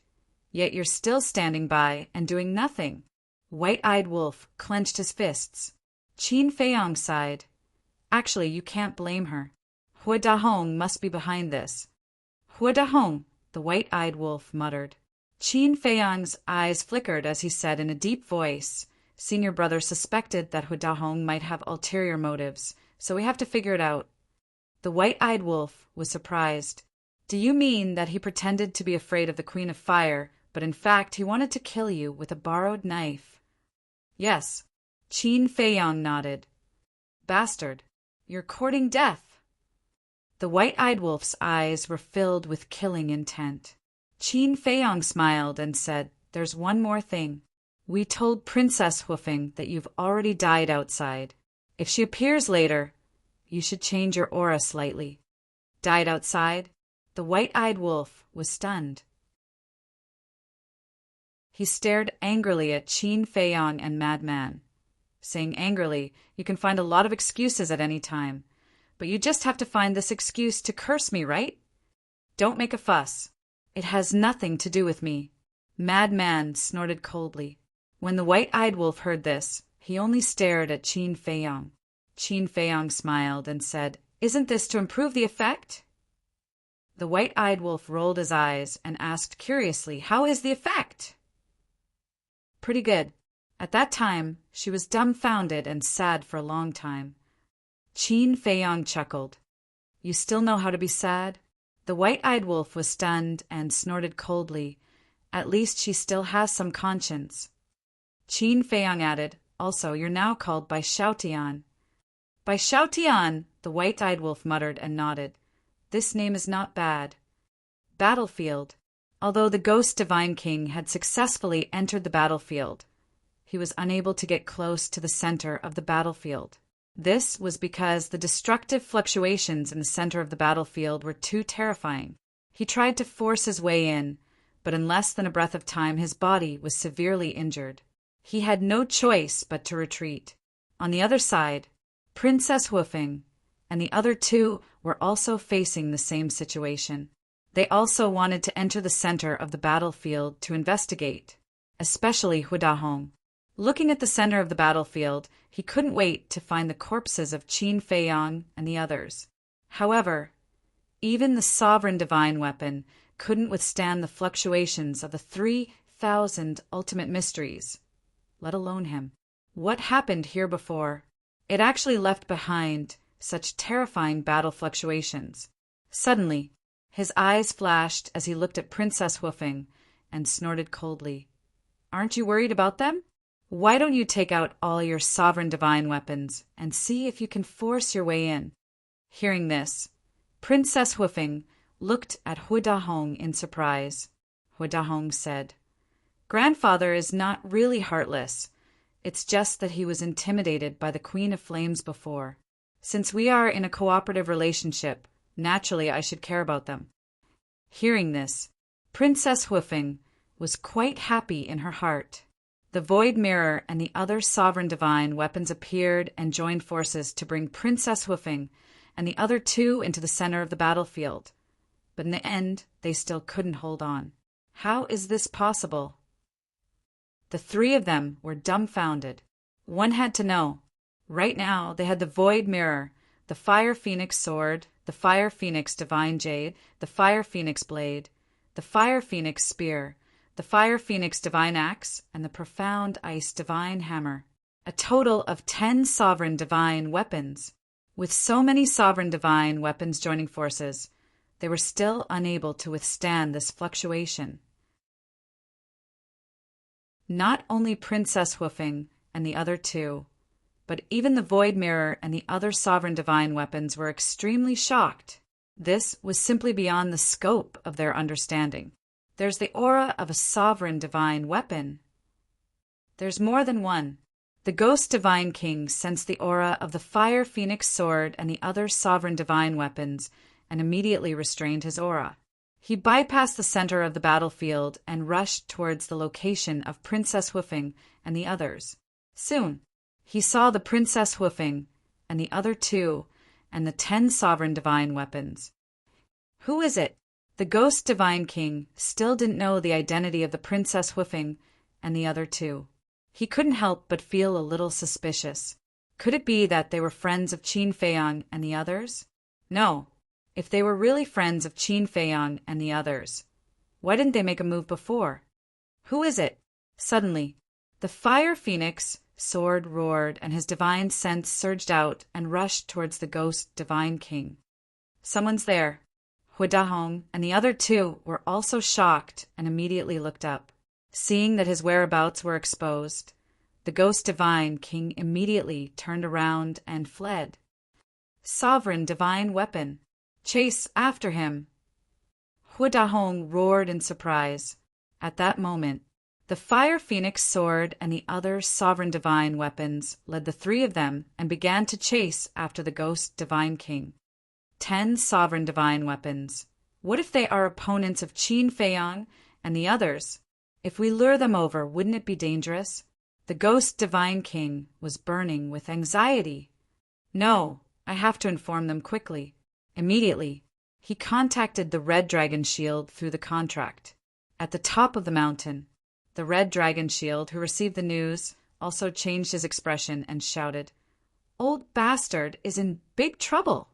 yet you're still standing by and doing nothing. White-eyed wolf clenched his fists. Qin Feiyang sighed. Actually, you can't blame her. Hua Dahong must be behind this. Hua Dahong, the white-eyed wolf muttered. Qin Feiyang's eyes flickered as he said in a deep voice, Senior brother suspected that Hua Dahong might have ulterior motives, so we have to figure it out. The white-eyed wolf was surprised. Do you mean that he pretended to be afraid of the Queen of Fire, but in fact he wanted to kill you with a borrowed knife? Yes. Qin Feiyang nodded. Bastard, you're courting death. The white-eyed wolf's eyes were filled with killing intent. Qin Feiyang smiled and said, There's one more thing. We told Princess Huifeng that you've already died outside. If she appears later, you should change your aura slightly. Died outside? The white-eyed wolf was stunned. He stared angrily at Qin Feiyang and Madman, saying angrily, You can find a lot of excuses at any time, but you just have to find this excuse to curse me, right? Don't make a fuss. It has nothing to do with me. Madman snorted coldly. When the white-eyed wolf heard this, he only stared at Qin Feiyang. Qin Feiyang smiled and said, Isn't this to improve the effect? The white-eyed wolf rolled his eyes and asked curiously, How is the effect? Pretty good. At that time, she was dumbfounded and sad for a long time. Qin Feiyang chuckled. You still know how to be sad? The white-eyed wolf was stunned and snorted coldly. At least she still has some conscience. Qin Feiyang added, Also, you're now called by Xiaotian. By Xiaotian, the white-eyed wolf muttered and nodded. This name is not bad. Battlefield. Although the ghost divine king had successfully entered the battlefield, he was unable to get close to the center of the battlefield. This was because the destructive fluctuations in the center of the battlefield were too terrifying. He tried to force his way in, but in less than a breath of time his body was severely injured. He had no choice but to retreat. On the other side, Princess Woofing and the other two were also facing the same situation. They also wanted to enter the center of the battlefield to investigate, especially Huidahong. Looking at the center of the battlefield, he couldn't wait to find the corpses of Qin Feiyang and the others. However, even the sovereign divine weapon couldn't withstand the fluctuations of the 3,000 ultimate mysteries, let alone him. What happened here before? It actually left behind such terrifying battle fluctuations. Suddenly, his eyes flashed as he looked at Princess Woofing and snorted coldly. "Aren't you worried about them? Why don't you take out all your sovereign divine weapons and see if you can force your way in?" Hearing this, Princess Woofing looked at Huidahong in surprise. Huidahong said, "Grandfather is not really heartless. It's just that he was intimidated by the Queen of Flames before. Since we are in a cooperative relationship, naturally I should care about them." Hearing this, Princess Woofing was quite happy in her heart. The Void Mirror and the other sovereign divine weapons appeared and joined forces to bring Princess Woofing and the other two into the center of the battlefield. But in the end, they still couldn't hold on. How is this possible? The three of them were dumbfounded. One had to know. Right now, they had the Void Mirror, the Fire Phoenix Sword, the Fire Phoenix Divine Jade, the Fire Phoenix Blade, the Fire Phoenix Spear, the Fire Phoenix Divine Axe, and the Profound Ice Divine Hammer. A total of 10 sovereign divine weapons. With so many sovereign divine weapons joining forces, they were still unable to withstand this fluctuation. Not only Princess Woofing and the other two, but even the Void Mirror and the other sovereign divine weapons were extremely shocked. This was simply beyond the scope of their understanding. There's the aura of a sovereign divine weapon. There's more than one. The Ghost Divine King sensed the aura of the Fire Phoenix Sword and the other sovereign divine weapons and immediately restrained his aura. He bypassed the center of the battlefield and rushed towards the location of Princess Woofing and the others. Soon, he saw the Princess Woofing and the other two and the 10 sovereign divine weapons. Who is it? The Ghost Divine King still didn't know the identity of the Princess Woofing and the other two. He couldn't help but feel a little suspicious. Could it be that they were friends of Qin Feiyang and the others? No. If they were really friends of Qin Feiyang and the others, why didn't they make a move before? Who is it? Suddenly, the Fire Phoenix Sword roared and his divine sense surged out and rushed towards the Ghost Divine King. Someone's there. Huidahong and the other two were also shocked and immediately looked up. Seeing that his whereabouts were exposed, the Ghost Divine King immediately turned around and fled. Sovereign divine weapon. Chase after him. Huidahong roared in surprise. At that moment, the Fire Phoenix Sword and the other sovereign divine weapons led the three of them and began to chase after the Ghost Divine King. 10 sovereign divine weapons. What if they are opponents of Qin Feiyang and the others? If we lure them over, wouldn't it be dangerous? The Ghost Divine King was burning with anxiety. No, I have to inform them quickly. Immediately, he contacted the Red Dragon Shield through the contract. At the top of the mountain, the Red Dragon Shield, who received the news, also changed his expression and shouted, "Old bastard is in big trouble."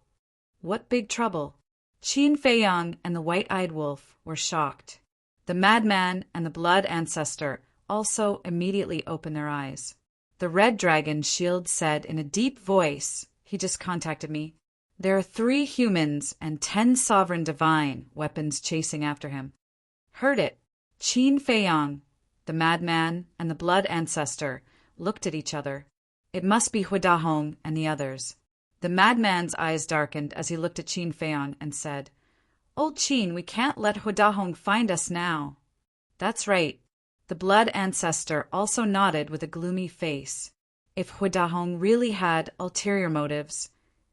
What big trouble? Qin Feiyang and the White-Eyed Wolf were shocked. The Madman and the Blood Ancestor also immediately opened their eyes. The Red Dragon Shield said in a deep voice, "He just contacted me. There are 3 humans and 10 sovereign divine weapons chasing after him." Heard it. Qin Feiyang, the Madman, and the Blood Ancestor looked at each other. It must be Huidahong and the others. The Madman's eyes darkened as he looked at Qin Feiyang and said, "Old Qin, we can't let Huidahong find us now." That's right. The Blood Ancestor also nodded with a gloomy face. If Huidahong really had ulterior motives,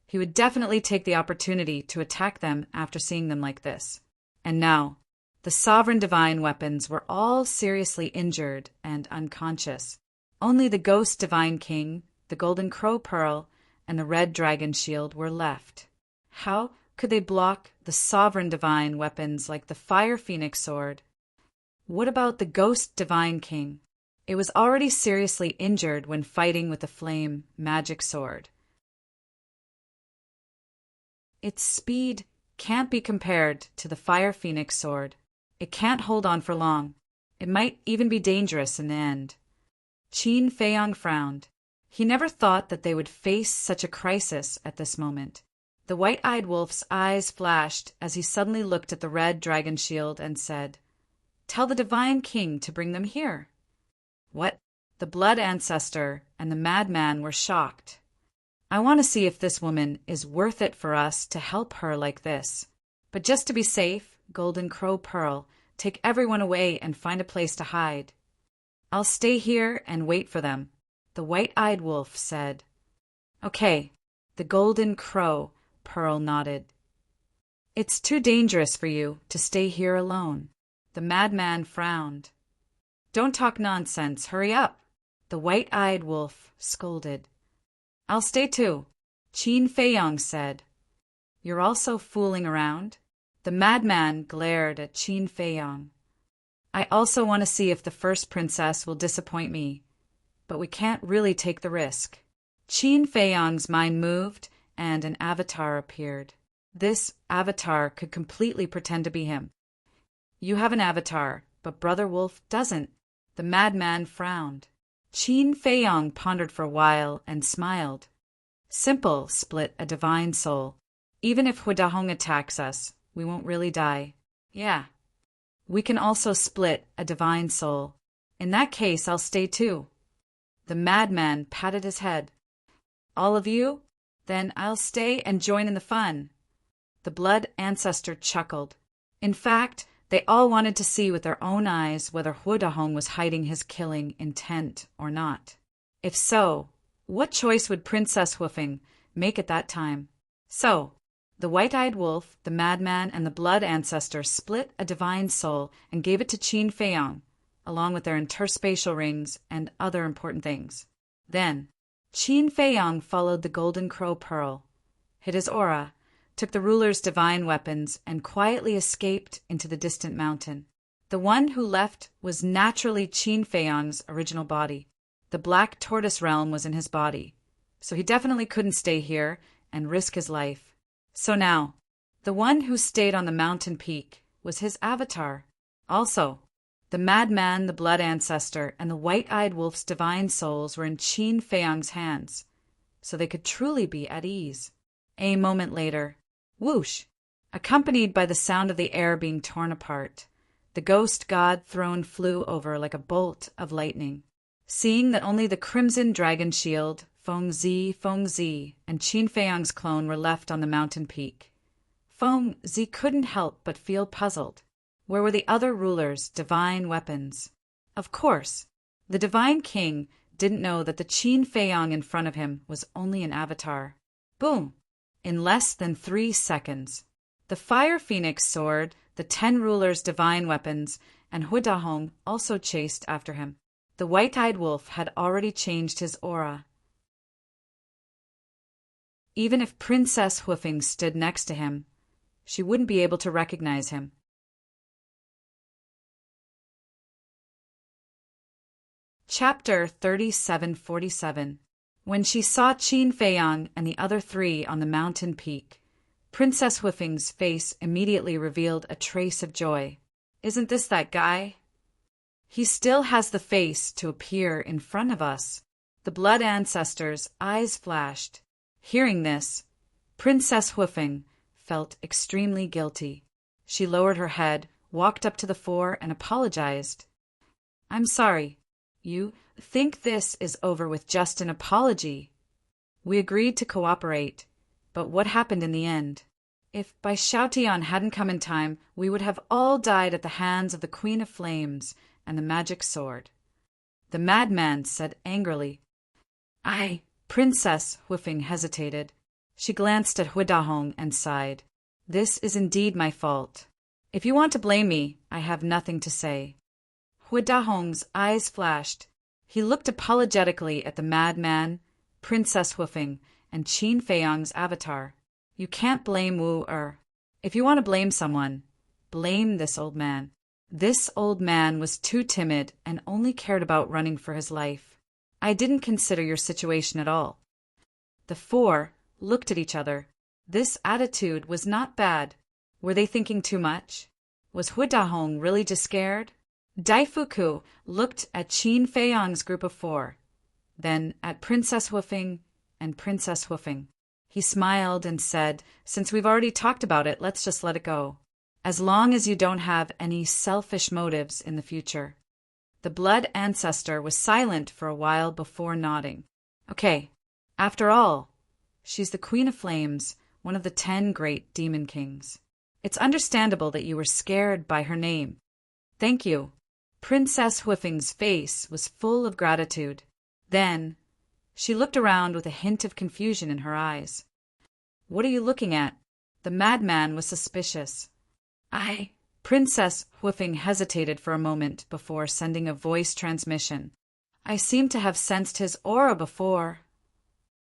he would definitely take the opportunity to attack them after seeing them like this. And now, The sovereign divine weapons were all seriously injured and unconscious. Only the ghost divine king, the golden crow pearl, and the red dragon shield were left. How could they block the sovereign divine weapons like the fire phoenix sword? What about the ghost divine king? It was already seriously injured when fighting with the flame magic sword. Its speed can't be compared to the fire phoenix sword. It can't hold on for long. It might even be dangerous in the end. Qin Feiyang frowned. He never thought that they would face such a crisis at this moment. The white-eyed wolf's eyes flashed as he suddenly looked at the red dragon shield and said, "Tell the divine king to bring them here." What? The blood ancestor and the madman were shocked. "I want to see if this woman is worth it for us to help her like this. But just to be safe, Golden Crow Pearl, take everyone away and find a place to hide." "I'll stay here and wait for them," the white-eyed wolf said. "Okay," the Golden Crow Pearl nodded. "It's too dangerous for you to stay here alone." The madman frowned. "Don't talk nonsense, hurry up," the white-eyed wolf scolded. "I'll stay too," Qin Feiyang said. "You're also fooling around?" The madman glared at Qin Feiyang. "I also want to see if the first princess will disappoint me, but we can't really take the risk." Qin Feiyang's mind moved and an avatar appeared. This avatar could completely pretend to be him. "You have an avatar, but Brother Wolf doesn't." The madman frowned. Qin Feiyang pondered for a while and smiled. "Simple, split a divine soul. Even if Huidahong attacks us, we won't really die." "Yeah. We can also split a divine soul. In that case, I'll stay too." The madman patted his head. "All of you? Then I'll stay and join in the fun." The blood ancestor chuckled. In fact, they all wanted to see with their own eyes whether Huidahong was hiding his killing intent or not. If so, what choice would Princess Hoofing make at that time? So, the white-eyed wolf, the madman, and the blood ancestor split a divine soul and gave it to Qin Feiyang, along with their interspatial rings and other important things. Then, Qin Feiyang followed the Golden Crow Pearl, hid his aura, took the ruler's divine weapons, and quietly escaped into the distant mountain. The one who left was naturally Qin Feiyang's original body. The Black Tortoise realm was in his body, so he definitely couldn't stay here and risk his life. So now, the one who stayed on the mountain peak was his avatar. Also, the madman, the blood ancestor, and the white-eyed wolf's divine souls were in Qin Feiyang's hands, so they could truly be at ease. A moment later, whoosh! Accompanied by the sound of the air being torn apart, the ghost god throne flew over like a bolt of lightning. Seeing that only the crimson dragon shield, Fengzi, and Qin Feiyang's clone were left on the mountain peak, Fengzi couldn't help but feel puzzled. Where were the other rulers' divine weapons? Of course, the divine king didn't know that the Qin Feiyang in front of him was only an avatar. Boom! In less than 3 seconds, the fire phoenix sword, the 10 rulers' divine weapons, and Huidahong also chased after him. The white-eyed wolf had already changed his aura. Even if Princess Hoofing stood next to him, she wouldn't be able to recognize him. Chapter 3747. When she saw Qin Feiyang and the other 3 on the mountain peak, Princess Hoofing's face immediately revealed a trace of joy. "Isn't this that guy? He still has the face to appear in front of us." The blood ancestor's eyes flashed. Hearing this, Princess Hoofing felt extremely guilty. She lowered her head, walked up to the fore, and apologized. "I'm sorry. You think this is over with just an apology? We agreed to cooperate, but what happened in the end? If Bai Xiaotian hadn't come in time, we would have all died at the hands of the Queen of Flames and the magic sword." The madman said angrily. Princess Hoofing hesitated. She glanced at Huidahong and sighed. "This is indeed my fault. If you want to blame me, I have nothing to say. Hui Dahong's eyes flashed. He looked apologetically at the madman, Princess Hoofing, and Qin Feiyang's avatar. You can't blame Wu Er. If you want to blame someone, blame this old man. This old man was too timid and only cared about running for his life. I didn't consider your situation at all. The four looked at each other. This attitude was not bad. Were they thinking too much? Was Hui Dahong really just scared? Daifuku looked at Qin Feiyang's group of four, then at Princess Hoofing and Princess Hoofing. He smiled and said, "Since we've already talked about it, let's just let it go. As long as you don't have any selfish motives in the future." The blood ancestor was silent for a while before nodding. "Okay, after all, she's the Queen of Flames, one of the 10 great demon kings. It's understandable that you were scared by her name. Thank you." Princess Hoofing's face was full of gratitude. Then she looked around with a hint of confusion in her eyes. "What are you looking at?" The madman was suspicious. Princess Hoofing hesitated for a moment before sending a voice transmission. "I seem to have sensed his aura before."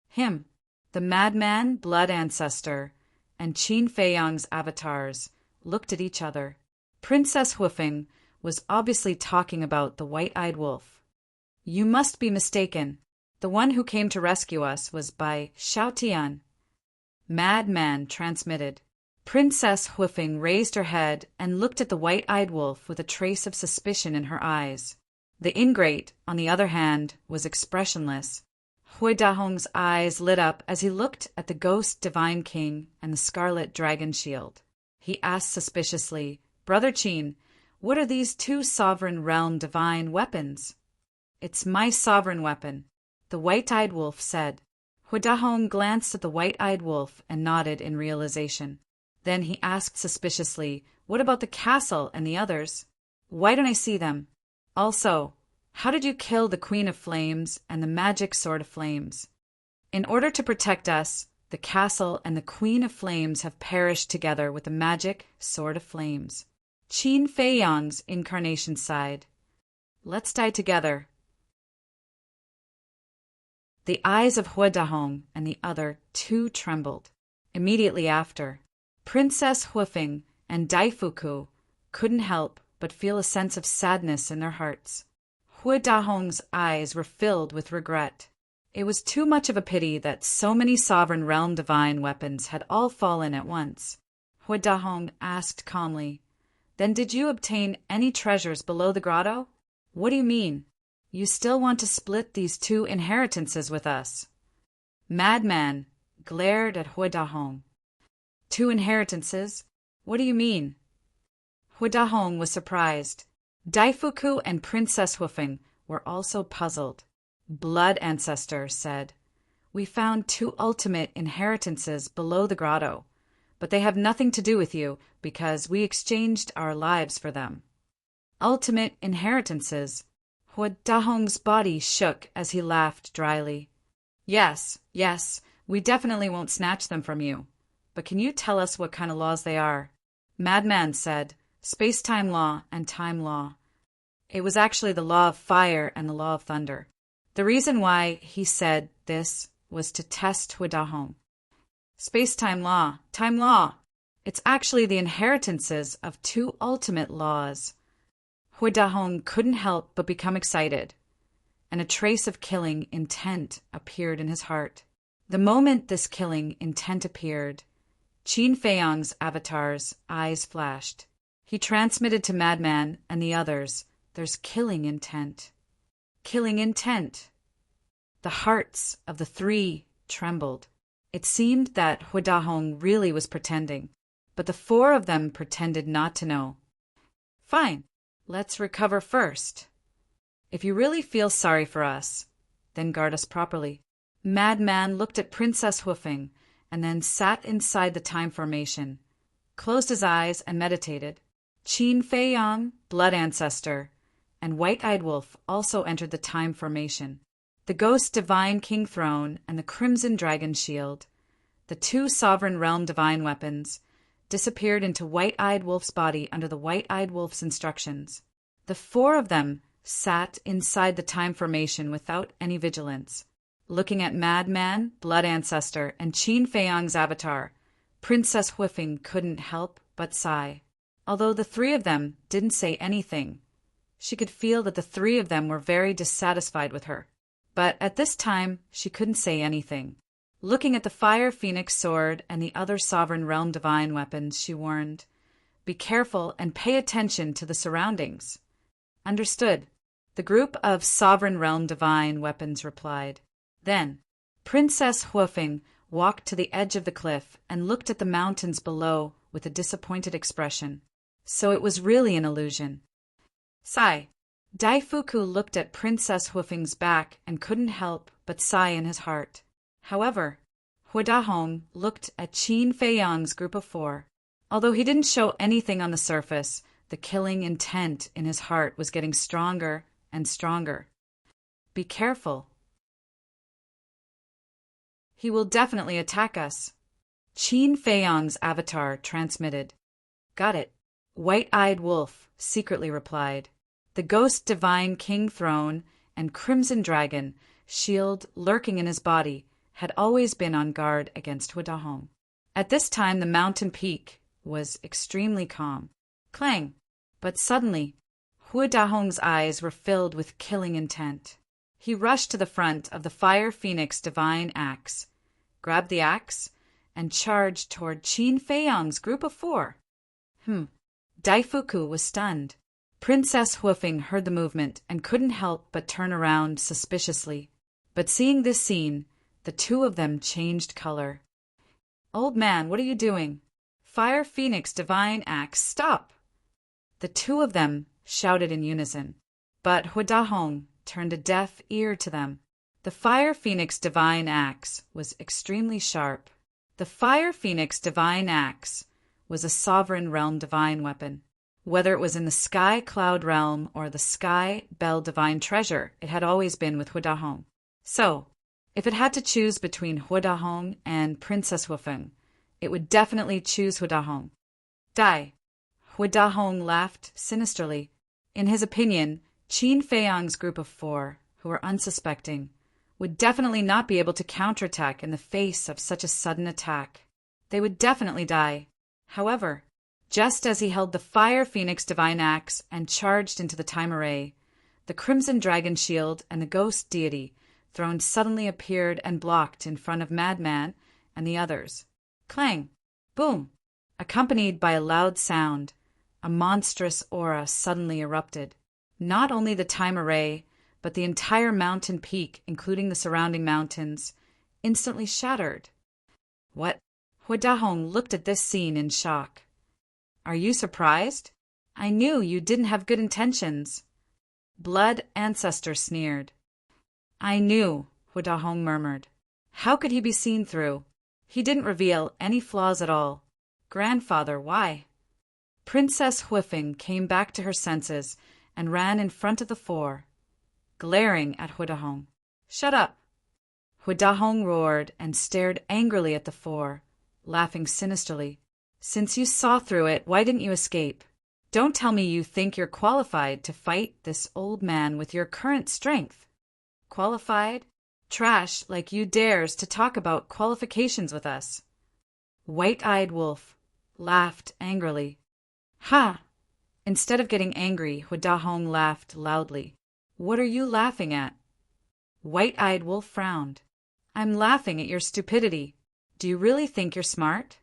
Him, the madman, blood ancestor, and Qin Feiyang's avatars looked at each other. Princess Hoofing was obviously talking about the white-eyed wolf. "You must be mistaken. The one who came to rescue us was by Xiaotian." Madman transmitted. Princess Hoofing raised her head and looked at the white-eyed wolf with a trace of suspicion in her eyes. The ingrate, on the other hand, was expressionless. Hui Dahong's eyes lit up as he looked at the ghost divine king and the scarlet dragon shield. He asked suspiciously, "Brother Qin, what are these 2 sovereign realm divine weapons?" "It's my sovereign weapon," the white-eyed wolf said. Hui Dahong glanced at the white-eyed wolf and nodded in realization. Then he asked suspiciously, "What about the castle and the others? Why don't I see them? Also, how did you kill the Queen of Flames and the magic Sword of Flames?" "In order to protect us, the castle and the Queen of Flames have perished together with the magic Sword of Flames." Qin Feiyang's incarnation sighed. "Let's die together." The eyes of Hui Dahong and the other 2 trembled. Immediately after, Princess Hoofing and Daifuku couldn't help but feel a sense of sadness in their hearts. Hui Dahong's eyes were filled with regret. It was too much of a pity that so many sovereign realm divine weapons had all fallen at once. Hui Dahong asked calmly, "Then did you obtain any treasures below the grotto?" "What do you mean? You still want to split these 2 inheritances with us?" Madman glared at Hui Dahong. "2 inheritances? What do you mean?" Hui Dahong was surprised. Daifuku and Princess Hoofing were also puzzled. Blood Ancestor said, "We found 2 ultimate inheritances below the grotto, but they have nothing to do with you because we exchanged our lives for them." "Ultimate inheritances?" Hui Dahong's body shook as he laughed dryly. Yes, we definitely won't snatch them from you. But can you tell us what kind of laws they are?" Madman said, "Space-time law and time law." It was actually the law of fire and the law of thunder. The reason why he said this was to test Hui Dahong. Space-time law, time law. It's actually the inheritances of 2 ultimate laws. Hui Dahong couldn't help but become excited, and a trace of killing intent appeared in his heart. The moment this killing intent appeared, Qin Feiyang's avatar's eyes flashed. He transmitted to Madman and the others, "There's killing intent." Killing intent. The hearts of the 3 trembled. It seemed that Hui Dahong really was pretending, but the 4 of them pretended not to know. "Fine, let's recover first. If you really feel sorry for us, then guard us properly." Madman looked at Princess Hoofing and then sat inside the time formation, closed his eyes and meditated. Qin Feiyang, Blood Ancestor, and White-Eyed Wolf also entered the time formation. The Ghost Divine King Throne and the Crimson Dragon Shield, the 2 Sovereign Realm Divine Weapons, disappeared into White-Eyed Wolf's body under the White-Eyed Wolf's instructions. The four of them sat inside the time formation without any vigilance, looking at Madman, Blood Ancestor, and Qin Feiyang's avatar. Princess Huifeng couldn't help but sigh. Although the three of them didn't say anything, she could feel that the three of them were very dissatisfied with her. But at this time, she couldn't say anything. Looking at the Fire Phoenix sword and the other Sovereign Realm divine weapons, she warned, "Be careful and pay attention to the surroundings." "Understood," the group of Sovereign Realm divine weapons replied. Then, Princess Huifeng walked to the edge of the cliff and looked at the mountains below with a disappointed expression. So it was really an illusion. Sigh. Daifuku looked at Princess Huifeng's back and couldn't help but sigh in his heart. However, Huidahong looked at Qin Feiyang's group of four. Although he didn't show anything on the surface, the killing intent in his heart was getting stronger and stronger. "Be careful. He will definitely attack us," Qin Feiyang's avatar transmitted. "Got it," White-Eyed Wolf secretly replied. The Ghost Divine King Throne and Crimson Dragon, shield lurking in his body, had always been on guard against Huidahong. At this time the mountain peak was extremely calm. Clang! But suddenly, Huidahong's eyes were filled with killing intent. He rushed to the front of the Fire Phoenix Divine Axe, grabbed the axe, and charged toward Qin Feiyang's group of four. Daifuku was stunned. Princess Huifeng heard the movement and couldn't help but turn around suspiciously. But seeing this scene, the two of them changed color. "Old man, what are you doing? Fire Phoenix Divine Axe, stop!" The two of them shouted in unison. But Huidahong turned a deaf ear to them. The Fire Phoenix Divine Axe was extremely sharp. The Fire Phoenix Divine Axe was a Sovereign Realm divine weapon. Whether it was in the Sky Cloud Realm or the Sky Bell Divine Treasure, it had always been with Huidahong. So, if it had to choose between Huidahong and Princess Huifeng, it would definitely choose Huidahong. Die! Huidahong laughed sinisterly. In his opinion, Qin Feiyang's group of four, who were unsuspecting, would definitely not be able to counterattack in the face of such a sudden attack. They would definitely die. However, just as he held the Fire Phoenix Divine Axe and charged into the time array, the Crimson Dragon Shield and the Ghost Deity Throne suddenly appeared and blocked in front of Madman and the others. Clang! Boom! Accompanied by a loud sound, a monstrous aura suddenly erupted. Not only the time array, but the entire mountain peak, including the surrounding mountains, instantly shattered. What? Huidahong looked at this scene in shock. "Are you surprised? I knew you didn't have good intentions." Blood Ancestor sneered. "I knew," Huidahong murmured. How could he be seen through? He didn't reveal any flaws at all. "Grandfather, why?" Princess Huifeng came back to her senses and ran in front of the four, glaring at Huidahong. "Shut up!" Huidahong roared and stared angrily at the four, laughing sinisterly. "Since you saw through it, why didn't you escape? Don't tell me you think you're qualified to fight this old man with your current strength." "Qualified? Trash like you dares to talk about qualifications with us." White-Eyed Wolf laughed angrily. "Ha!" Instead of getting angry, Huidahong laughed loudly. "What are you laughing at?" White-Eyed Wolf frowned. "I'm laughing at your stupidity. Do you really think you're smart?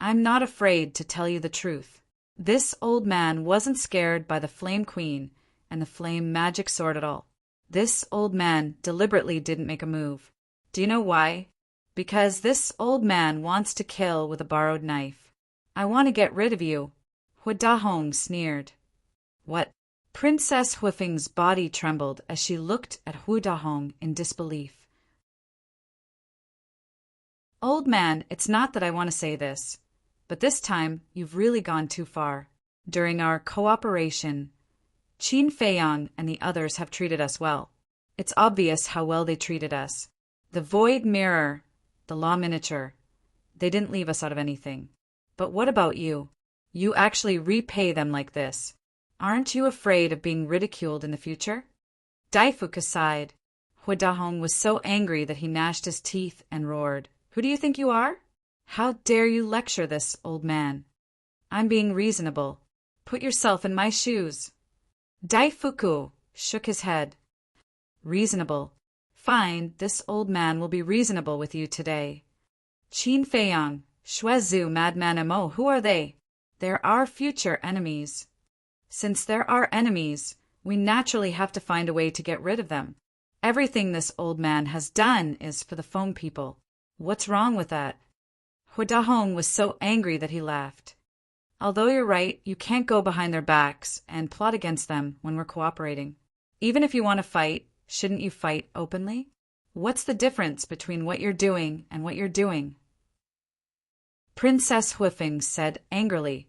I'm not afraid to tell you the truth. This old man wasn't scared by the Flame Queen and the Flame Magic Sword at all. This old man deliberately didn't make a move. Do you know why? Because this old man wants to kill with a borrowed knife. I want to get rid of you." Huidahong sneered. "What?" Princess Huifeng's body trembled as she looked at Huidahong in disbelief. "Old man, it's not that I want to say this, but this time you've really gone too far. During our cooperation, Qin Feiyang and the others have treated us well. It's obvious how well they treated us. The Void Mirror, the Law Miniature, they didn't leave us out of anything. But what about you? You actually repay them like this. Aren't you afraid of being ridiculed in the future? Daifuk sighed. Huidahong was so angry that he gnashed his teeth and roared. Who do you think you are? How dare you lecture this old man? I'm being reasonable. Put yourself in my shoes. Daifuku shook his head. Reasonable. Fine, this old man will be reasonable with you today. Qin Feiyang, Shuezu, Madman Mo, who are they? They're our future enemies. Since they're our enemies, we naturally have to find a way to get rid of them. Everything this old man has done is for the Feng people. What's wrong with that? Huidahong was so angry that he laughed. Although you're right, you can't go behind their backs and plot against them when we're cooperating. Even if you want to fight, shouldn't you fight openly? What's the difference between what you're doing and what you're doing? Princess Huifeng said angrily,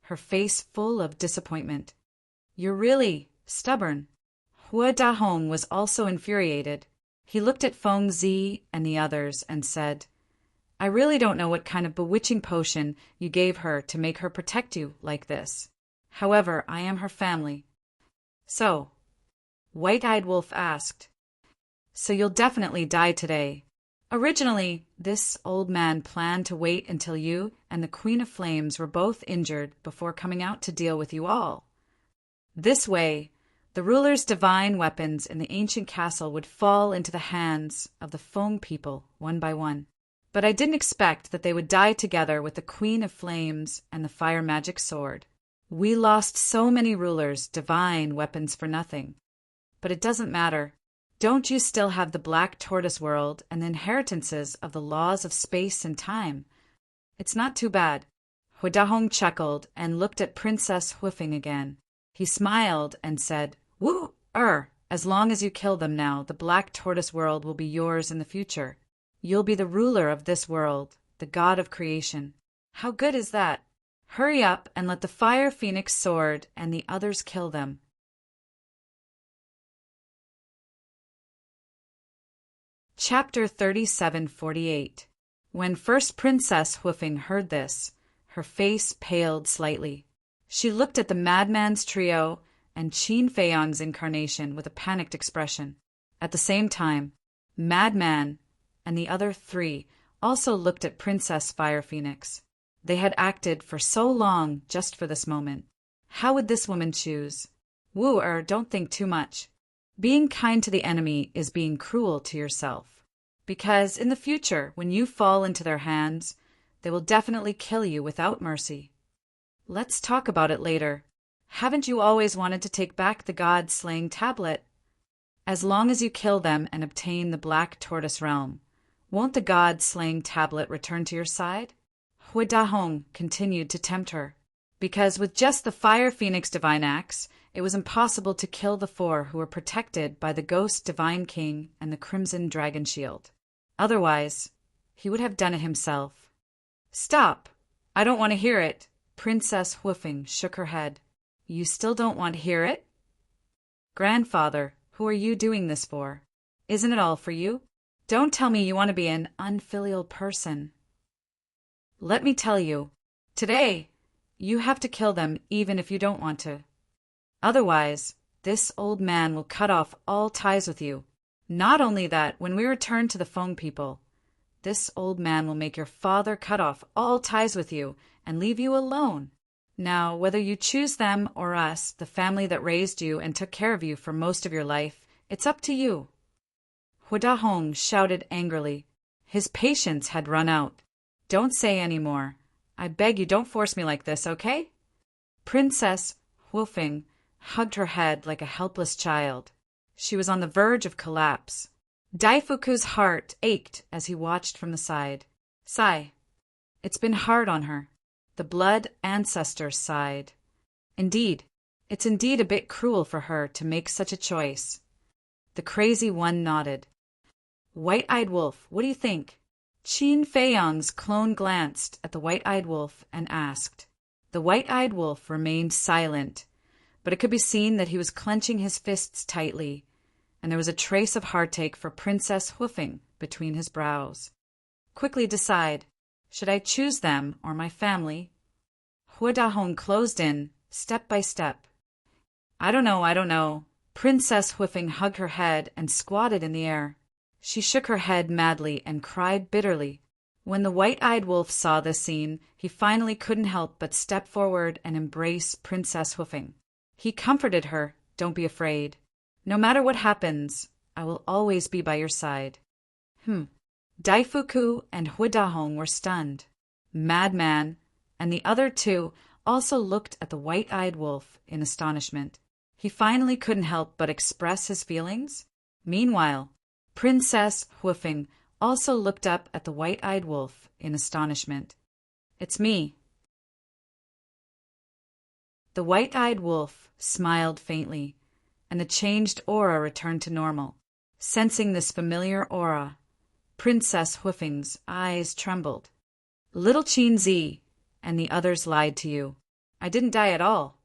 her face full of disappointment. You're really stubborn. Huidahong was also infuriated. He looked at Feng Zi and the others and said, I really don't know what kind of bewitching potion you gave her to make her protect you like this. However, I am her family. So, White-Eyed Wolf asked, So you'll definitely die today. Originally, this old man planned to wait until you and the Queen of Flames were both injured before coming out to deal with you all. This way, the ruler's divine weapons in the ancient castle would fall into the hands of the Feng people one by one. But I didn't expect that they would die together with the Queen of Flames and the fire magic sword. We lost so many rulers' divine weapons for nothing. But it doesn't matter. Don't you still have the Black Tortoise world and the inheritances of the laws of space and time? It's not too bad. Huidahong chuckled and looked at Princess Huifeng again. He smiled and said, as long as you kill them now, the Black Tortoise world will be yours in the future. You'll be the ruler of this world, the god of creation. How good is that? Hurry up and let the Fire Phoenix sword and the others kill them. Chapter 3748. When first Princess Huifeng heard this, her face paled slightly. She looked at the madman's trio and Qin Feiyang's incarnation with a panicked expression. At the same time, Madman and the other three also looked at Princess Fire Phoenix. They had acted for so long just for this moment. How would this woman choose? Don't think too much. Being kind to the enemy is being cruel to yourself. Because in the future, when you fall into their hands, they will definitely kill you without mercy. Let's talk about it later. Haven't you always wanted to take back the god-slaying tablet? As long as you kill them and obtain the Black Tortoise realm, won't the god-slaying tablet return to your side? Huidahong continued to tempt her, because with just the Fire Phoenix divine axe, it was impossible to kill the four who were protected by the Ghost Divine King and the Crimson Dragon Shield. Otherwise, he would have done it himself. Stop! I don't want to hear it. Princess Huifeng shook her head. You still don't want to hear it? Grandfather, who are you doing this for? Isn't it all for you? Don't tell me you want to be an unfilial person. Let me tell you, today, you have to kill them even if you don't want to. Otherwise, this old man will cut off all ties with you. Not only that, when we return to the Feng people, this old man will make your father cut off all ties with you and leave you alone. Now, whether you choose them or us, the family that raised you and took care of you for most of your life, it's up to you. Huidahong shouted angrily. His patience had run out. Don't say any more. I beg you, don't force me like this, okay? Princess Huifeng hugged her head like a helpless child. She was on the verge of collapse. Daifuku's heart ached as he watched from the side. Sigh. It's been hard on her. The blood ancestor sighed. Indeed, it's indeed a bit cruel for her to make such a choice. The crazy one nodded. White-Eyed Wolf, what do you think? Qin Feiyang's clone glanced at the White-Eyed Wolf and asked. The White-Eyed Wolf remained silent, but it could be seen that he was clenching his fists tightly, and there was a trace of heartache for Princess Huifeng between his brows. Quickly decide. Should I choose them or my family? Huidahong closed in, step by step. I don't know. Princess Whiffing hugged her head and squatted in the air. She shook her head madly and cried bitterly. When the white-eyed wolf saw this scene, he finally couldn't help but step forward and embrace Princess Whiffing. He comforted her, "Don't be afraid. No matter what happens, I will always be by your side." Daifuku and Huidahong were stunned. Madman and the other two also looked at the white-eyed wolf in astonishment. He finally couldn't help but express his feelings. Meanwhile, Princess Whiffing also looked up at the white-eyed wolf in astonishment. "It's me." The white-eyed wolf smiled faintly, and the changed aura returned to normal. Sensing this familiar aura, Princess Whiffing's eyes trembled. "Little Qin and the others lied to you. I didn't die at all.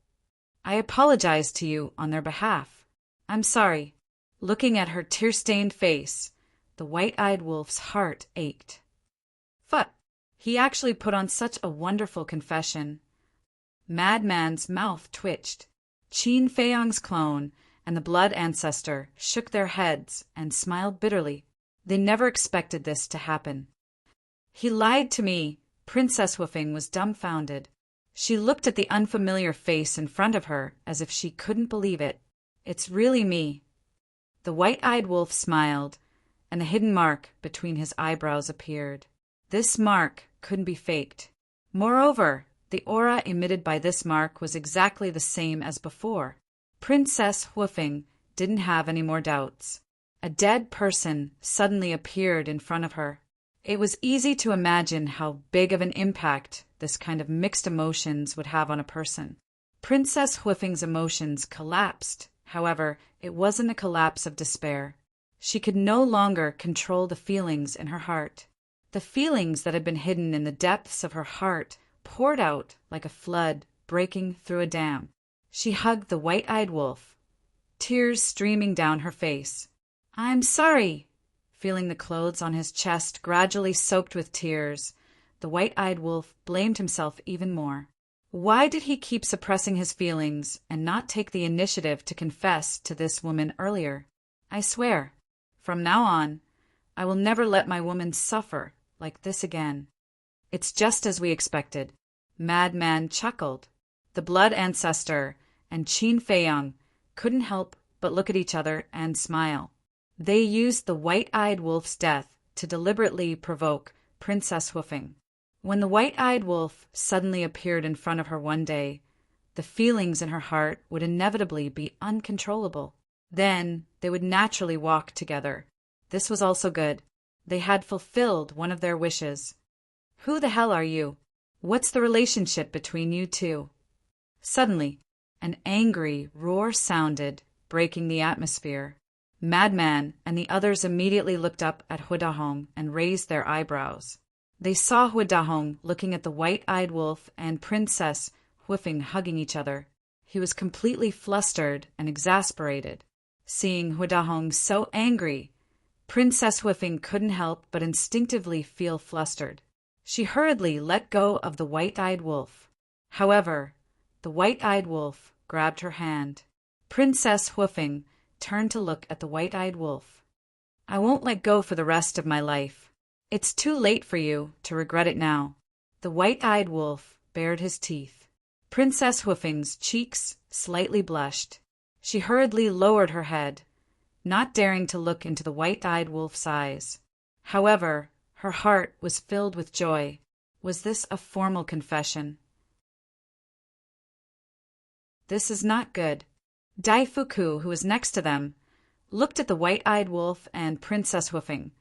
I apologize to you on their behalf. I'm sorry." Looking at her tear-stained face, the white-eyed wolf's heart ached. He actually put on such a wonderful confession. Madman's mouth twitched. Qin Feiyang's clone and the blood ancestor shook their heads and smiled bitterly. They never expected this to happen. "He lied to me." Princess Whiffing was dumbfounded. She looked at the unfamiliar face in front of her as if she couldn't believe it. "It's really me." The white-eyed wolf smiled, and a hidden mark between his eyebrows appeared. This mark couldn't be faked. Moreover, the aura emitted by this mark was exactly the same as before. Princess Whiffing didn't have any more doubts. A dead person suddenly appeared in front of her. It was easy to imagine how big of an impact this kind of mixed emotions would have on a person. Princess Whiffing's emotions collapsed. However, it wasn't a collapse of despair. She could no longer control the feelings in her heart. The feelings that had been hidden in the depths of her heart poured out like a flood breaking through a dam. She hugged the white-eyed wolf, tears streaming down her face. "I'm sorry." Feeling the clothes on his chest gradually soaked with tears, the white-eyed wolf blamed himself even more. Why did he keep suppressing his feelings and not take the initiative to confess to this woman earlier? "I swear, from now on, I will never let my woman suffer like this again." "It's just as we expected." Madman chuckled. The blood ancestor and Qin Feiyang couldn't help but look at each other and smile. They used the white-eyed wolf's death to deliberately provoke Princess Whiffing. When the white-eyed wolf suddenly appeared in front of her one day, the feelings in her heart would inevitably be uncontrollable. Then they would naturally walk together. This was also good. They had fulfilled one of their wishes. "Who the hell are you? What's the relationship between you two?" Suddenly, an angry roar sounded, breaking the atmosphere. Madman and the others immediately looked up at Huidahong and raised their eyebrows. They saw Huidahong looking at the white-eyed wolf and Princess Whiffing hugging each other. He was completely flustered and exasperated. Seeing Huidahong so angry, Princess Whiffing couldn't help but instinctively feel flustered. She hurriedly let go of the white-eyed wolf. However, the white-eyed wolf grabbed her hand. Princess Whiffing turned to look at the white-eyed wolf. "I won't let go for the rest of my life. It's too late for you to regret it now." The white-eyed wolf bared his teeth. Princess Whiffing's cheeks slightly blushed. She hurriedly lowered her head, not daring to look into the white-eyed wolf's eyes. However, her heart was filled with joy. Was this a formal confession? This is not good. Daifuku, who was next to them, looked at the white-eyed wolf and Princess Whiffing,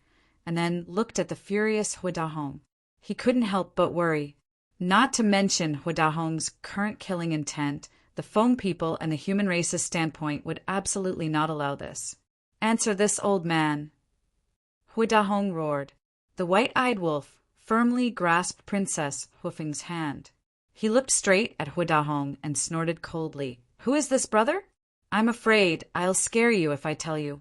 and then looked at the furious Huidahong. He couldn't help but worry. Not to mention Huidahong's current killing intent, the Feng people and the human race's standpoint would absolutely not allow this. "Answer this old man," Huidahong roared. The white-eyed wolf firmly grasped Princess Whiffing's hand. He looked straight at Huidahong and snorted coldly. "Who is this brother? I'm afraid I'll scare you if I tell you.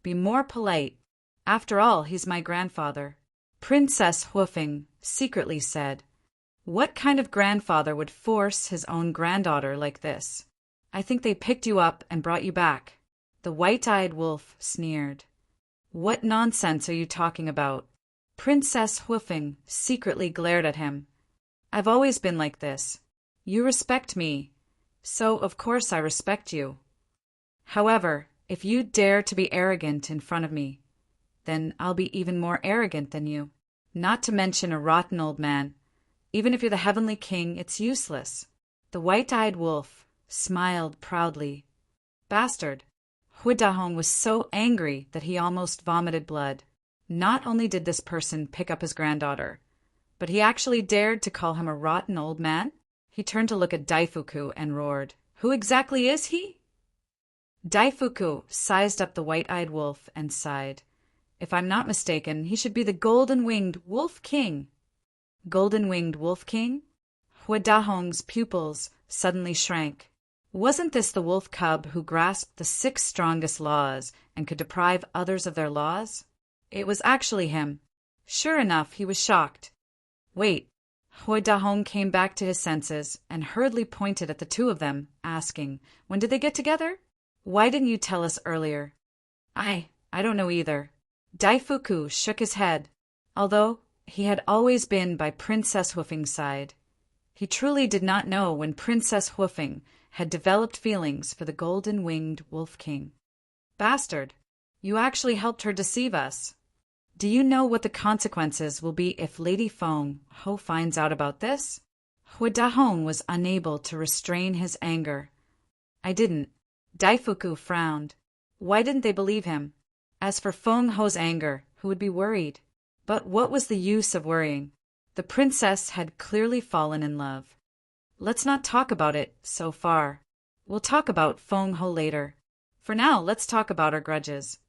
Be more polite. After all, he's my grandfather." Princess Hoofing secretly said, "What kind of grandfather would force his own granddaughter like this? I think they picked you up and brought you back." The white-eyed wolf sneered. "What nonsense are you talking about?" Princess Hoofing secretly glared at him. "I've always been like this. You respect me, so of course I respect you. However, if you dare to be arrogant in front of me, then I'll be even more arrogant than you. Not to mention a rotten old man. Even if you're the heavenly king, it's useless." The white-eyed wolf smiled proudly. Bastard! Huidahong was so angry that he almost vomited blood. Not only did this person pick up his granddaughter, but he actually dared to call him a rotten old man? He turned to look at Daifuku and roared, "Who exactly is he?" Daifuku sized up the white-eyed wolf and sighed. "If I'm not mistaken, he should be the golden-winged Wolf King." Golden-winged Wolf King? Huidahong's pupils suddenly shrank. Wasn't this the wolf cub who grasped the 6 strongest laws and could deprive others of their laws? It was actually him. Sure enough, he was shocked. "Wait." Huidahong came back to his senses and hurriedly pointed at the two of them, asking, "When did they get together? Why didn't you tell us earlier?" I don't know either." Daifuku shook his head. Although he had always been by Princess Hoofing's side, he truly did not know when Princess Hoofing had developed feelings for the golden-winged Wolf King. "Bastard, you actually helped her deceive us. Do you know what the consequences will be if Lady Feng Ho finds out about this?" Huidahong was unable to restrain his anger. "I didn't." Daifuku frowned. Why didn't they believe him? As for Feng Ho's anger, who would be worried? But what was the use of worrying? The princess had clearly fallen in love. Let's not talk about it so far. We'll talk about Feng Ho later. For now, let's talk about our grudges.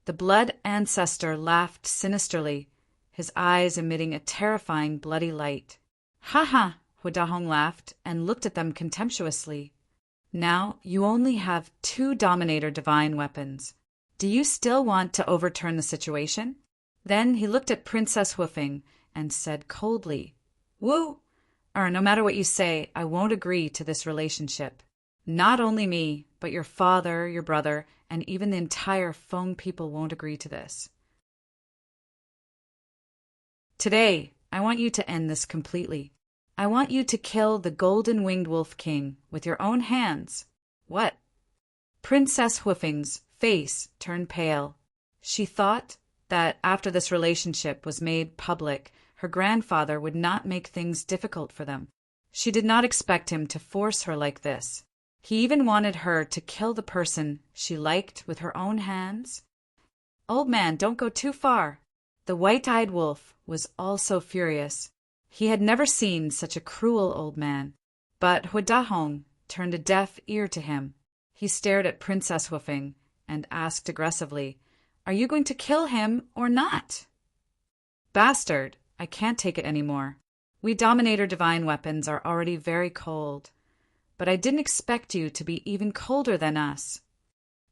The blood ancestor laughed sinisterly, his eyes emitting a terrifying bloody light. "Ha ha!" Huidahong laughed and looked at them contemptuously. "Now you only have 2 Dominator divine weapons. Do you still want to overturn the situation?" Then he looked at Princess Hoofing and said coldly, "Woo! No matter what you say, I won't agree to this relationship. Not only me, but your father, your brother, and even the entire Feng people won't agree to this. Today, I want you to end this completely. I want you to kill the golden-winged Wolf King with your own hands." "What?" Princess Hoofing's face turned pale. She thought that after this relationship was made public, her grandfather would not make things difficult for them. She did not expect him to force her like this. He even wanted her to kill the person she liked with her own hands. "Old man, don't go too far." The white-eyed wolf was also furious. He had never seen such a cruel old man. But Huidahong turned a deaf ear to him. He stared at Princess Hoofing and asked aggressively, "Are you going to kill him or not?" "Bastard, I can't take it anymore. We Dominator divine weapons are already very cold. But I didn't expect you to be even colder than us.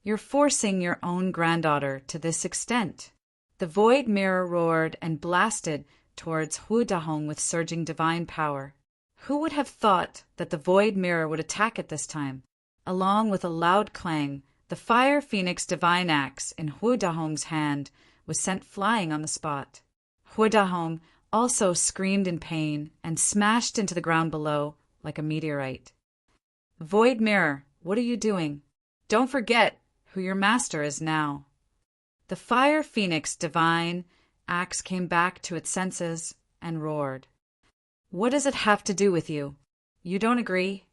You're forcing your own granddaughter to this extent." The void mirror roared and blasted towards Huidahong with surging divine power. Who would have thought that the void mirror would attack at this time? Along with a loud clang, the fire phoenix divine axe in Huidahong's hand was sent flying on the spot. Huidahong also screamed in pain and smashed into the ground below like a meteorite. "Void mirror, what are you doing? Don't forget who your master is now." The fire phoenix divine axe came back to its senses and roared. "What does it have to do with you? You don't agree?"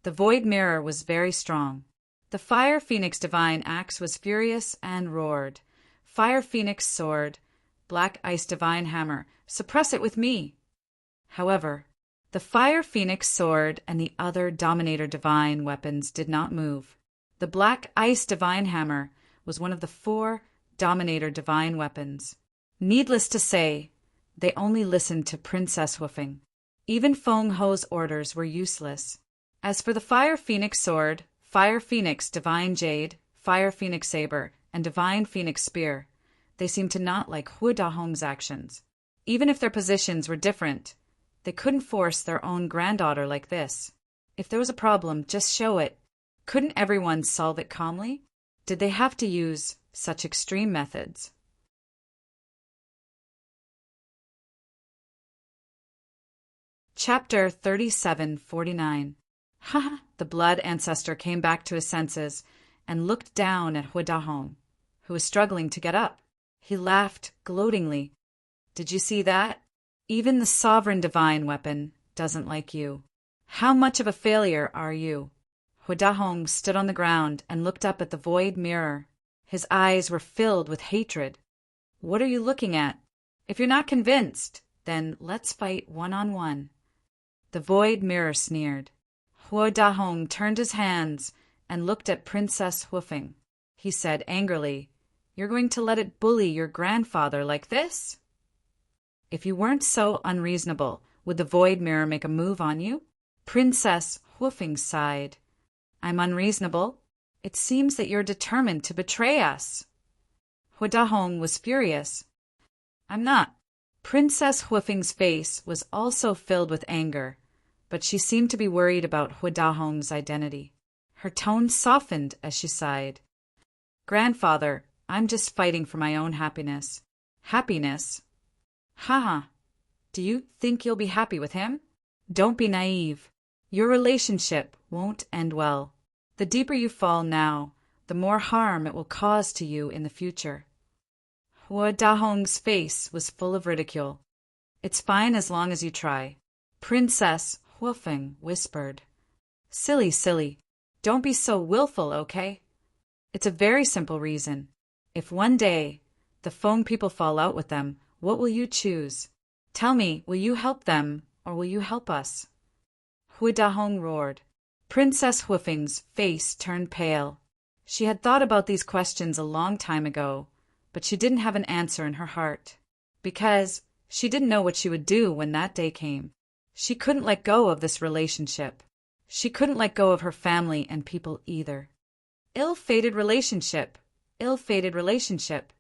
The void mirror was very strong. The fire phoenix divine axe was furious and roared. "Fire phoenix sword, black ice divine hammer, suppress it with me." However, the fire phoenix sword and the other Dominator divine weapons did not move. The black ice divine hammer was one of the 4 Dominator divine weapons. Needless to say, they only listened to Princess Hoofing. Even Feng Ho's orders were useless. As for the Fire Phoenix Sword, Fire Phoenix Divine Jade, Fire Phoenix Saber, and Divine Phoenix Spear, they seemed to not like Hu Dahong's actions. Even if their positions were different, they couldn't force their own granddaughter like this. If there was a problem, just show it. Couldn't everyone solve it calmly? Did they have to use such extreme methods? Chapter 3749. Ha! The blood ancestor came back to his senses and looked down at Hu Dahong, who was struggling to get up. He laughed gloatingly. Did you see that? Even the sovereign divine weapon doesn't like you. How much of a failure are you? Hu Dahong stood on the ground and looked up at the void mirror. His eyes were filled with hatred. What are you looking at? If you're not convinced, then let's fight one-on-one. The void mirror sneered. Hu Dahong turned his hands and looked at Princess Hufeng. He said angrily, "You're going to let it bully your grandfather like this?" If you weren't so unreasonable, would the void mirror make a move on you? Princess Hufeng sighed. I'm unreasonable. It seems that you're determined to betray us. Hu Dahong was furious. I'm not. Princess Hufeng's face was also filled with anger, but she seemed to be worried about Hu Dahong's identity. Her tone softened as she sighed. Grandfather, I'm just fighting for my own happiness. Happiness? Ha! Do you think you'll be happy with him? Don't be naive. Your relationship won't end well. The deeper you fall now, the more harm it will cause to you in the future. Hu Dahong's face was full of ridicule. It's fine as long as you try. Princess Hufeng whispered. Silly, silly. Don't be so willful, okay? It's a very simple reason. If one day the Feng people fall out with them, what will you choose? Tell me, will you help them or will you help us? Hu Dahong roared. Princess Hufeng's face turned pale. She had thought about these questions a long time ago, but she didn't have an answer in her heart, because she didn't know what she would do when that day came. She couldn't let go of this relationship. She couldn't let go of her family and people either. Ill-fated relationship, ill-fated relationship.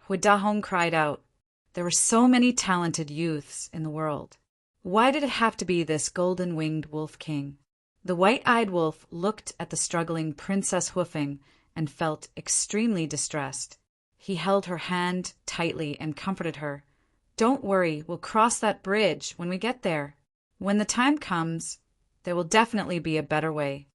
Hu Dahong cried out. There were so many talented youths in the world. Why did it have to be this golden-winged wolf king? The white-eyed wolf looked at the struggling Princess Hufeng and felt extremely distressed. He held her hand tightly and comforted her. Don't worry, we'll cross that bridge when we get there. When the time comes, there will definitely be a better way.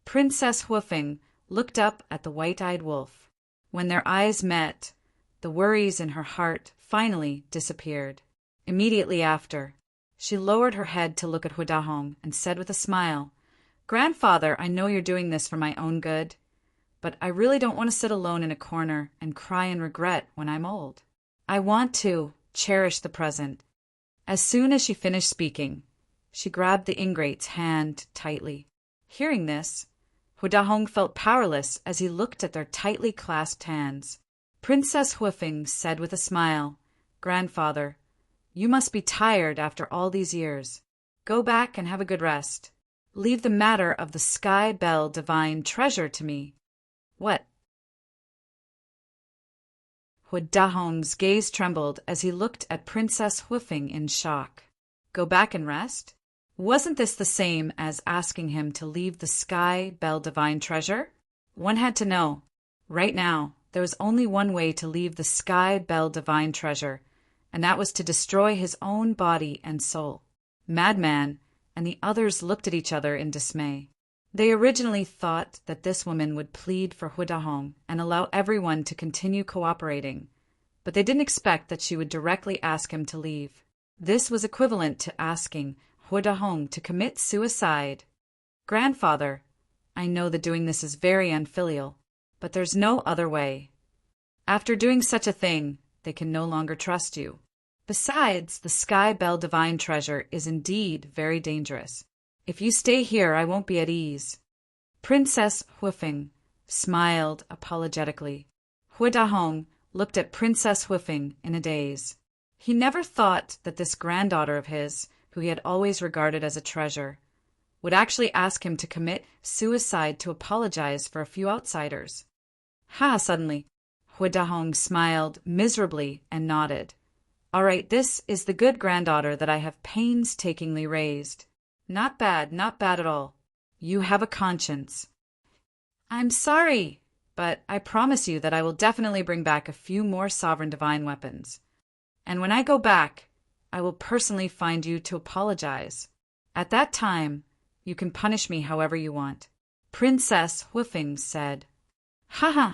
Princess Hufeng looked up at the white-eyed wolf. When their eyes met, the worries in her heart finally disappeared. Immediately after, she lowered her head to look at Hu Dahong and said with a smile, Grandfather, I know you're doing this for my own good, but I really don't want to sit alone in a corner and cry in regret when I'm old. I want to cherish the present. As soon as she finished speaking, she grabbed the ingrate's hand tightly. Hearing this, Hu Dahong felt powerless as he looked at their tightly clasped hands. Princess Hufeng said with a smile, Grandfather, you must be tired after all these years. Go back and have a good rest. Leave the matter of the Sky Bell divine treasure to me. What? Hu Dahong's gaze trembled as he looked at Princess Hufeng in shock. Go back and rest? Wasn't this the same as asking him to leave the Sky Bell divine treasure? One had to know. Right now, there was only one way to leave the Sky Bell divine treasure, and that was to destroy his own body and soul. Madman and the others looked at each other in dismay. They originally thought that this woman would plead for Hu Dahong and allow everyone to continue cooperating, but they didn't expect that she would directly ask him to leave. This was equivalent to asking Hu Dahong to commit suicide. Grandfather, I know that doing this is very unfilial, but there's no other way. After doing such a thing, they can no longer trust you. Besides, the Sky Bell divine treasure is indeed very dangerous. If you stay here, I won't be at ease. Princess Hufeng smiled apologetically. Hu Dahong looked at Princess Hufeng in a daze. He never thought that this granddaughter of his, who he had always regarded as a treasure, would actually ask him to commit suicide to apologize for a few outsiders. Suddenly, Huidahong smiled miserably and nodded. All right, this is the good granddaughter that I have painstakingly raised. Not bad at all. You have a conscience. I'm sorry, but I promise you that I will definitely bring back a few more sovereign divine weapons. And when I go back, I will personally find you to apologize. At that time, you can punish me however you want. Princess Huifeng said. Haha!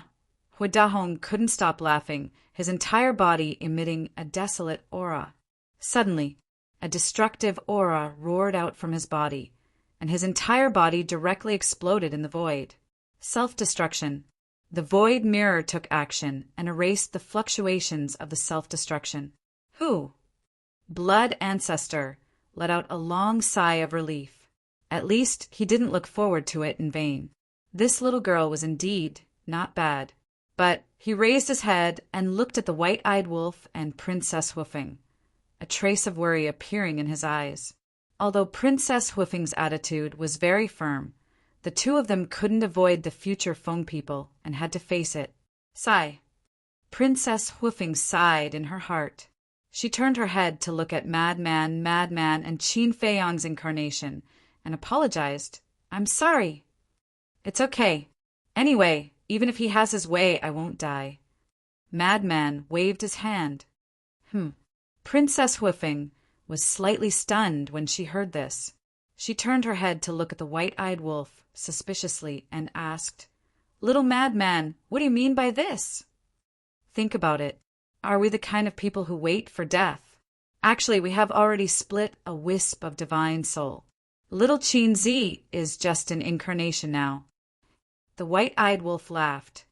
Huidahong couldn't stop laughing, his entire body emitting a desolate aura. Suddenly, a destructive aura roared out from his body, and his entire body directly exploded in the void. Self-destruction. The void mirror took action and erased the fluctuations of the self-destruction. Who? Blood Ancestor let out a long sigh of relief. At least he didn't look forward to it in vain. This little girl was indeed not bad. But he raised his head and looked at the white-eyed wolf and Princess Huifeng, a trace of worry appearing in his eyes. Although Princess Huifeng's attitude was very firm, the two of them couldn't avoid the future Feng people and had to face it. Sigh. Princess Huifeng sighed in her heart. She turned her head to look at Madman, and Qin Feiyang's incarnation and apologized. I'm sorry. It's okay. Anyway, even if he has his way, I won't die. Madman waved his hand. Princess Huifeng was slightly stunned when she heard this. She turned her head to look at the white-eyed wolf suspiciously and asked, Little Madman, what do you mean by this? Think about it. Are we the kind of people who wait for death? Actually, we have already split a wisp of divine soul. Little Qin Zi is just an incarnation now. The white-eyed wolf laughed.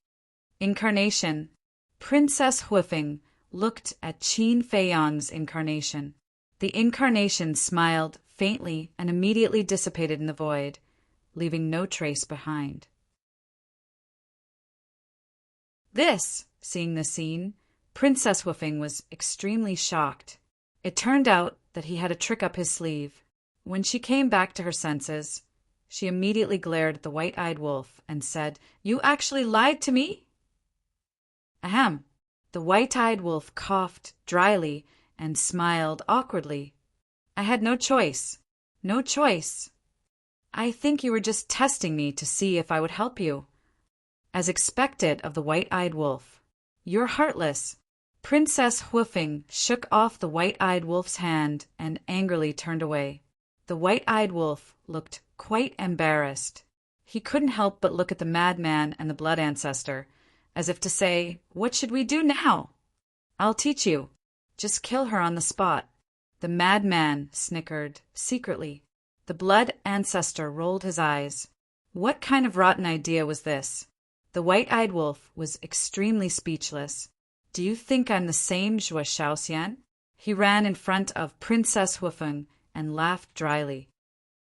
Incarnation. Princess Huifeng looked at Qin Feiyang's incarnation. The incarnation smiled faintly and immediately dissipated in the void, leaving no trace behind. Seeing the scene, Princess Huifeng was extremely shocked. It turned out that he had a trick up his sleeve. When she came back to her senses, she immediately glared at the white-eyed wolf and said, You actually lied to me? Ahem. The white-eyed wolf coughed dryly and smiled awkwardly. I had no choice. No choice. I think you were just testing me to see if I would help you. As expected of the white-eyed wolf. You're heartless. Princess Huifeng shook off the white-eyed wolf's hand and angrily turned away. The white-eyed wolf looked quite embarrassed. He couldn't help but look at the madman and the blood ancestor, as if to say, What should we do now? I'll teach you. Just kill her on the spot. The madman snickered secretly. The blood ancestor rolled his eyes. What kind of rotten idea was this? The white-eyed wolf was extremely speechless. Do you think I'm the same Zhuo Shaoxian? He ran in front of Princess Huifeng and laughed dryly.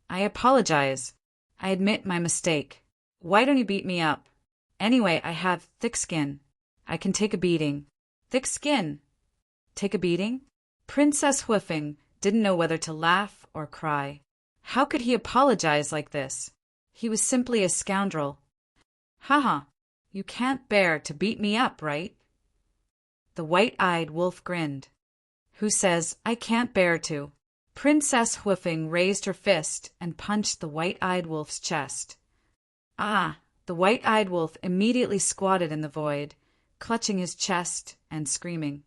I apologize. I admit my mistake. Why don't you beat me up? Anyway, I have thick skin. I can take a beating. Thick skin. Take a beating? Princess Huifeng didn't know whether to laugh or cry. How could he apologize like this? He was simply a scoundrel. Haha, you can't bear to beat me up, right? The white-eyed wolf grinned. Who says I can't bear to? Princess Huifeng raised her fist and punched the white-eyed wolf's chest. Ah! The white-eyed wolf immediately squatted in the void, clutching his chest and screaming.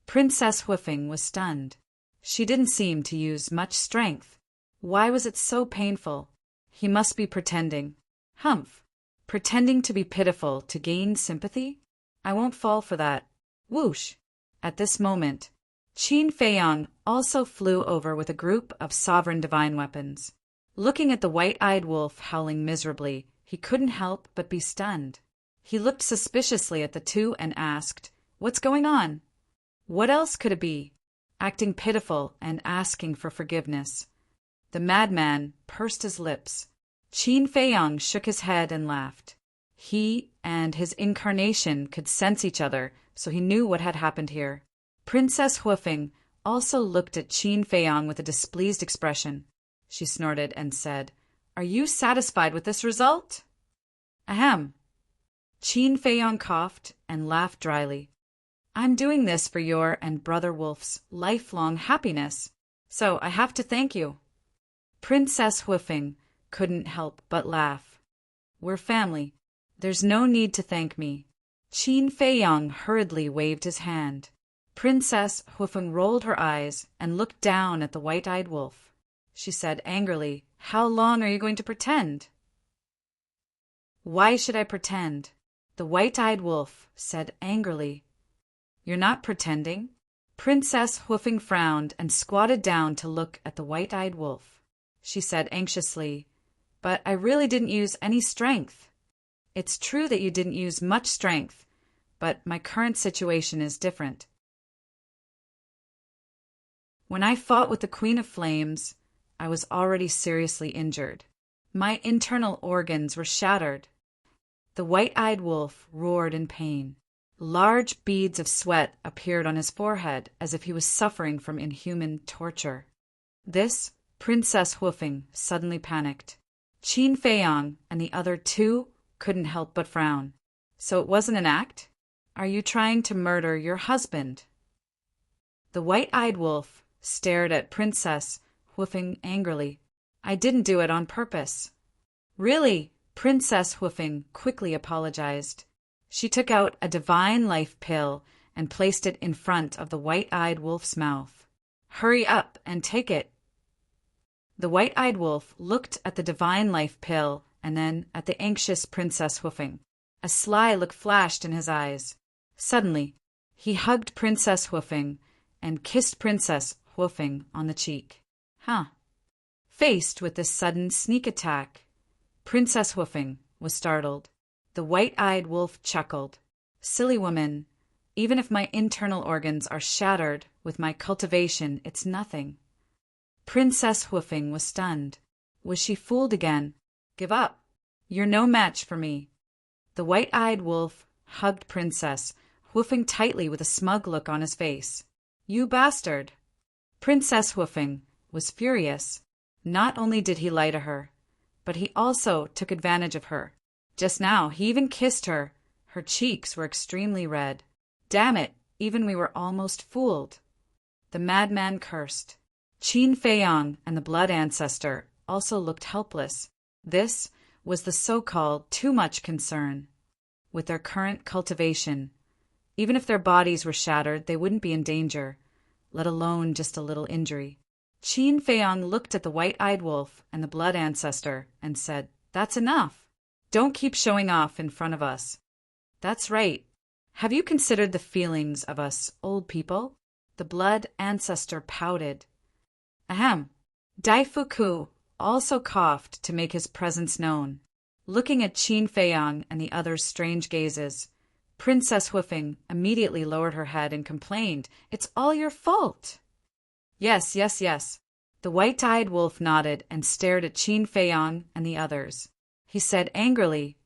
Princess Huifeng was stunned. She didn't seem to use much strength. Why was it so painful? He must be pretending. Humph! Pretending to be pitiful to gain sympathy? I won't fall for that. Whoosh! At this moment, Qin Feiyang also flew over with a group of sovereign divine weapons. Looking at the white-eyed wolf howling miserably, he couldn't help but be stunned. He looked suspiciously at the two and asked, What's going on? What else could it be? Acting pitiful and asking for forgiveness. The madman pursed his lips. Qin Feiyang shook his head and laughed. He and his incarnation could sense each other, so he knew what had happened here. Princess Huifeng also looked at Qin Feiyang with a displeased expression. She snorted and said, Are you satisfied with this result? Ahem. Qin Feiyong coughed and laughed dryly. I'm doing this for your and Brother Wolf's lifelong happiness, so I have to thank you. Princess Huifeng couldn't help but laugh. We're family. There's no need to thank me. Qin Feiyong hurriedly waved his hand. Princess Huifeng rolled her eyes and looked down at the white-eyed wolf. She said angrily, How long are you going to pretend? Why should I pretend? The white-eyed wolf said angrily. You're not pretending. Princess Huifeng frowned and squatted down to look at the white-eyed wolf. She said anxiously, But I really didn't use any strength. It's true that you didn't use much strength, but my current situation is different. When I fought with the Queen of Flames, I was already seriously injured. My internal organs were shattered. The white-eyed wolf roared in pain. Large beads of sweat appeared on his forehead as if he was suffering from inhuman torture. This, Princess Huifeng suddenly panicked. Qin Feiyong and the other two couldn't help but frown. So it wasn't an act? Are you trying to murder your husband? The white-eyed wolf stared at Princess Huifeng angrily. I didn't do it on purpose. Really? Princess Huifeng quickly apologized. She took out a divine life pill and placed it in front of the white-eyed wolf's mouth. Hurry up and take it. The white-eyed wolf looked at the divine life pill and then at the anxious Princess Huifeng. A sly look flashed in his eyes. Suddenly, he hugged Princess Huifeng and kissed Princess Huifeng on the cheek. Faced with this sudden sneak attack, Princess Huifeng was startled. The white-eyed wolf chuckled. Silly woman, even if my internal organs are shattered with my cultivation, it's nothing. Princess Huifeng was stunned. Was she fooled again? Give up. You're no match for me. The white-eyed wolf hugged Princess Huifeng tightly with a smug look on his face. You bastard! Princess Huifeng was furious. Not only did he lie to her, but he also took advantage of her. Just now, he even kissed her. Her cheeks were extremely red. Damn it, even we were almost fooled. The madman cursed. Qin Feiyong and the blood ancestor also looked helpless. This was the so-called too much concern. With their current cultivation, even if their bodies were shattered, they wouldn't be in danger, let alone just a little injury. Qin Feiyong looked at the white-eyed wolf and the blood ancestor and said, That's enough. Don't keep showing off in front of us. That's right. Have you considered the feelings of us old people? The blood ancestor pouted. Ahem. Daifuku also coughed to make his presence known. Looking at Qin Feiyong and the other's strange gazes, Princess Huifeng immediately lowered her head and complained, It's all your fault. Yes. The white-eyed wolf nodded and stared at Qin Feiyong and the others. He said angrily,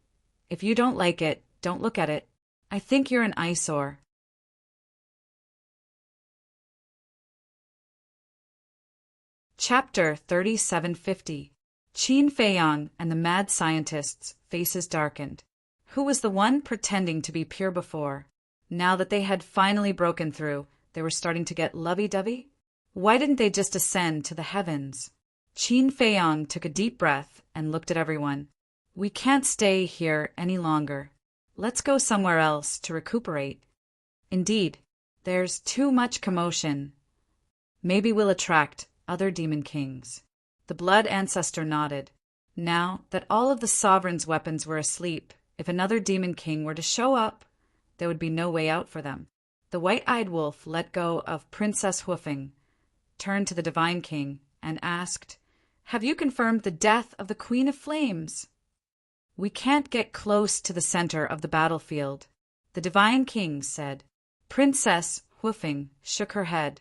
If you don't like it, don't look at it. I think you're an eyesore. Chapter 3750. Qin Feiyong and the mad scientist's faces darkened. Who was the one pretending to be pure before? Now that they had finally broken through, they were starting to get lovey-dovey? Why didn't they just ascend to the heavens? Qin Feiyong took a deep breath and looked at everyone. We can't stay here any longer. Let's go somewhere else to recuperate. Indeed, there's too much commotion. Maybe we'll attract other demon kings. The blood ancestor nodded. Now that all of the sovereign's weapons were asleep, if another demon king were to show up, there would be no way out for them. The white-eyed wolf let go of Princess Huifeng, turned to the divine king, and asked, Have you confirmed the death of the Queen of Flames? We can't get close to the center of the battlefield, the divine king said. Princess Huifeng shook her head.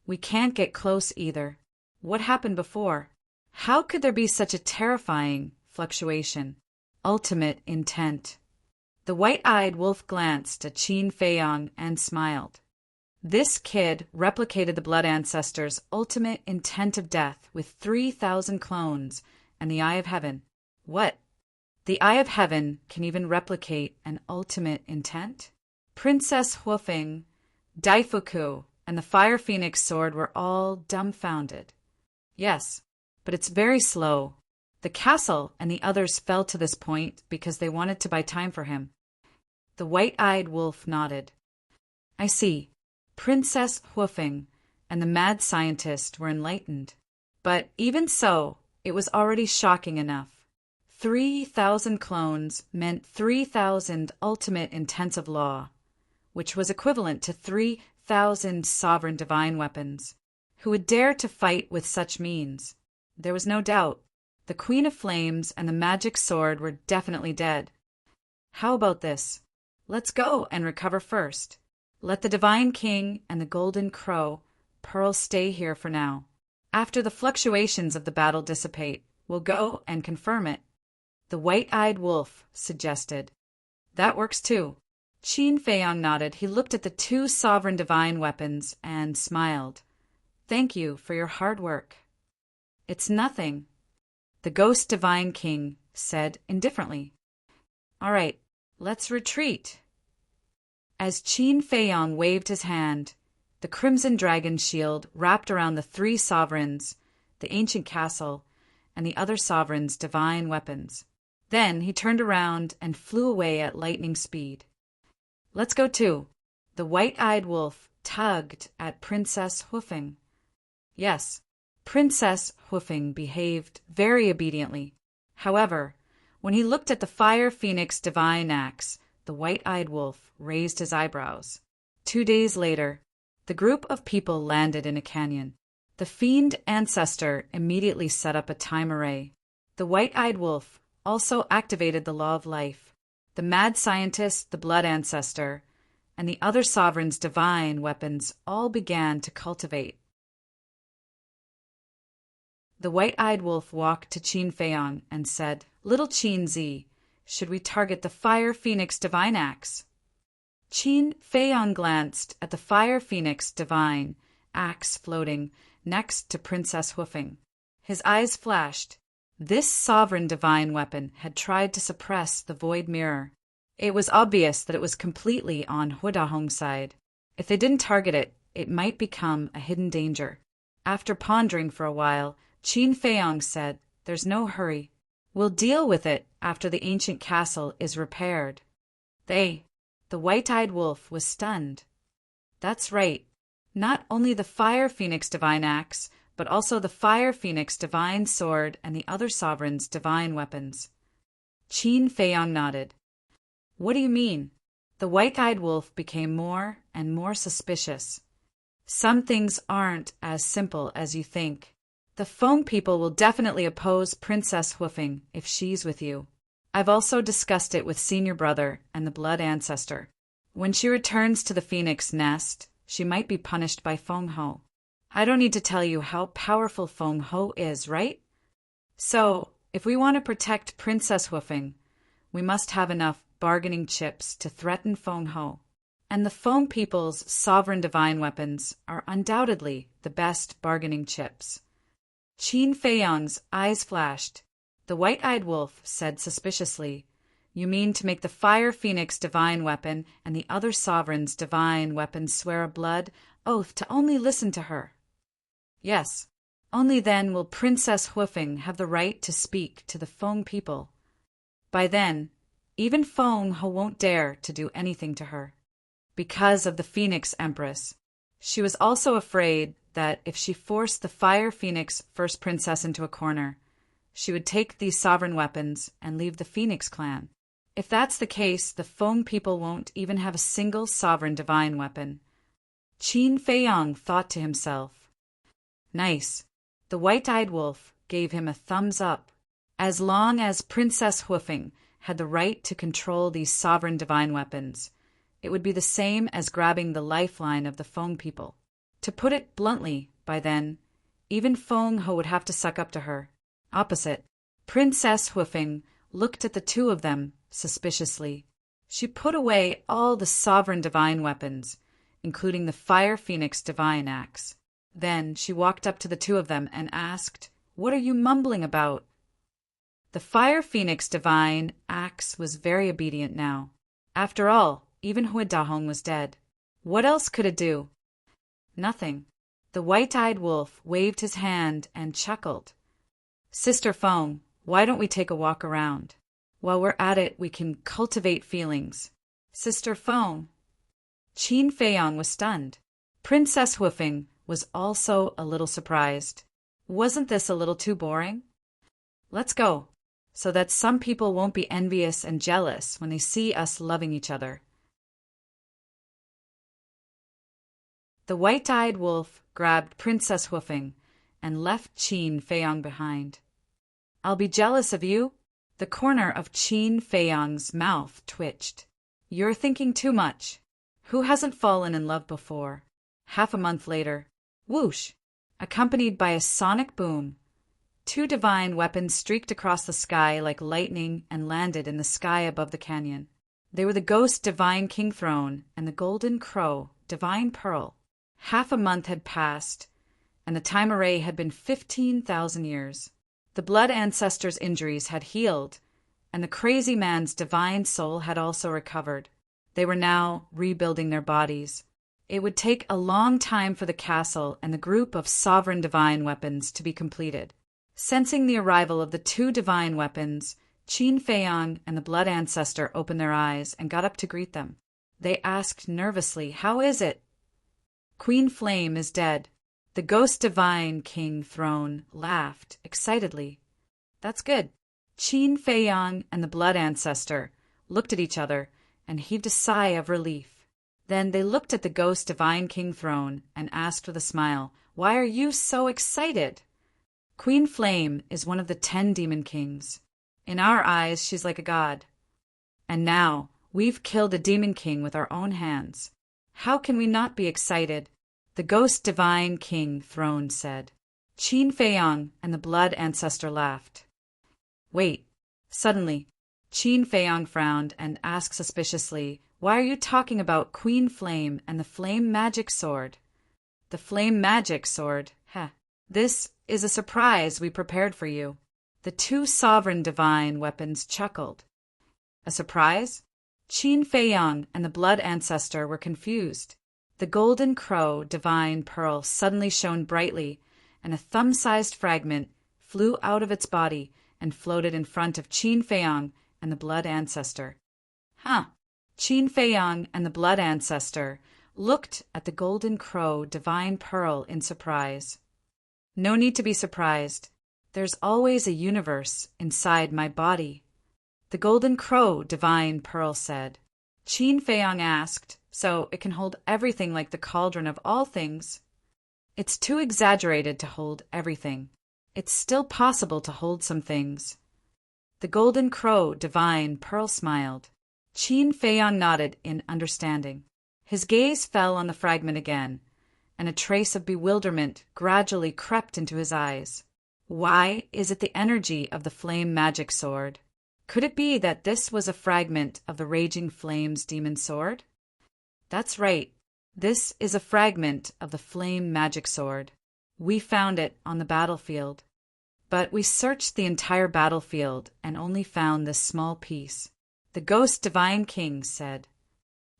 We can't get close either. What happened before? How could there be such a terrifying fluctuation? Ultimate intent. The white-eyed wolf glanced at Qin Feiyong and smiled. This kid replicated the blood ancestor's ultimate intent of death with 3,000 clones and the Eye of Heaven. What? The eye of heaven can even replicate an ultimate intent? Princess Huofeng, Daifuku, and the Fire Phoenix sword were all dumbfounded. Yes, but it's very slow. The castle and the others fell to this point because they wanted to buy time for him. The white-eyed wolf nodded. I see. Princess Huofeng and the mad scientist were enlightened. But even so, it was already shocking enough. 3,000 clones meant 3,000 ultimate intents of law, which was equivalent to 3,000 sovereign divine weapons. Who would dare to fight with such means? There was no doubt. The Queen of Flames and the magic sword were definitely dead. How about this? Let's go and recover first. Let the Divine King and the Golden Crow Pearl stay here for now. After the fluctuations of the battle dissipate, we'll go and confirm it. The white-eyed wolf suggested. That works too. Qin Feiyang nodded. He looked at the two sovereign divine weapons and smiled. Thank you for your hard work. It's nothing, the Ghost Divine King said indifferently. All right, let's retreat. As Qin Feiyang waved his hand, the Crimson Dragon shield wrapped around the three sovereigns, the ancient castle, and the other sovereigns' divine weapons. Then he turned around and flew away at lightning speed. Let's go too. The white-eyed wolf tugged at Princess Huofeng. Yes, Princess Huofeng behaved very obediently. However, when he looked at the Fire Phoenix divine axe, the white-eyed wolf raised his eyebrows. 2 days later, the group of people landed in a canyon. The fiend ancestor immediately set up a time array. The white-eyed wolf also activated the law of life. The mad scientist, the blood ancestor, and the other sovereign's divine weapons all began to cultivate. The white-eyed wolf walked to Qin Feiyang and said, Little Qin Zi, should we target the Fire Phoenix divine axe? Qin Feiyang glanced at the Fire Phoenix divine axe floating next to Princess Huofeng. His eyes flashed. This sovereign divine weapon had tried to suppress the void mirror. It was obvious that it was completely on Huidahong's side. If they didn't target it, it might become a hidden danger. After pondering for a while, Qin Feiyang said, There's no hurry. We'll deal with it after the ancient castle is repaired. The white-eyed wolf was stunned. That's right. Not only the Fire Phoenix divine axe, but also the Fire Phoenix divine sword and the other sovereign's divine weapons. Qin Feiyang nodded. What do you mean? The white-eyed wolf became more and more suspicious. Some things aren't as simple as you think. The Feng people will definitely oppose Princess Huofeng if she's with you. I've also discussed it with Senior Brother and the Blood Ancestor. When she returns to the Phoenix Nest, she might be punished by Feng Ho. I don't need to tell you how powerful Feng Ho is, right? So, if we want to protect Princess Huofeng, we must have enough bargaining chips to threaten Feng Ho. And the Feng people's sovereign divine weapons are undoubtedly the best bargaining chips. Qin Feiyang's eyes flashed. The white-eyed wolf said suspiciously, You mean to make the Fire Phoenix divine weapon and the other sovereign's divine weapons swear a blood oath to only listen to her? Yes. Only then will Princess Huofeng have the right to speak to the Feng people. By then, even Feng Ho won't dare to do anything to her. Because of the Phoenix Empress. She was also afraid that if she forced the Fire Phoenix First Princess into a corner, she would take these sovereign weapons and leave the Phoenix clan. If that's the case, the Feng people won't even have a single sovereign divine weapon. Qin Feiyang thought to himself. Nice. The white-eyed wolf gave him a thumbs up. As long as Princess Huofeng had the right to control these sovereign divine weapons, it would be the same as grabbing the lifeline of the Feng people. To put it bluntly, by then, even Feng Ho would have to suck up to her. Opposite, Princess Huofeng looked at the two of them suspiciously. She put away all the sovereign divine weapons, including the Fire Phoenix divine axe. Then she walked up to the two of them and asked, What are you mumbling about? The Fire Phoenix divine axe was very obedient now. After all, even Huidahong was dead. What else could it do? Nothing. The white-eyed wolf waved his hand and chuckled. Sister Feng, why don't we take a walk around? While we're at it, we can cultivate feelings. Sister Feng. Qin Feiyang was stunned. Princess Huifeng was also a little surprised. Wasn't this a little too boring? Let's go, so that some people won't be envious and jealous when they see us loving each other. The white-eyed wolf grabbed Princess Huifeng and left Qin Feiyang behind. I'll be jealous of you? The corner of Qin Feiyang's mouth twitched. You're thinking too much. Who hasn't fallen in love before? Half a month later, whoosh, accompanied by a sonic boom, two divine weapons streaked across the sky like lightning and landed in the sky above the canyon. They were the Ghost Divine King Throne and the Golden Crow Divine Pearl. Half a month had passed, and the time array had been 15,000 years. The Blood Ancestor's injuries had healed, and the crazy man's divine soul had also recovered. They were now rebuilding their bodies. It would take a long time for the castle and the group of sovereign divine weapons to be completed. Sensing the arrival of the two divine weapons, Qin Feiyang and the Blood Ancestor opened their eyes and got up to greet them. They asked nervously, "How is it?" "Queen Flame is dead." The Ghost Divine King Throne laughed excitedly. "That's good." Qin Feiyang and the Blood Ancestor looked at each other and heaved a sigh of relief. Then they looked at the Ghost Divine King Throne and asked with a smile, "Why are you so excited?" "Queen Flame is one of the 10 demon kings. In our eyes, she's like a god. And now, we've killed a demon king with our own hands. How can we not be excited?" The Ghost Divine King Throne said. Qin Feiyang and the Blood Ancestor laughed. "Wait." Suddenly, Qin Feiyang frowned and asked suspiciously, "Why are you talking about Queen Flame and the Flame Magic Sword?" "The Flame Magic Sword? Heh. This is a surprise we prepared for you." The two sovereign divine weapons chuckled. A surprise? Qin Feiyang and the Blood Ancestor were confused. The Golden Crow Divine Pearl suddenly shone brightly, and a thumb-sized fragment flew out of its body and floated in front of Qin Feiyang and the Blood Ancestor. Huh! Qin Feiyang and the Blood Ancestor looked at the Golden Crow Divine Pearl in surprise. "No need to be surprised. There's always a universe inside my body," the Golden Crow Divine Pearl said. Qin Feiyang asked, "So it can hold everything like the cauldron of all things?" "It's too exaggerated to hold everything. It's still possible to hold some things." The Golden Crow Divine Pearl smiled. Qin Feiyang nodded in understanding. His gaze fell on the fragment again, and a trace of bewilderment gradually crept into his eyes. Why is it the energy of the Flame Magic Sword? Could it be that this was a fragment of the Raging Flame's demon sword? That's right. This is a fragment of the Flame Magic Sword. We found it on the battlefield. But we searched the entire battlefield and only found this small piece. The Ghost Divine King said.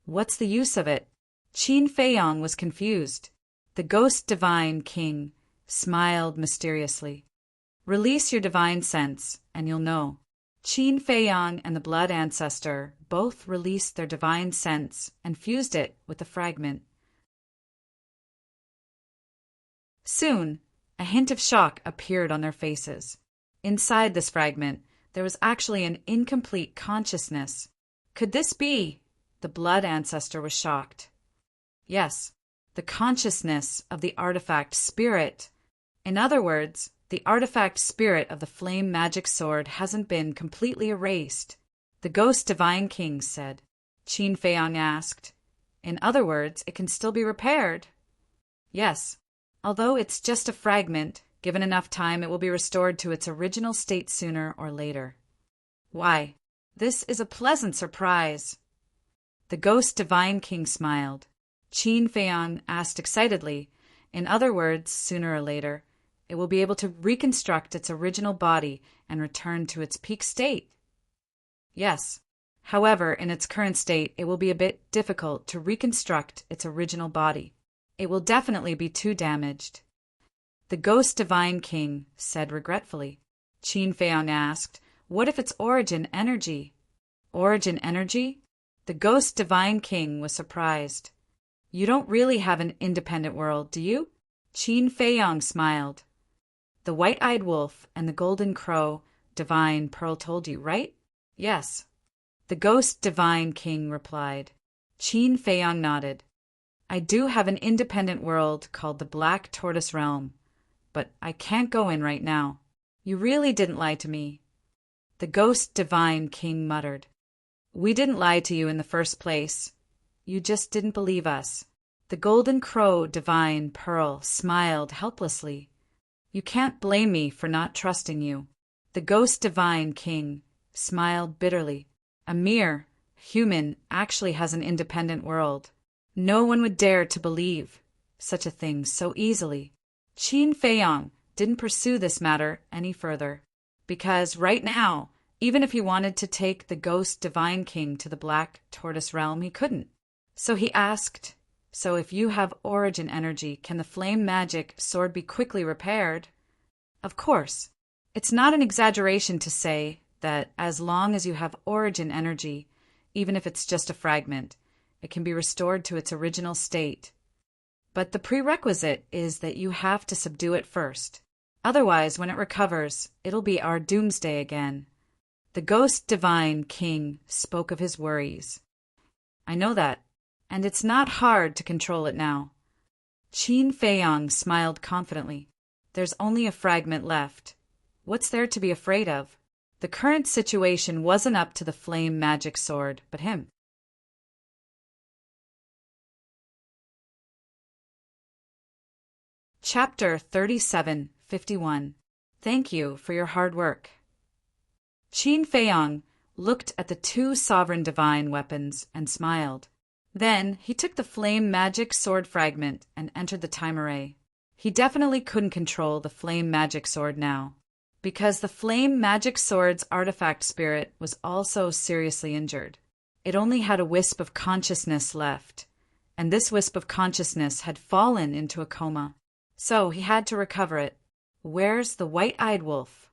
"What's the use of it?" Qin Feiyang was confused. The Ghost Divine King smiled mysteriously. "Release your divine sense, and you'll know." Qin Feiyang and the Blood Ancestor both released their divine sense and fused it with the fragment. Soon, a hint of shock appeared on their faces. Inside this fragment, there was actually an incomplete consciousness. Could this be? The Blood Ancestor was shocked. Yes, the consciousness of the artifact spirit. In other words, the artifact spirit of the Flame Magic Sword hasn't been completely erased, the Ghost Divine King said. Qin Feiyang asked. In other words, it can still be repaired? Yes, although it's just a fragment, given enough time it will be restored to its original state sooner or later. Why, this is a pleasant surprise. The Ghost Divine King smiled. Qin Feiyang asked excitedly, in other words, sooner or later, it will be able to reconstruct its original body and return to its peak state. Yes. However, in its current state, it will be a bit difficult to reconstruct its original body. It will definitely be too damaged. The Ghost Divine King said regretfully. Qin Feiyang asked, what if it's origin energy? Origin energy? The Ghost Divine King was surprised. You don't really have an independent world, do you? Qin Feiyang smiled. The white-eyed wolf and the golden crow, Divine Pearl told you, right? Yes. The Ghost Divine King replied. Qin Feiyang nodded. I do have an independent world called the Black Tortoise Realm, but I can't go in right now. You really didn't lie to me. The Ghost Divine King muttered. We didn't lie to you in the first place. You just didn't believe us. The golden crow, Divine Pearl, smiled helplessly. You can't blame me for not trusting you. The Ghost Divine King smiled bitterly. A mere human actually has an independent world. No one would dare to believe such a thing so easily. Qin Feiyang didn't pursue this matter any further, because right now, even if he wanted to take the Ghost Divine King to the Black Tortoise Realm, he couldn't. So he asked, so if you have origin energy, can the flame magic sword be quickly repaired? Of course. It's not an exaggeration to say that as long as you have origin energy, even if it's just a fragment, it can be restored to its original state. But the prerequisite is that you have to subdue it first. Otherwise, when it recovers, it'll be our doomsday again. The Ghost Divine King spoke of his worries. I know that, and it's not hard to control it now. Qin Feiyang smiled confidently. There's only a fragment left. What's there to be afraid of? The current situation wasn't up to the flame magic sword, but him. Chapter 37:51. Thank you for your hard work. Qin Feiyang looked at the two sovereign divine weapons and smiled. Then he took the flame magic sword fragment and entered the time array. He definitely couldn't control the flame magic sword now, because the flame magic sword's artifact spirit was also seriously injured. It only had a wisp of consciousness left, and this wisp of consciousness had fallen into a coma. So he had to recover it. Where's the white-eyed wolf?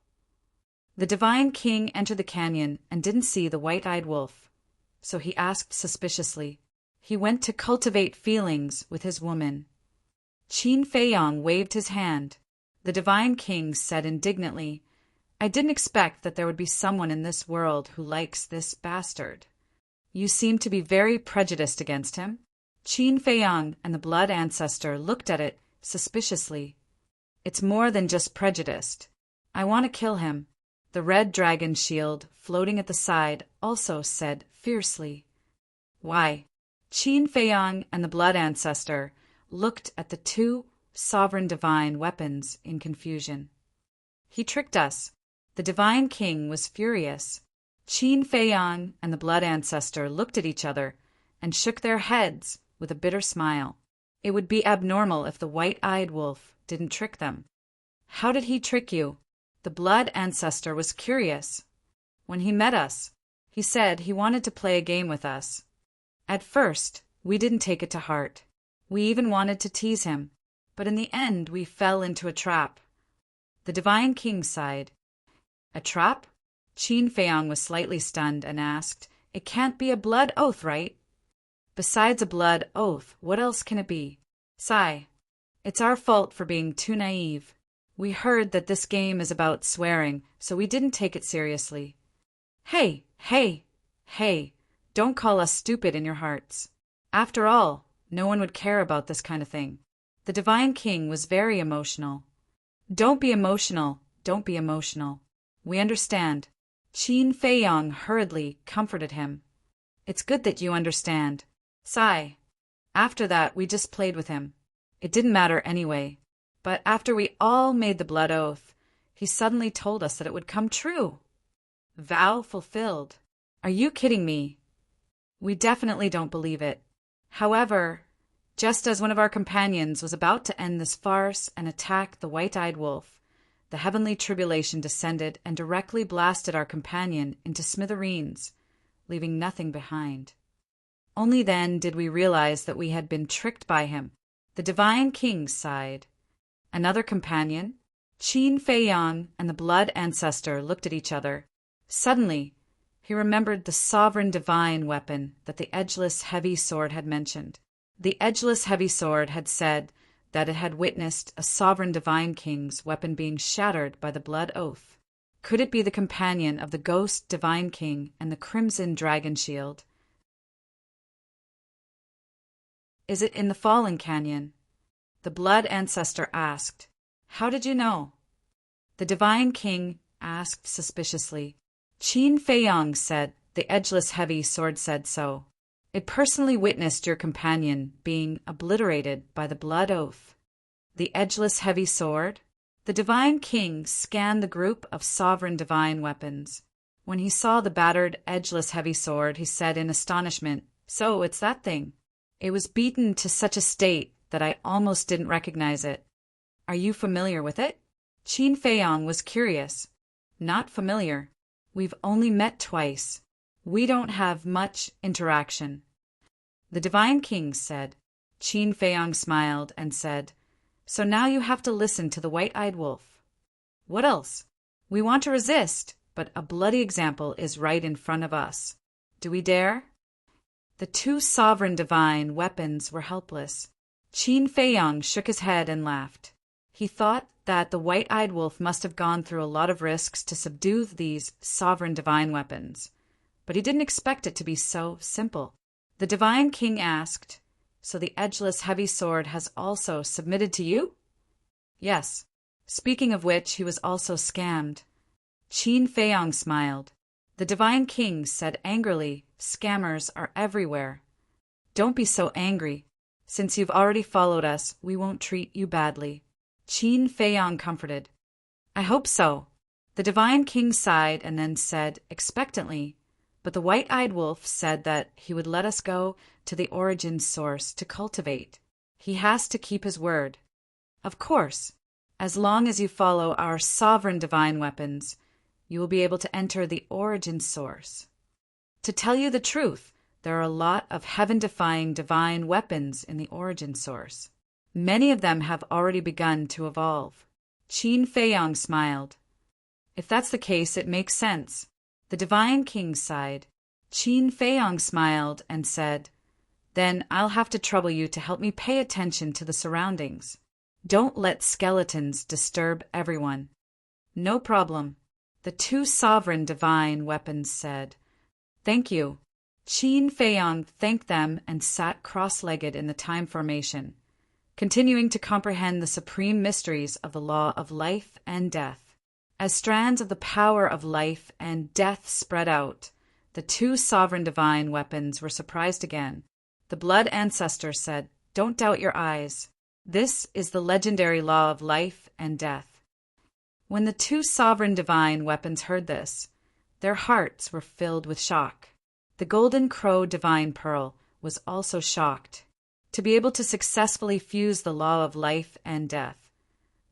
The Divine King entered the canyon and didn't see the white-eyed wolf, so he asked suspiciously. He went to cultivate feelings with his woman. Qin Feiyang waved his hand. The Divine King said indignantly, I didn't expect that there would be someone in this world who likes this bastard. You seem to be very prejudiced against him. Qin Feiyang and the blood ancestor looked at it suspiciously. It's more than just prejudiced. I want to kill him. The red dragon shield, floating at the side, also said fiercely. Why? Qin Feiyang and the blood ancestor looked at the two sovereign divine weapons in confusion. He tricked us. The Divine King was furious. Qin Feiyang and the blood ancestor looked at each other and shook their heads with a bitter smile. It would be abnormal if the white-eyed wolf didn't trick them. How did he trick you? The blood ancestor was curious. When he met us, he said he wanted to play a game with us. At first, we didn't take it to heart. We even wanted to tease him, but in the end we fell into a trap. The Divine King sighed. A trap? Qin Feiyang was slightly stunned and asked, It can't be a blood oath, right? Besides a blood oath, what else can it be? Sigh. It's our fault for being too naive. We heard that this game is about swearing, so we didn't take it seriously. Hey, don't call us stupid in your hearts. After all, no one would care about this kind of thing. The Divine King was very emotional. Don't be emotional. We understand. Qin Feiyang hurriedly comforted him. It's good that you understand. Sigh. After that, we just played with him. It didn't matter anyway. But after we all made the blood oath, he suddenly told us that it would come true. Vow fulfilled. Are you kidding me? We definitely don't believe it. However, Just as one of our companions was about to end this farce and attack the white-eyed wolf, the heavenly tribulation descended and directly blasted our companion into smithereens, leaving nothing behind. Only then did we realize that we had been tricked by him. The divine king sighed. Another companion, Qin Feiyang, and the blood ancestor looked at each other. Suddenly, he remembered the sovereign divine weapon that the edgeless heavy sword had mentioned. The edgeless heavy sword had said that it had witnessed a sovereign divine king's weapon being shattered by the blood oath. Could it be the companion of the ghost divine king and the crimson dragon shield? Is it in the fallen canyon? The blood ancestor asked. How did you know? The divine king asked suspiciously. Qin Feiyang said, the edgeless heavy sword said so. It personally witnessed your companion being obliterated by the blood oath. The edgeless heavy sword? The divine king scanned the group of sovereign divine weapons. When he saw the battered, edgeless heavy sword, he said in astonishment, So, it's that thing. It was beaten to such a state that I almost didn't recognize it. Are you familiar with it? Qin Feiyang was curious. Not familiar. We've only met twice. We don't have much interaction. The divine king said. Qin Feiyang smiled and said, So now you have to listen to the white-eyed wolf. What else? We want to resist, but a bloody example is right in front of us. Do we dare? The two sovereign divine weapons were helpless. Qin Feiyang shook his head and laughed. He thought that the white-eyed wolf must have gone through a lot of risks to subdue these sovereign divine weapons, but he didn't expect it to be so simple. The divine king asked, So the edgeless heavy sword has also submitted to you? Yes. Speaking of which, he was also scammed. Qin Feiyang smiled. The divine king said angrily, Scammers are everywhere. Don't be so angry. Since you've already followed us, we won't treat you badly. Qin Feiyang comforted. I hope so. The divine king sighed and then said expectantly, But the white-eyed wolf said that he would let us go to the origin source to cultivate. He has to keep his word. Of course, as long as you follow our sovereign divine weapons, you will be able to enter the origin source. To tell you the truth, there are a lot of heaven-defying divine weapons in the origin source. Many of them have already begun to evolve. Qin Feiyang smiled. If that's the case, it makes sense. The divine king sighed. Qin Feiyang smiled and said, Then I'll have to trouble you to help me pay attention to the surroundings. Don't let skeletons disturb everyone. No problem. The two sovereign divine weapons said. Thank you. Qin Feiyang thanked them and sat cross-legged in the time formation, continuing to comprehend the supreme mysteries of the law of life and death. As strands of the power of life and death spread out, the two sovereign divine weapons were surprised again. The blood ancestor said, Don't doubt your eyes. This is the legendary law of life and death. When the two sovereign divine weapons heard this, their hearts were filled with shock. The golden crow divine pearl was also shocked. To be able to successfully fuse the law of life and death.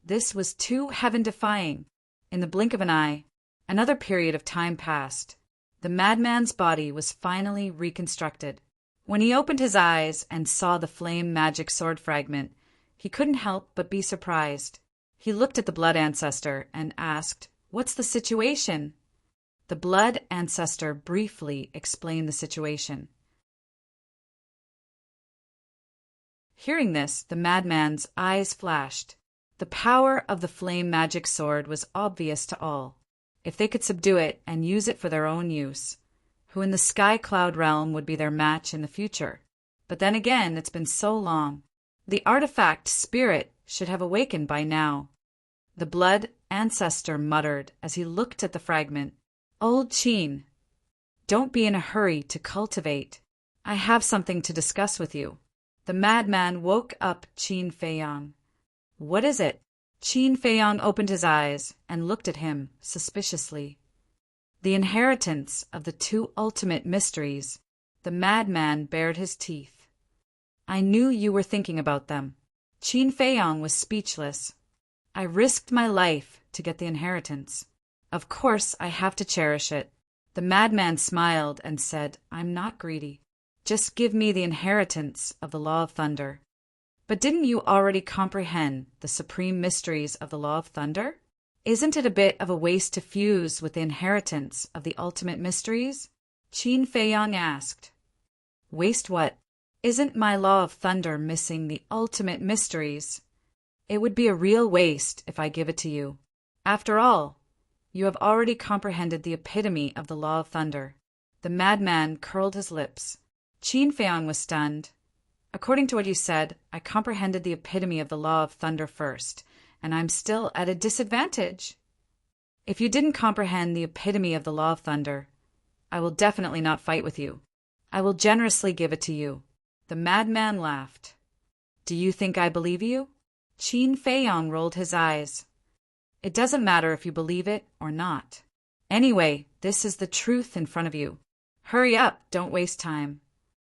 This was too heaven-defying. In the blink of an eye, another period of time passed. The madman's body was finally reconstructed. When he opened his eyes and saw the flame magic sword fragment, he couldn't help but be surprised. He looked at the blood ancestor and asked, What's the situation? The blood ancestor briefly explained the situation. Hearing this, the madman's eyes flashed. The power of the flame magic sword was obvious to all. If they could subdue it and use it for their own use, who in the sky cloud realm would be their match in the future? But then again, it's been so long. The artifact spirit should have awakened by now. The blood ancestor muttered as he looked at the fragment. Old Qin, don't be in a hurry to cultivate. I have something to discuss with you. The madman woke up Qin Feiyang. What is it? Qin Feiyang opened his eyes and looked at him suspiciously. The inheritance of the two ultimate mysteries. The madman bared his teeth. I knew you were thinking about them. Qin Feiyang was speechless. I risked my life to get the inheritance. Of course I have to cherish it. The madman smiled and said, I'm not greedy. Just give me the inheritance of the Law of Thunder. But didn't you already comprehend the supreme mysteries of the Law of Thunder? Isn't it a bit of a waste to fuse with the inheritance of the ultimate mysteries? Qin Feiyang asked. Waste what? Isn't my Law of Thunder missing the ultimate mysteries? It would be a real waste if I give it to you. After all, you have already comprehended the epitome of the Law of Thunder. The madman curled his lips. Qin Feiyang was stunned. According to what you said, I comprehended the epitome of the Law of Thunder first, and I'm still at a disadvantage. If you didn't comprehend the epitome of the Law of Thunder, I will definitely not fight with you. I will generously give it to you. The madman laughed. Do you think I believe you? Qin Feiyang rolled his eyes. It doesn't matter if you believe it or not. Anyway, this is the truth in front of you. Hurry up, don't waste time.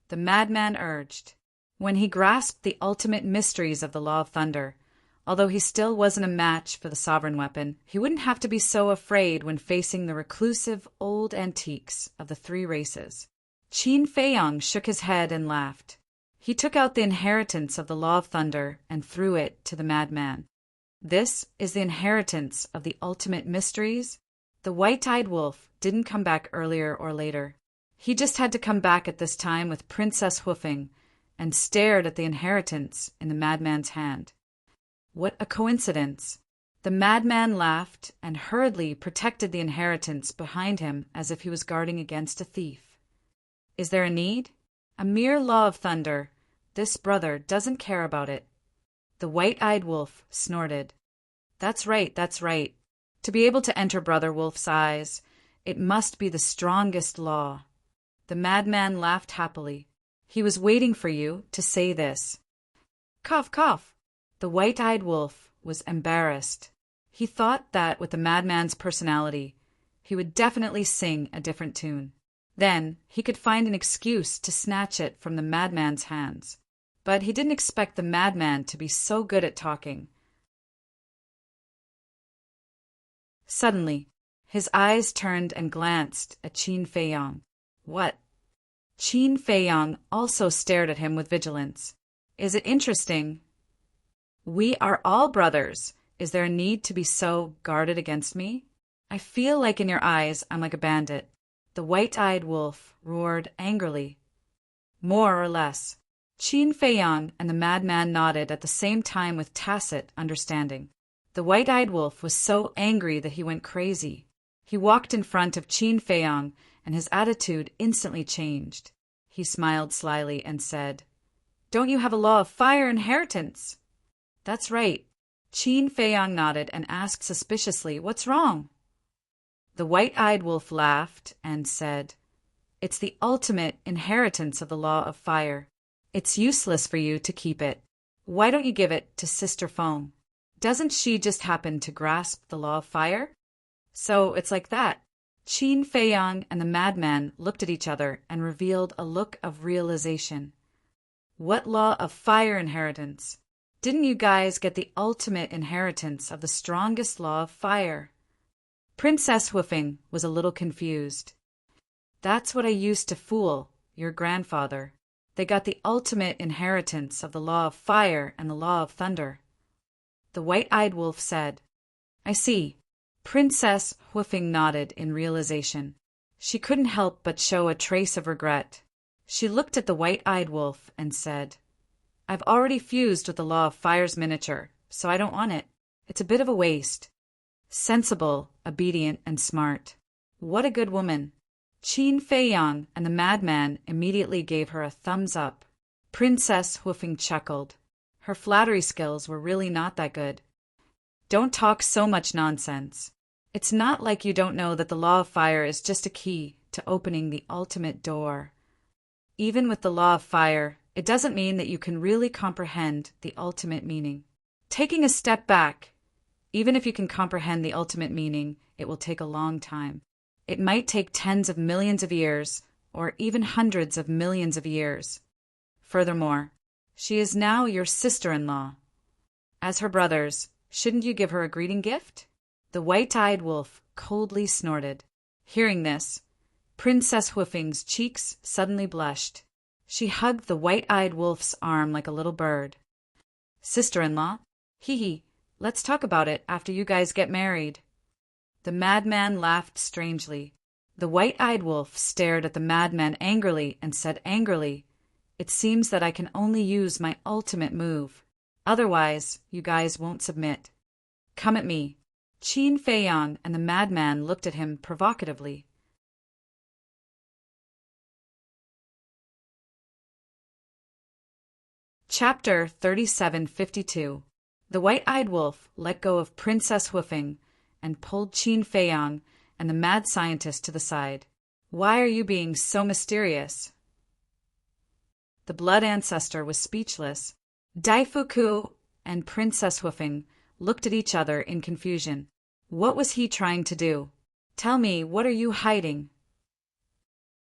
The madman urged. When he grasped the ultimate mysteries of the Law of Thunder, although he still wasn't a match for the sovereign weapon, he wouldn't have to be so afraid when facing the reclusive old antiques of the three races. Qin Feiyang shook his head and laughed. He took out the inheritance of the Law of Thunder and threw it to the madman. This is the inheritance of the ultimate mysteries. The white-eyed wolf didn't come back earlier or later. He just had to come back at this time with Princess Hoofing and stared at the inheritance in the madman's hand. What a coincidence! The madman laughed and hurriedly protected the inheritance behind him as if he was guarding against a thief. Is there a need? A mere Law of Thunder. This brother doesn't care about it. The white-eyed wolf snorted. That's right, that's right. To be able to enter Brother Wolf's eyes, it must be the strongest law. The madman laughed happily. He was waiting for you to say this. Cough, cough. The white-eyed wolf was embarrassed. He thought that with the madman's personality, he would definitely sing a different tune. Then he could find an excuse to snatch it from the madman's hands. But he didn't expect the madman to be so good at talking. Suddenly, his eyes turned and glanced at Qin Feiyang. What? Qin Feiyang also stared at him with vigilance. Is it interesting? We are all brothers. Is there a need to be so guarded against me? I feel like in your eyes I'm like a bandit. The white-eyed wolf roared angrily. More or less. Qin Feiyang and the madman nodded at the same time with tacit understanding. The white-eyed wolf was so angry that he went crazy. He walked in front of Qin Feiyang, and his attitude instantly changed. He smiled slyly and said, Don't you have a Law of Fire inheritance? That's right. Qin Feiyang nodded and asked suspiciously, What's wrong? The white-eyed wolf laughed and said, It's the ultimate inheritance of the Law of Fire. It's useless for you to keep it. Why don't you give it to Sister Feng? Doesn't she just happen to grasp the Law of Fire? So it's like that. Qin Feiyang and the madman looked at each other and revealed a look of realization. What Law of Fire inheritance? Didn't you guys get the ultimate inheritance of the strongest Law of Fire? Princess Hoofing was a little confused. That's what I used to fool your grandfather. They got the ultimate inheritance of the Law of Fire and the Law of Thunder. The white-eyed wolf said, I see. Princess Hoofing nodded in realization. She couldn't help but show a trace of regret. She looked at the white-eyed wolf and said, I've already fused with the Law of Fire's miniature, so I don't want it. It's a bit of a waste. Sensible, obedient, and smart. What a good woman. Qin Feiyang and the madman immediately gave her a thumbs up. Princess Hoofing chuckled. Her flattery skills were really not that good. Don't talk so much nonsense. It's not like you don't know that the Law of Fire is just a key to opening the ultimate door. Even with the Law of Fire, it doesn't mean that you can really comprehend the ultimate meaning. Taking a step back, even if you can comprehend the ultimate meaning, it will take a long time. It might take tens of millions of years, or even hundreds of millions of years. Furthermore, She is now your sister-in-law. As her brothers, shouldn't you give her a greeting gift? The white-eyed wolf coldly snorted. Hearing this, Princess Hoofing's cheeks suddenly blushed. She hugged the white-eyed wolf's arm like a little bird. Sister-in-law? Hee, let's talk about it after you guys get married. The madman laughed strangely. The white-eyed wolf stared at the madman angrily and said angrily, "It seems that I can only use my ultimate move. Otherwise, you guys won't submit. Come at me." Qin Feiyang and the madman looked at him provocatively. Chapter 3752. The white-eyed wolf let go of Princess Hoofing and pulled Qin Feiyang and the mad scientist to the side. "Why are you being so mysterious?" The blood ancestor was speechless. Daifuku and Princess Hoofing looked at each other in confusion. What was he trying to do? "Tell me, what are you hiding?"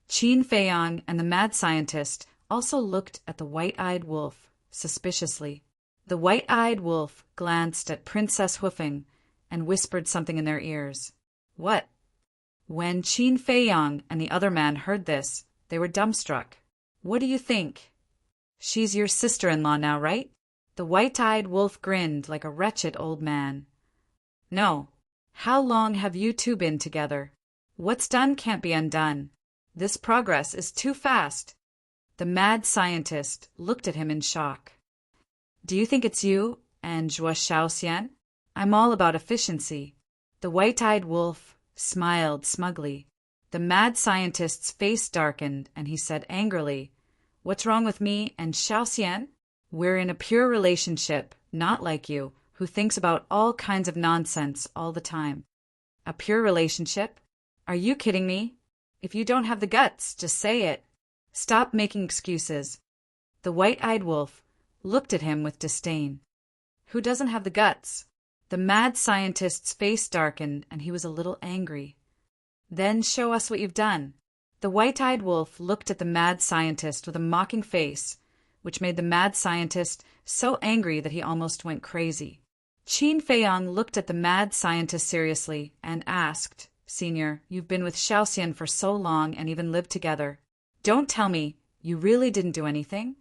Qin Feiyang and the mad scientist also looked at the white-eyed wolf suspiciously. The white-eyed wolf glanced at Princess Hoofing and whispered something in their ears. "What?" When Qin Feiyang and the other man heard this, they were dumbstruck. "What do you think?" "She's your sister-in-law now, right?" The white-eyed wolf grinned like a wretched old man. "No. How long have you two been together? What's done can't be undone. This progress is too fast." The mad scientist looked at him in shock. "Do you think it's you and Zhuo Shaoxian? I'm all about efficiency." The white-eyed wolf smiled smugly. The mad scientist's face darkened and he said angrily, "What's wrong with me and Shaoxian? We're in a pure relationship, not like you, who thinks about all kinds of nonsense all the time." "A pure relationship? Are you kidding me? If you don't have the guts, just say it. Stop making excuses." The white-eyed wolf looked at him with disdain. "Who doesn't have the guts?" The mad scientist's face darkened and he was a little angry. "Then show us what you've done." The white-eyed wolf looked at the mad scientist with a mocking face, which made the mad scientist so angry that he almost went crazy. Qin Feiyang looked at the mad scientist seriously and asked, "Senior, you've been with Shaoxian for so long and even lived together. Don't tell me you really didn't do anything?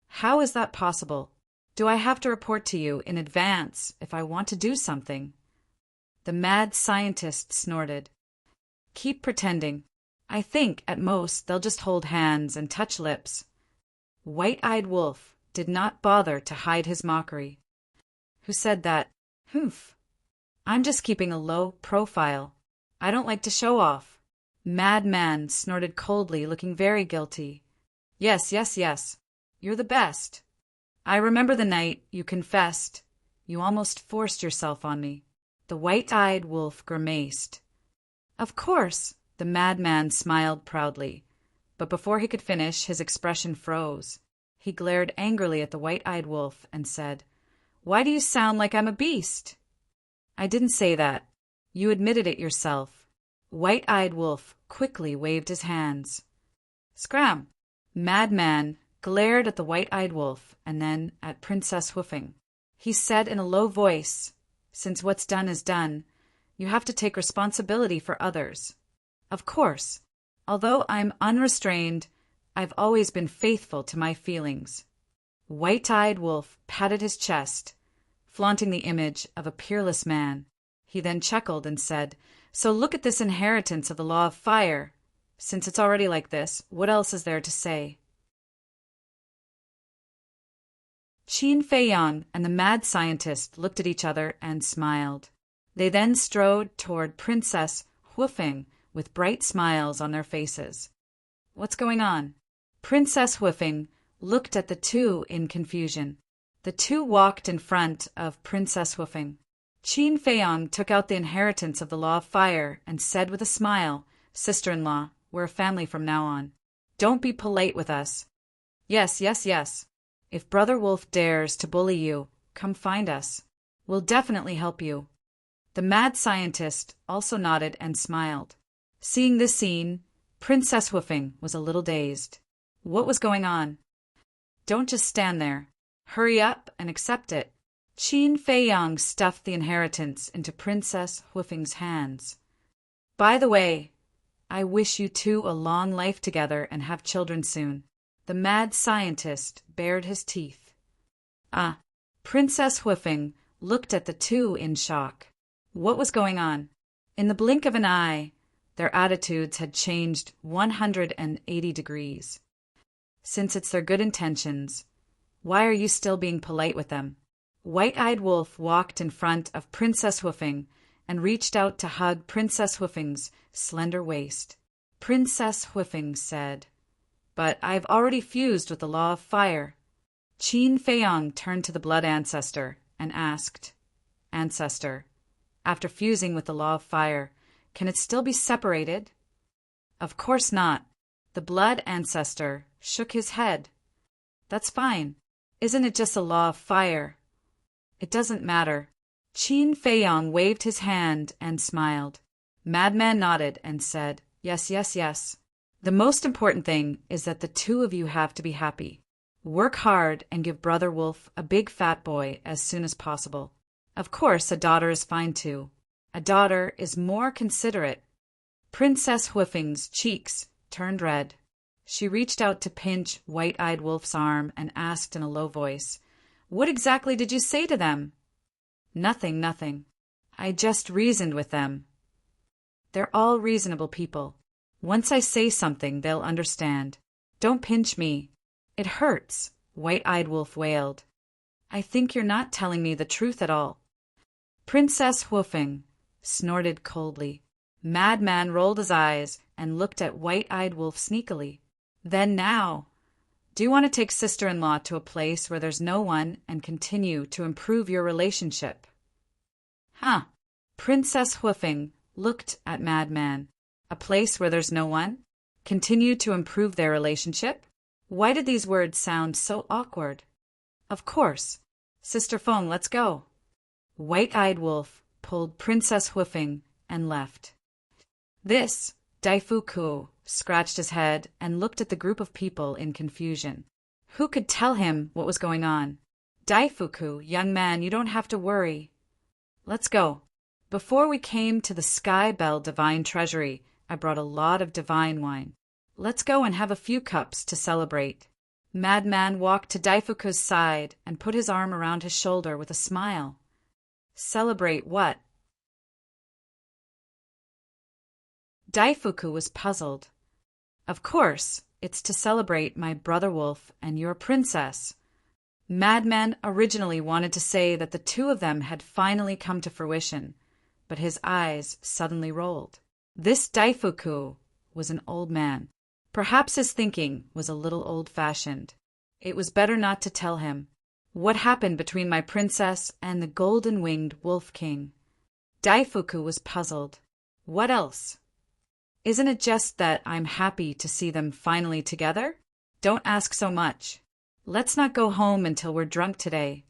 How is that possible? Do I have to report to you in advance if I want to do something?" The mad scientist snorted. "Keep pretending. I think, at most, they'll just hold hands and touch lips." White-eyed wolf did not bother to hide his mockery. "Who said that? Humph. I'm just keeping a low profile. I don't like to show off." Madman snorted coldly, looking very guilty. Yes. You're the best. I remember the night you confessed. You almost forced yourself on me." The white-eyed wolf grimaced. "Of course," the madman smiled proudly. But before he could finish, his expression froze. He glared angrily at the white-eyed wolf and said, "Why do you sound like I'm a beast?" "I didn't say that. You admitted it yourself." White-eyed wolf quickly waved his hands. "Scram!" Madman glared at the white-eyed wolf and then at Princess Hoofing. He said in a low voice, "Since what's done is done, you have to take responsibility for others. Of course, although I'm unrestrained, I've always been faithful to my feelings." White-eyed wolf patted his chest, flaunting the image of a peerless man. He then chuckled and said, "So look at this inheritance of the law of fire. Since it's already like this, what else is there to say?" Qin Feiyang and the mad scientist looked at each other and smiled. They then strode toward Princess Hoofing with bright smiles on their faces. "What's going on?" Princess Hoofing looked at the two in confusion. The two walked in front of Princess Hoofing. Qin Feiyang took out the inheritance of the law of fire and said with a smile, "Sister-in-law, we're a family from now on. Don't be polite with us." Yes. If Brother Wolf dares to bully you, come find us. We'll definitely help you." The mad scientist also nodded and smiled. Seeing this scene, Princess Hoofing was a little dazed. What was going on? "Don't just stand there. Hurry up and accept it. Qin Feiyang stuffed the inheritance into Princess Huifeng's hands. By the way, I wish you two a long life together and have children soon. The mad scientist bared his teeth. Ah, Princess Huifeng looked at the two in shock. What was going on? In the blink of an eye, their attitudes had changed 180 degrees. Since it's their good intentions, why are you still being polite with them? White-Eyed Wolf walked in front of Princess Huifeng and reached out to hug Princess Huifeng's slender waist. Princess Huifeng said, "But I've already fused with the law of fire." Qin Feiyang turned to the blood ancestor and asked, "Ancestor, after fusing with the law of fire, can it still be separated?" "Of course not." The blood ancestor shook his head. "That's fine. Isn't it just a law of fire?" "It doesn't matter." Qin Feiyang waved his hand and smiled. Madman nodded and said, "Yes, yes, yes. The most important thing is that the two of you have to be happy. Work hard and give Brother Wolf a big fat boy as soon as possible. Of course, a daughter is fine too. A daughter is more considerate." Princess Huifeng's cheeks turned red. She reached out to pinch White-Eyed Wolf's arm and asked in a low voice, "What exactly did you say to them?" "Nothing, nothing. I just reasoned with them. They're all reasonable people. Once I say something, they'll understand. Don't pinch me. It hurts," White-Eyed Wolf wailed. "I think you're not telling me the truth at all." Princess Huifeng snorted coldly. Madman rolled his eyes and looked at White-Eyed Wolf sneakily. "Then now, do you want to take sister-in-law to a place where there's no one and continue to improve your relationship?" "Huh." Princess Huifeng looked at Madman. "A place where there's no one? Continue to improve their relationship?" Why did these words sound so awkward? "Of course. Sister Feng, let's go." White-Eyed Wolf pulled Princess Huifeng and left. This, Daifuku scratched his head and looked at the group of people in confusion. Who could tell him what was going on? "Daifuku, young man, you don't have to worry. Let's go. Before we came to the Sky Bell Divine Treasury, I brought a lot of divine wine. Let's go and have a few cups to celebrate." Madman walked to Daifuku's side and put his arm around his shoulder with a smile. "Celebrate what?" Daifuku was puzzled. "Of course, it's to celebrate my brother Wolf and your princess." Madman originally wanted to say that the two of them had finally come to fruition, but his eyes suddenly rolled. This Daifuku was an old man. Perhaps his thinking was a little old-fashioned. It was better not to tell him. What happened between my princess and the golden-winged Wolf King? Daifuku was puzzled. What else? Isn't it just that I'm happy to see them finally together? Don't ask so much. Let's not go home until we're drunk today.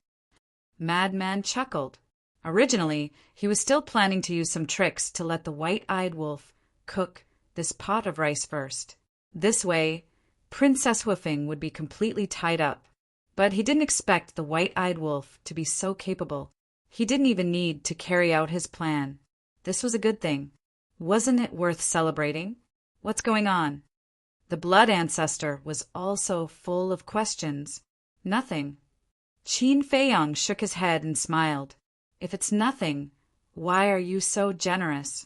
Madman chuckled. Originally, he was still planning to use some tricks to let the White-Eyed Wolf cook this pot of rice first. This way, Princess Huifeng would be completely tied up. But he didn't expect the White-Eyed Wolf to be so capable. He didn't even need to carry out his plan. This was a good thing. Wasn't it worth celebrating? What's going on? The blood ancestor was also full of questions. Nothing. Qin Feiyang shook his head and smiled. If it's nothing, why are you so generous?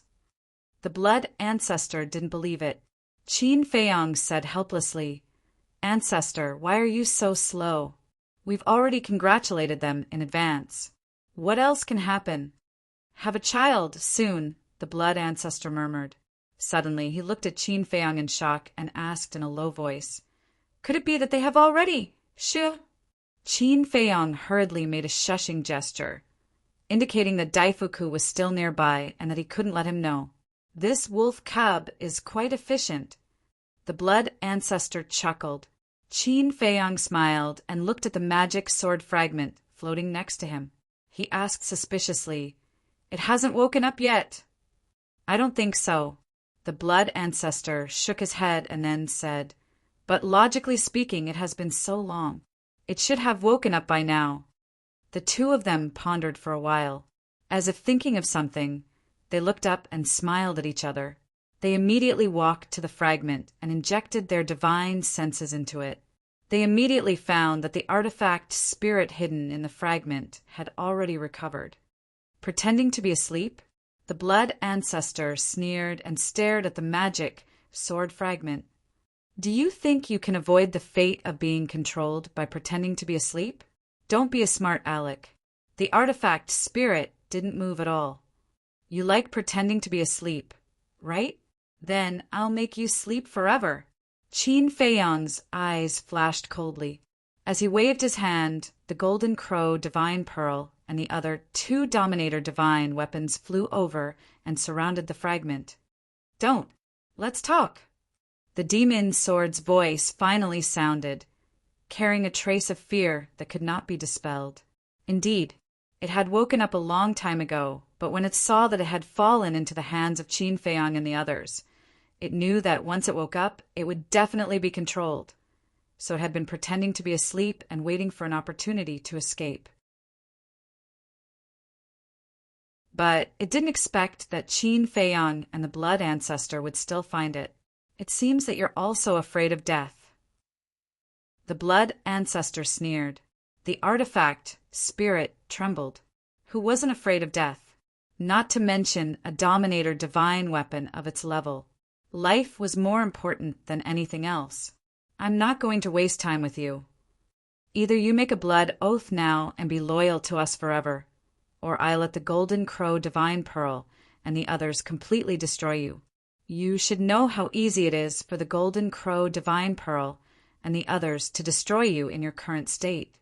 The blood ancestor didn't believe it. Qin Feiyang said helplessly, "Ancestor, why are you so slow? We've already congratulated them in advance. What else can happen?" "Have a child, soon," the blood ancestor murmured. Suddenly, he looked at Qin Feiyang in shock and asked in a low voice, "Could it be that they have already? Shoo!" Qin Feiyang hurriedly made a shushing gesture, indicating that Daifuku was still nearby and that he couldn't let him know. "This wolf cub is quite efficient." The blood ancestor chuckled. Qin Feiyang smiled and looked at the magic sword fragment floating next to him. He asked suspiciously, "It hasn't woken up yet?" "I don't think so." The blood ancestor shook his head and then said, "But logically speaking, it has been so long. It should have woken up by now. The two of them pondered for a while. As if thinking of something, they looked up and smiled at each other. They immediately walked to the fragment and injected their divine senses into it. They immediately found that the artifact spirit hidden in the fragment had already recovered. Pretending to be asleep, the blood ancestor sneered and stared at the magic sword fragment. Do you think you can avoid the fate of being controlled by pretending to be asleep? Don't be a smart aleck. The artifact spirit didn't move at all. You like pretending to be asleep, right? Then I'll make you sleep forever. Qin Feiyang's eyes flashed coldly. As he waved his hand, the Golden Crow Divine Pearl and the other two Dominator Divine weapons flew over and surrounded the fragment. Don't. Let's talk. The demon sword's voice finally sounded, carrying a trace of fear that could not be dispelled. Indeed, it had woken up a long time ago, but when it saw that it had fallen into the hands of Qin Feiyang and the others, it knew that once it woke up, it would definitely be controlled. So it had been pretending to be asleep and waiting for an opportunity to escape. But it didn't expect that Qin Feiyang and the Blood Ancestor would still find it. It seems that you're also afraid of death. The Blood Ancestor sneered. The artifact, spirit, trembled. Who wasn't afraid of death? Not to mention a Dominator Divine weapon of its level. Life was more important than anything else. I'm not going to waste time with you. Either you make a blood oath now and be loyal to us forever, or I let the Golden Crow Divine Pearl and the others completely destroy you. You should know how easy it is for the Golden Crow Divine Pearl and the others to destroy you in your current state.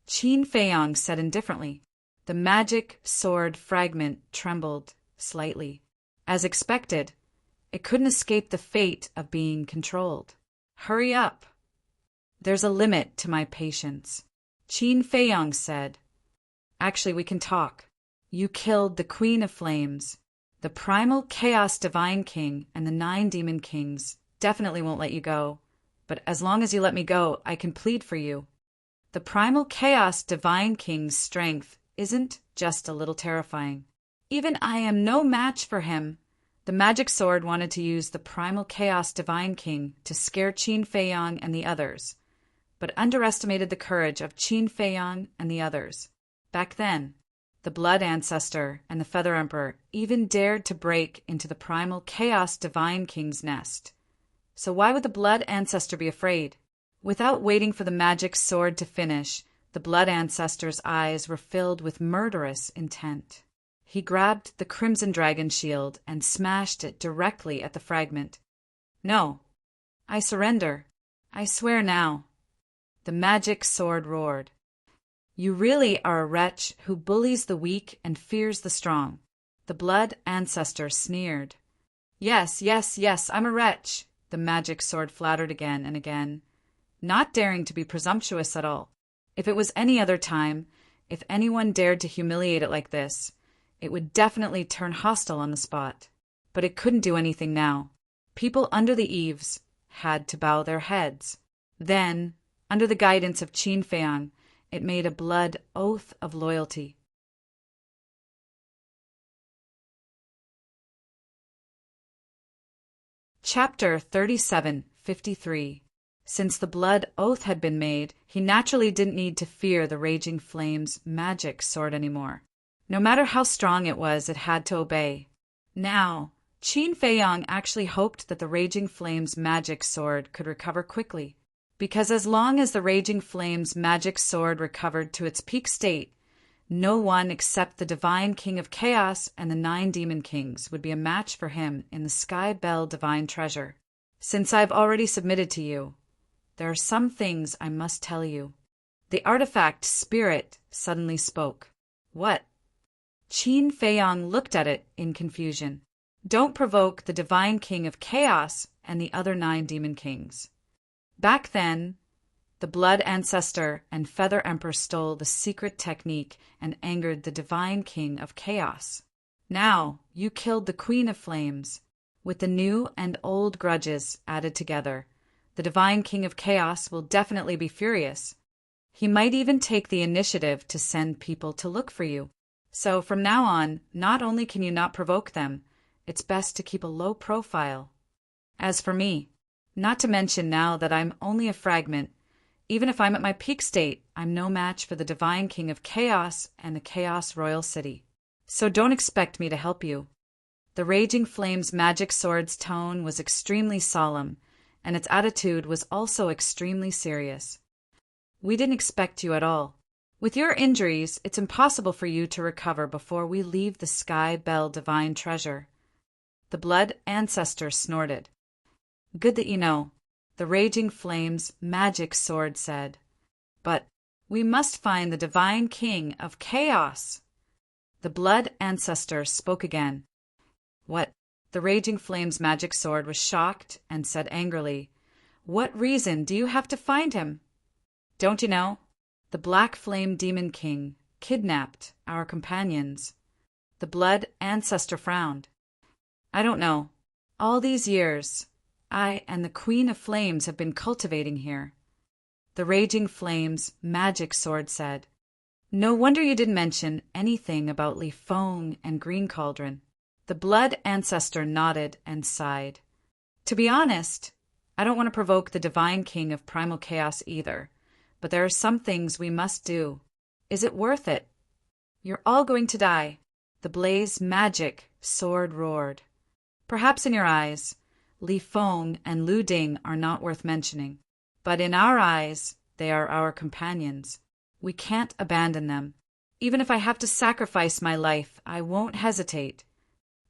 Qin Feiyang said indifferently. The magic sword fragment trembled slightly. As expected, it couldn't escape the fate of being controlled. Hurry up. There's a limit to my patience. Qin Feiyang said. Actually, we can talk. You killed the Queen of Flames. The Primal Chaos Divine King and the 9 Demon Kings definitely won't let you go. But as long as you let me go, I can plead for you. The Primal Chaos Divine King's strength isn't just a little terrifying. Even I am no match for him. The magic sword wanted to use the Primal Chaos Divine King to scare Qin Feiyang and the others, but underestimated the courage of Qin Feiyang and the others. Back then, the Blood Ancestor and the Feather Emperor even dared to break into the Primal Chaos Divine King's nest. So why would the Blood Ancestor be afraid? Without waiting for the magic sword to finish, the Blood Ancestor's eyes were filled with murderous intent. He grabbed the Crimson Dragon shield and smashed it directly at the fragment. No, I surrender. I swear now. The magic sword roared. You really are a wretch who bullies the weak and fears the strong. The Blood Ancestor sneered. Yes, yes, yes, I'm a wretch, the magic sword flattered again and again, not daring to be presumptuous at all. If it was any other time, if anyone dared to humiliate it like this, it would definitely turn hostile on the spot. But it couldn't do anything now. People under the eaves had to bow their heads. Then, under the guidance of Qin Feiyang, it made a blood oath of loyalty. Chapter 37:53. Since the blood oath had been made, he naturally didn't need to fear the Raging Flame's magic sword anymore. No matter how strong it was, it had to obey. Now, Qin Feiyang actually hoped that the Raging Flame's magic sword could recover quickly, because as long as the Raging Flame's magic sword recovered to its peak state, no one except the Divine King of Chaos and the 9 Demon Kings would be a match for him in the Sky Bell Divine Treasure. Since I've already submitted to you, there are some things I must tell you. The artifact spirit suddenly spoke. What? Qin Feiyang looked at it in confusion. Don't provoke the Divine King of Chaos and the other 9 Demon Kings. Back then, the Blood Ancestor and Feather Emperor stole the secret technique and angered the Divine King of Chaos. Now, you killed the Queen of Flames. With the new and old grudges added together, the Divine King of Chaos will definitely be furious. He might even take the initiative to send people to look for you. So from now on, not only can you not provoke them, it's best to keep a low profile. As for me, not to mention now that I'm only a fragment, even if I'm at my peak state, I'm no match for the Divine King of Chaos and the Chaos Royal City. So don't expect me to help you. The Raging Flame's magic sword's tone was extremely solemn, and its attitude was also extremely serious. We didn't expect you at all. With your injuries, it's impossible for you to recover before we leave the Sky Bell Divine Treasure. The Blood Ancestor snorted. Good that you know, the Raging Flame's magic sword said. But we must find the Divine King of Chaos. The Blood Ancestor spoke again. What? The Raging Flame's magic sword was shocked and said angrily, What reason do you have to find him? Don't you know? The Black Flame Demon King kidnapped our companions. The Blood Ancestor frowned. I don't know. All these years, I and the Queen of Flames have been cultivating here. The Raging Flame's magic sword said. No wonder you didn't mention anything about Li Feng and Green Cauldron. The Blood Ancestor nodded and sighed. To be honest, I don't want to provoke the Divine King of Primal Chaos either, but there are some things we must do. Is it worth it? You're all going to die. The Blaze magic sword roared. Perhaps in your eyes, Li Feng and Lu Ding are not worth mentioning, but in our eyes, they are our companions. We can't abandon them. Even if I have to sacrifice my life, I won't hesitate.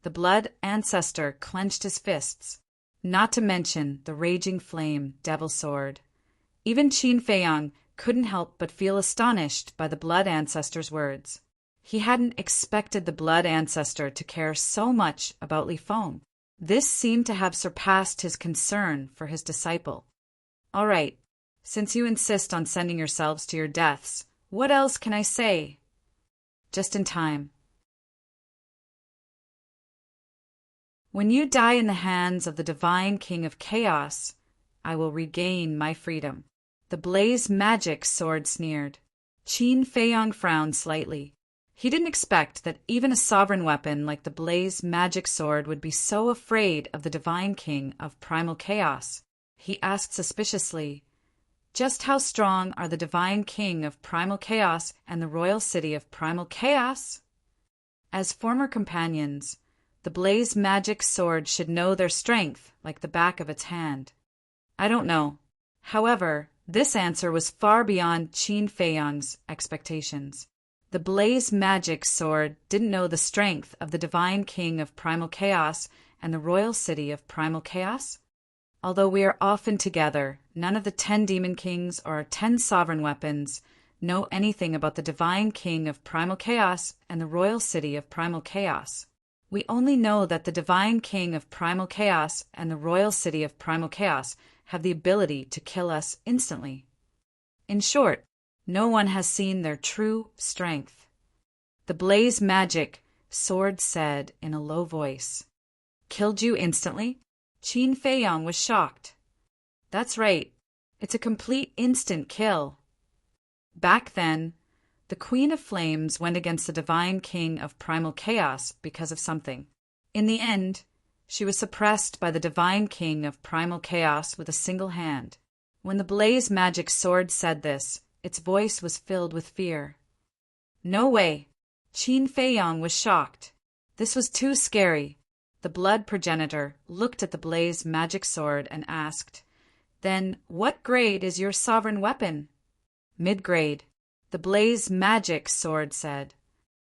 The Blood Ancestor clenched his fists, not to mention the Raging Flame Devil Sword. Even Qin Feiyang couldn't help but feel astonished by the Blood Ancestor's words. He hadn't expected the Blood Ancestor to care so much about Li Feng. This seemed to have surpassed his concern for his disciple. All right, since you insist on sending yourselves to your deaths, what else can I say? Just in time. When you die in the hands of the Divine King of Chaos, I will regain my freedom. The Blaze magic sword sneered. Qin Feiyang frowned slightly. He didn't expect that even a sovereign weapon like the Blaze magic sword would be so afraid of the Divine King of Primal Chaos. He asked suspiciously, Just how strong are the Divine King of Primal Chaos and the Royal City of Primal Chaos? As former companions, the Blaze magic sword should know their strength like the back of its hand. I don't know. However, this answer was far beyond Qin Feiyang's expectations. The Blaze magic sword didn't know the strength of the Divine King of Primal Chaos and the Royal City of Primal Chaos. Although we are often together, none of the 10 Demon Kings or 10 sovereign weapons know anything about the Divine King of Primal Chaos and the Royal City of Primal Chaos. We only know that the Divine King of Primal Chaos and the Royal City of Primal Chaos have the ability to kill us instantly. In short, no one has seen their true strength. The Blaze magic sword said in a low voice. Killed you instantly? Qin Feiyang was shocked. That's right. It's a complete instant kill. Back then, the Queen of Flames went against the Divine King of Primal Chaos because of something. In the end, she was suppressed by the Divine King of Primal Chaos with a single hand. When the Blaze magic sword said this, its voice was filled with fear. No way. Qin Feiyang was shocked. This was too scary. The Blood Progenitor looked at the Blaze magic sword and asked, Then what grade is your sovereign weapon? Mid-grade. The Blaze magic sword said.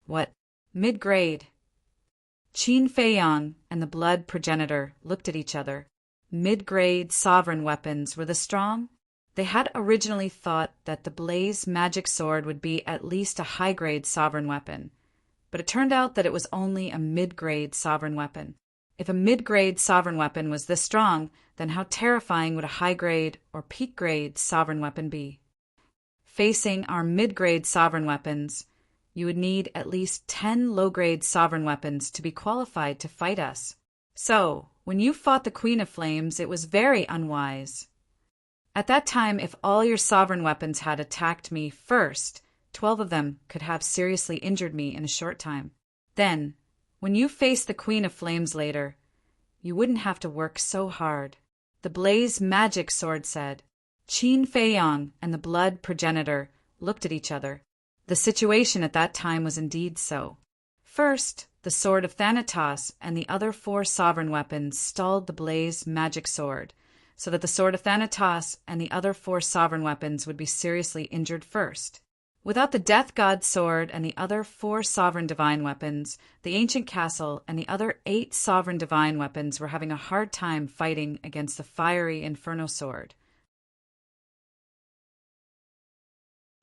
What? Mid-grade. Qin Feiyang and the Blood Progenitor looked at each other. Mid-grade sovereign weapons were the strong? They had originally thought that the Blaze magic sword would be at least a high-grade sovereign weapon, but it turned out that it was only a mid-grade sovereign weapon. If a mid-grade sovereign weapon was this strong, then how terrifying would a high-grade or peak-grade sovereign weapon be? Facing our mid-grade sovereign weapons, you would need at least 10 low-grade sovereign weapons to be qualified to fight us. So, when you fought the Queen of Flames, it was very unwise. At that time, if all your sovereign weapons had attacked me first, 12 of them could have seriously injured me in a short time. Then, when you face the Queen of Flames later, you wouldn't have to work so hard. The Blaze Magic Sword said. Qin Feiyang and the Blood Progenitor looked at each other. The situation at that time was indeed so. First, the Sword of Thanatos and the other 4 sovereign weapons stalled the Blaze Magic Sword, so that the Sword of Thanatos and the other 4 sovereign weapons would be seriously injured first. Without the Death God Sword and the other 4 sovereign divine weapons, the Ancient Castle and the other 8 sovereign divine weapons were having a hard time fighting against the fiery Inferno Sword.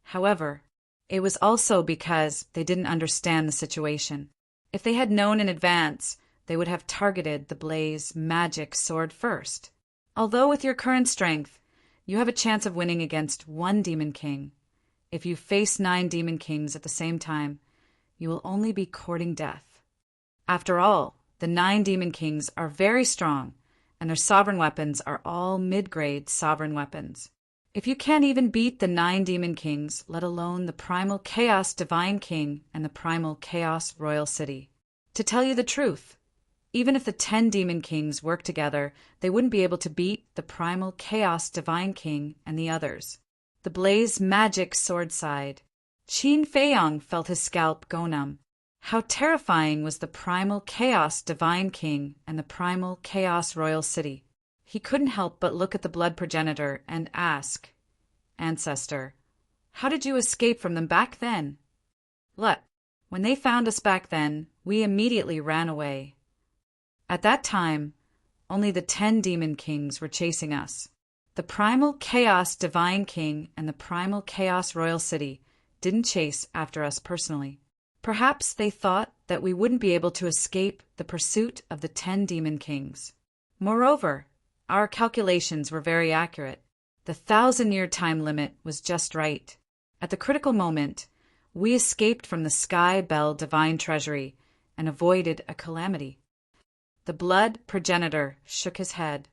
However, it was also because they didn't understand the situation. If they had known in advance, they would have targeted the Blaze Magic Sword first. Although with your current strength, you have a chance of winning against 1 Demon King. If you face 9 Demon Kings at the same time, you will only be courting death. After all, the 9 Demon Kings are very strong, and their sovereign weapons are all mid-grade sovereign weapons. If you can't even beat the 9 Demon Kings, let alone the Primal Chaos Divine King and the Primal Chaos Royal City. To tell you the truth, even if the 10 Demon Kings worked together, they wouldn't be able to beat the Primal Chaos Divine King and the others. The Blaze Magic Sword sighed. Qin Feiyang felt his scalp go numb. How terrifying was the Primal Chaos Divine King and the Primal Chaos Royal City. He couldn't help but look at the Blood Progenitor and ask, Ancestor, how did you escape from them back then? Look, when they found us back then, we immediately ran away. At that time, only the 10 Demon Kings were chasing us. The Primal Chaos Divine King and the Primal Chaos Royal City didn't chase after us personally. Perhaps they thought that we wouldn't be able to escape the pursuit of the 10 Demon Kings. Moreover, our calculations were very accurate. The 1,000-year time limit was just right. At the critical moment, we escaped from the Sky Bell Divine Treasury and avoided a calamity. The Blood Progenitor shook his head.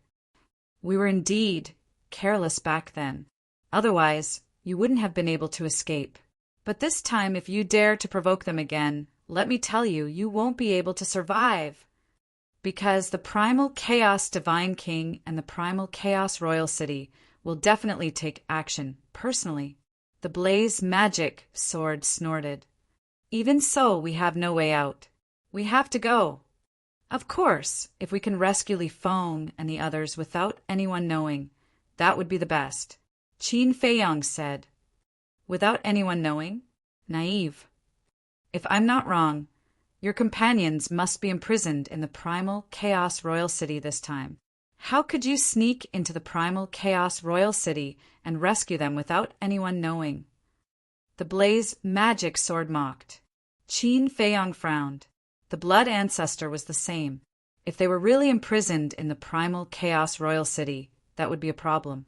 We were indeed careless back then. Otherwise, you wouldn't have been able to escape. But this time, if you dare to provoke them again, let me tell you, you won't be able to survive. Because the Primal Chaos Divine King and the Primal Chaos Royal City will definitely take action, personally. The Blaze Magic Sword snorted. Even so, we have no way out. We have to go. Of course, if we can rescue Li Feng and the others without anyone knowing, that would be the best. Qin Feiyang said. Without anyone knowing? Naive. If I'm not wrong, your companions must be imprisoned in the Primal Chaos Royal City this time. How could you sneak into the Primal Chaos Royal City and rescue them without anyone knowing? The Blaze Magic Sword mocked. Qin Feiyang frowned. The Blood Ancestor was the same. If they were really imprisoned in the Primal Chaos Royal City, that would be a problem.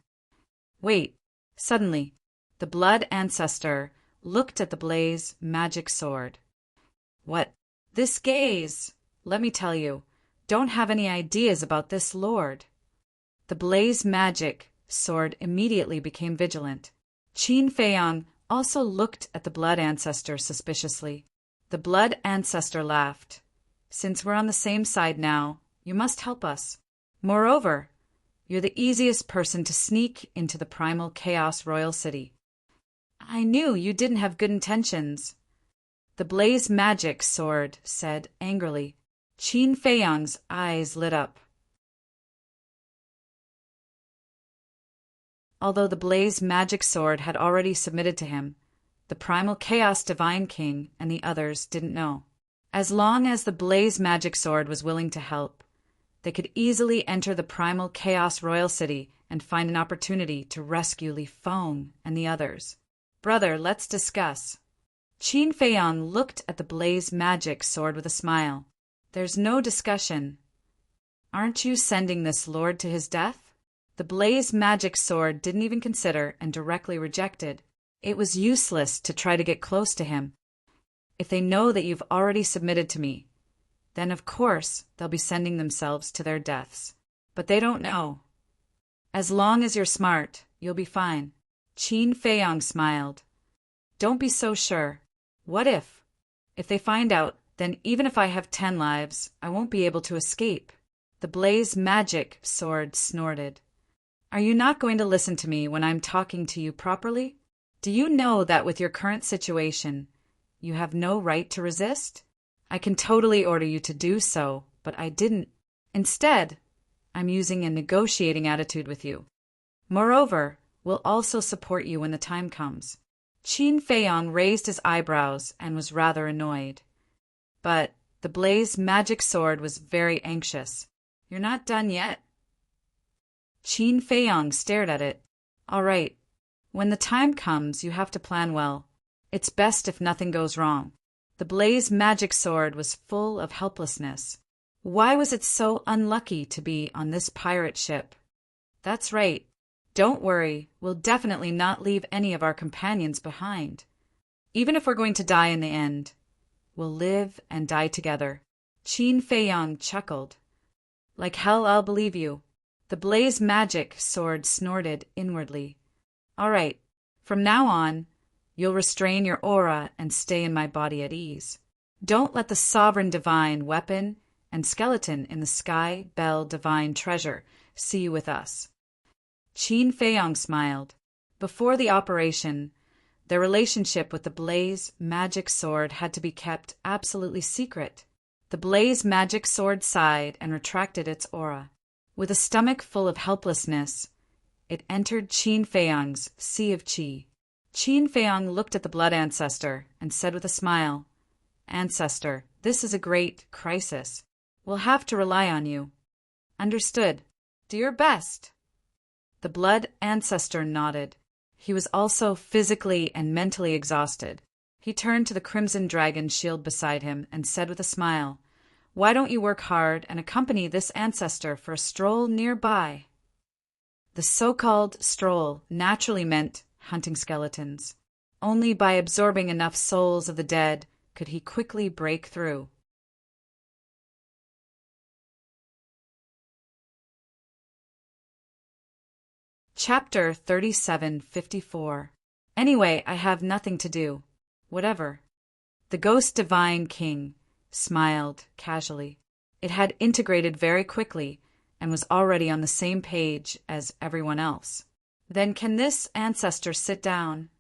Wait. Suddenly, the Blood Ancestor looked at the Blaze Magic Sword. What? This gaze, let me tell you, don't have any ideas about this lord. The Blaze Magic Sword immediately became vigilant. Qin Feiyang also looked at the Blood Ancestor suspiciously. The Blood Ancestor laughed. Since we're on the same side now, you must help us. Moreover, you're the easiest person to sneak into the Primal Chaos Royal City. I knew you didn't have good intentions. The Blaze Magic Sword said angrily. Qin Feiyang's eyes lit up. Although the Blaze Magic Sword had already submitted to him, the Primal Chaos Divine King and the others didn't know. As long as the Blaze Magic Sword was willing to help, they could easily enter the Primal Chaos Royal City and find an opportunity to rescue Li Feng and the others. Brother, let's discuss. Qin Feiyang looked at the Blaze Magic Sword with a smile. There's no discussion. Aren't you sending this lord to his death? The Blaze Magic Sword didn't even consider and directly rejected. It was useless to try to get close to him. If they know that you've already submitted to me, then of course they'll be sending themselves to their deaths. But they don't know. As long as you're smart, You'll be fine. Qin Feiyang smiled. Don't be so sure. What if? If they find out, then even if I have 10 lives, I won't be able to escape. The blaze magic sword snorted. Are you not going to listen to me when I'm talking to you properly? Do you know that with your current situation, you have no right to resist? I can totally order you to do so, but I didn't. Instead, I'm using a negotiating attitude with you. Moreover, we'll also support you when the time comes. Qin Feiyang raised his eyebrows and was rather annoyed. But the blaze magic sword was very anxious. You're not done yet. Qin Feiyang stared at it. All right. When the time comes, you have to plan well. It's best if nothing goes wrong. The blaze magic sword was full of helplessness. Why was it so unlucky to be on this pirate ship? That's right. Don't worry, we'll definitely not leave any of our companions behind. Even if we're going to die in the end, we'll live and die together. Qin Feiyang chuckled. Like hell, I'll believe you. The blaze magic sword snorted inwardly. All right, from now on, you'll restrain your aura and stay in my body at ease. Don't let the sovereign divine weapon and skeleton in the sky bell divine treasure see you with us. Qin Feiyang smiled. Before the operation, their relationship with the blaze magic sword had to be kept absolutely secret. The blaze magic sword sighed and retracted its aura. With a stomach full of helplessness, it entered Qin Feiyang's sea of qi. Qin Feiyang looked at the blood ancestor and said with a smile, Ancestor, this is a great crisis. We'll have to rely on you. Understood. Do your best. The blood ancestor nodded. He was also physically and mentally exhausted. He turned to the crimson dragon shield beside him and said with a smile, Why don't you work hard and accompany this ancestor for a stroll nearby? The so-called stroll naturally meant hunting skeletons. Only by absorbing enough souls of the dead could he quickly break through. Chapter 3754. Anyway, I have nothing to do. Whatever. The Ghost Divine King smiled casually. It had integrated very quickly and was already on the same page as everyone else. Then can this ancestor sit down?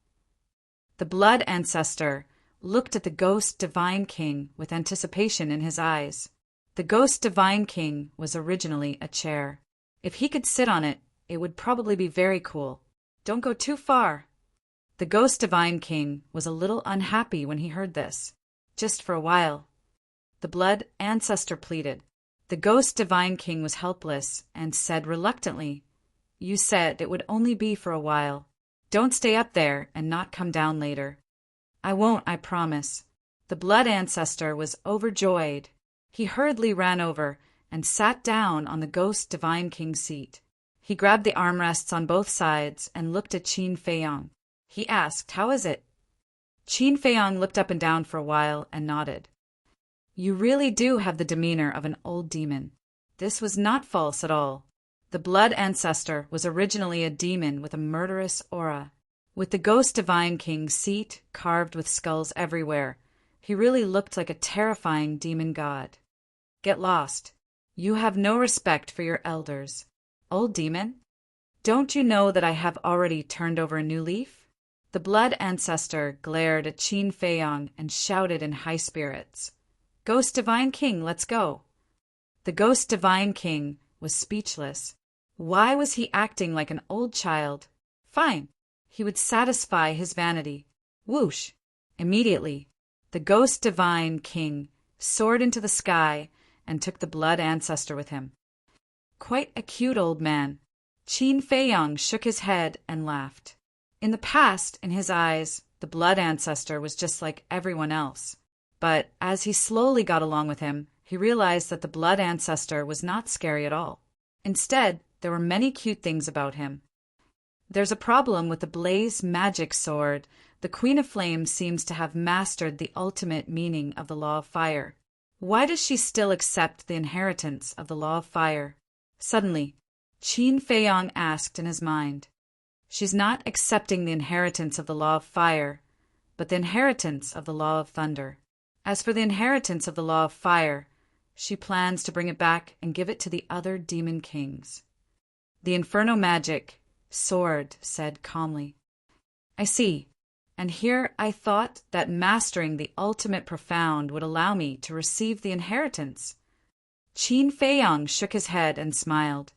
The blood ancestor looked at the Ghost Divine King with anticipation in his eyes. The Ghost Divine King was originally a chair. If he could sit on it, it would probably be very cool. Don't go too far. The Ghost Divine King was a little unhappy when he heard this. Just for a while. The blood ancestor pleaded. The Ghost Divine King was helpless and said reluctantly, You said it would only be for a while. Don't stay up there and not come down later. I won't, I promise. The blood ancestor was overjoyed. He hurriedly ran over and sat down on the Ghost Divine King's seat. He grabbed the armrests on both sides and looked at Qin Feiyang. He asked, How is it? Qin Feiyang looked up and down for a while and nodded. You really do have the demeanor of an old demon. This was not false at all. The blood ancestor was originally a demon with a murderous aura. With the Ghost Divine King's seat carved with skulls everywhere, he really looked like a terrifying demon god. Get lost. You have no respect for your elders. Old demon? Don't you know that I have already turned over a new leaf? The blood ancestor glared at Qin Feiyang and shouted in high spirits. Ghost Divine King, let's go. The Ghost Divine King was speechless. Why was he acting like an old child? Fine. He would satisfy his vanity. Whoosh! Immediately, the Ghost Divine King soared into the sky and took the blood ancestor with him. Quite a cute old man. Qin Feiyang shook his head and laughed. In the past, in his eyes, the blood ancestor was just like everyone else. But as he slowly got along with him, he realized that the blood ancestor was not scary at all. Instead, there were many cute things about him. There's a problem with the blaze magic sword. The Queen of Flames seems to have mastered the ultimate meaning of the law of fire. Why does she still accept the inheritance of the law of fire? Suddenly, Qin Feiyang asked in his mind, She's not accepting the inheritance of the law of fire, but the inheritance of the law of thunder. As for the inheritance of the law of fire, she plans to bring it back and give it to the other demon kings. The Inferno Magic Sword said calmly, I see, and here I thought that mastering the ultimate profound would allow me to receive the inheritance. Qin Feiyang shook his head and smiled.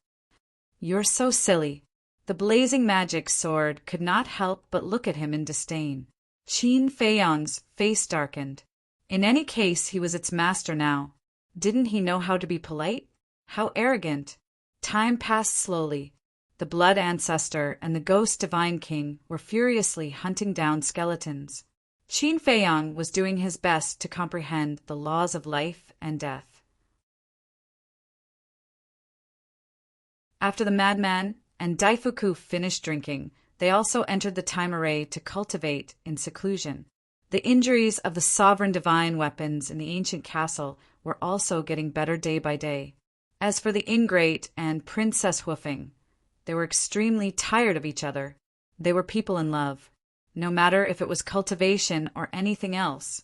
You're so silly. The blazing magic sword could not help but look at him in disdain. Qin Feiyang's face darkened. In any case, he was its master now. Didn't he know how to be polite? How arrogant. Time passed slowly. The Blood Ancestor and the Ghost Divine King were furiously hunting down skeletons. Qin Feiyang was doing his best to comprehend the laws of life and death. After the madman and Daifuku finished drinking, they also entered the time array to cultivate in seclusion. The injuries of the sovereign divine weapons in the ancient castle were also getting better day by day. As for the ingrate and Princess Hoofing, they were extremely tired of each other. They were people in love. No matter if it was cultivation or anything else,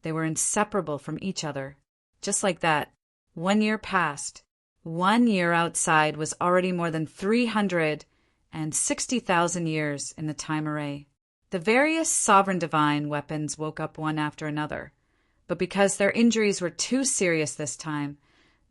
they were inseparable from each other. Just like that, 1 year passed. 1 year outside was already more than 360,000 years in the time array. The various sovereign divine weapons woke up one after another, but because their injuries were too serious this time,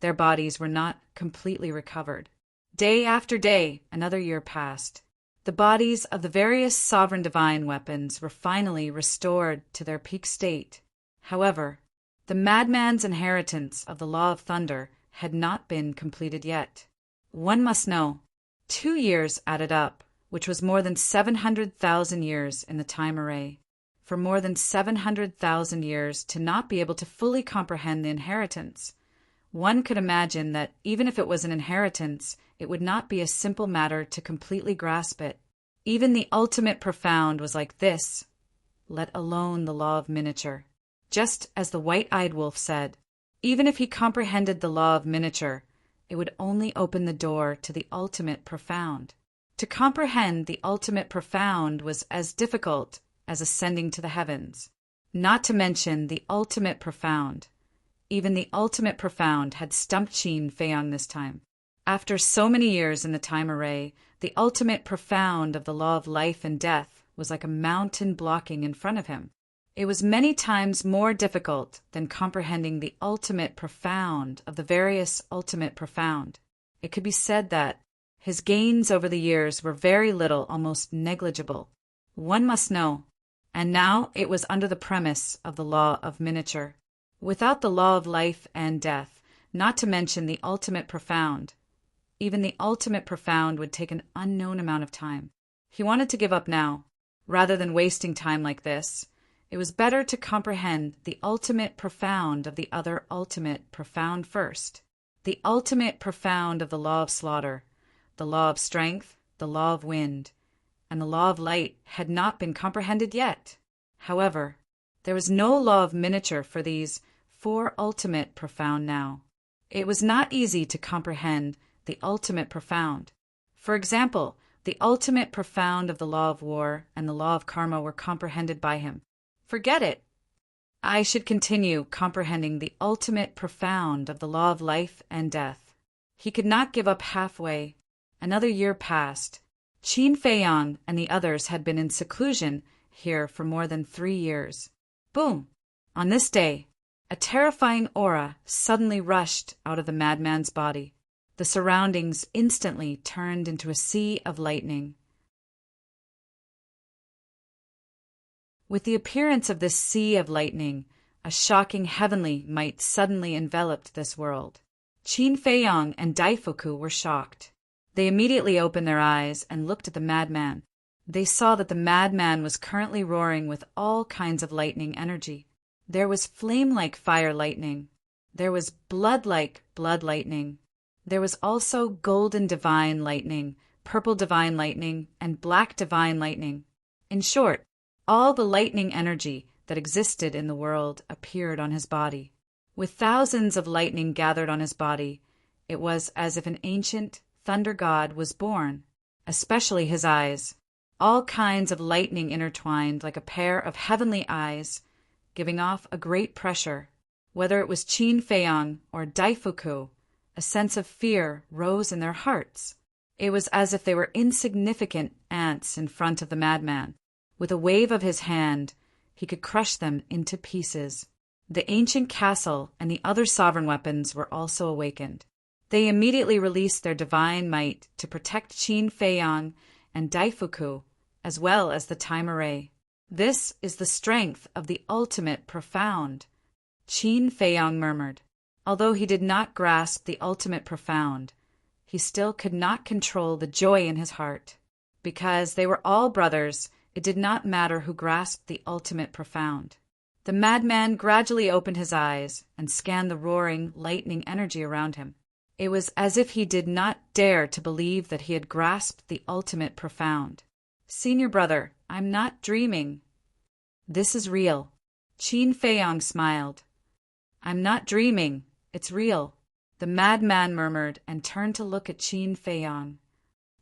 their bodies were not completely recovered. Day after day, another year passed. The bodies of the various sovereign divine weapons were finally restored to their peak state. However, the madman's inheritance of the law of thunder had not been completed yet. One must know, 2 years added up, which was more than 700,000 years in the time array. For more than 700,000 years to not be able to fully comprehend the inheritance. One could imagine that even if it was an inheritance, it would not be a simple matter to completely grasp it. Even the ultimate profound was like this, let alone the law of miniature. Just as the white-eyed wolf said, even if he comprehended the law of miniature, it would only open the door to the ultimate profound. To comprehend the ultimate profound was as difficult as ascending to the heavens, not to mention the ultimate profound. Even the ultimate profound had stumped Qin Feiyang this time. After so many years in the time array, the ultimate profound of the law of life and death was like a mountain blocking in front of him. It was many times more difficult than comprehending the ultimate profound of the various ultimate profound. It could be said that his gains over the years were very little, almost negligible. One must know. And now it was under the premise of the law of miniature. Without the law of life and death, not to mention the ultimate profound, even the ultimate profound would take an unknown amount of time. He wanted to give up now. Rather than wasting time like this, it was better to comprehend the ultimate profound of the other ultimate profound first. The ultimate profound of the law of slaughter, the law of strength, the law of wind, and the law of light had not been comprehended yet. However, there was no law of miniature for these 4 ultimate profound now. It was not easy to comprehend the ultimate profound. For example, the ultimate profound of the law of war and the law of karma were comprehended by him. Forget it. I should continue comprehending the ultimate profound of the law of life and death. He could not give up halfway. Another year passed. Qin Feiyang and the others had been in seclusion here for more than 3 years. Boom! On this day, a terrifying aura suddenly rushed out of the madman's body. The surroundings instantly turned into a sea of lightning. With the appearance of this sea of lightning, a shocking heavenly might suddenly enveloped this world. Qin Feiyang and Daifuku were shocked. They immediately opened their eyes and looked at the madman. They saw that the madman was currently roaring with all kinds of lightning energy. There was flame-like fire lightning. There was blood-like blood lightning. There was also golden divine lightning, purple divine lightning, and black divine lightning. In short, all the lightning energy that existed in the world appeared on his body. With thousands of lightning gathered on his body, it was as if an ancient thunder god was born, especially his eyes. all kinds of lightning intertwined like a pair of heavenly eyes, giving off a great pressure. Whether it was Qin Feiyang or Daifuku, a sense of fear rose in their hearts. It was as if they were insignificant ants in front of the madman. With a wave of his hand, he could crush them into pieces. The ancient castle and the other sovereign weapons were also awakened. They immediately released their divine might to protect Qin Feiyang and Daifuku, as well as the time array. This is the strength of the ultimate profound, Qin Feiyang murmured. Although he did not grasp the ultimate profound, he still could not control the joy in his heart. Because they were all brothers, it did not matter who grasped the ultimate profound. The madman gradually opened his eyes and scanned the roaring, lightning energy around him. It was as if he did not dare to believe that he had grasped the ultimate profound. Senior brother, I'm not dreaming. This is real. Qin Feiyang smiled. I'm not dreaming. It's real. The madman murmured and turned to look at Qin Feiyang.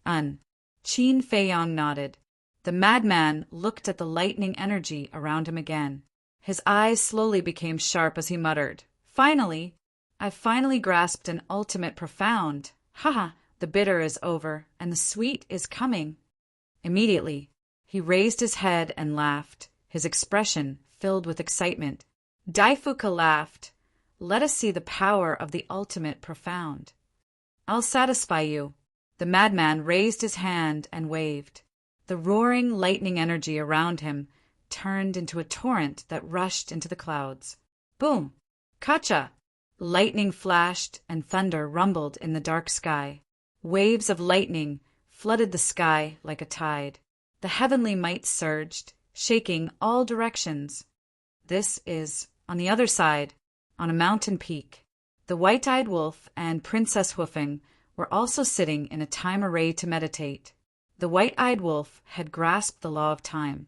Qin Feiyang nodded. The madman looked at the lightning energy around him again. His eyes slowly became sharp as he muttered, I've finally grasped an ultimate profound. Ha! The bitter is over, and the sweet is coming. Immediately, he raised his head and laughed, his expression filled with excitement. Daifuku laughed. Let us see the power of the ultimate profound. I'll satisfy you. The madman raised his hand and waved. The roaring lightning energy around him turned into a torrent that rushed into the clouds. Boom! Kacha! Lightning flashed and thunder rumbled in the dark sky. Waves of lightning flooded the sky like a tide. The heavenly might surged, shaking all directions. This is, on the other side, on a mountain peak. The white-eyed wolf and Princess Hoofing were also sitting in a time array to meditate. The white-eyed wolf had grasped the law of time,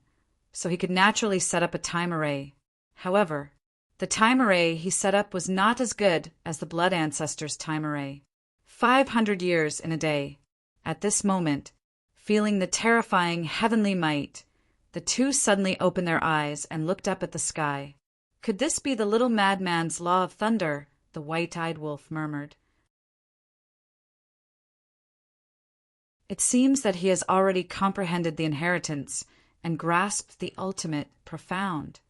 so he could naturally set up a time array. However, the time array he set up was not as good as the blood ancestors' time array. 500 years in a day. At this moment, feeling the terrifying heavenly might, the two suddenly opened their eyes and looked up at the sky. Could this be the little madman's law of thunder? The white-eyed wolf murmured. It seems that he has already comprehended the inheritance and grasped the ultimate profound.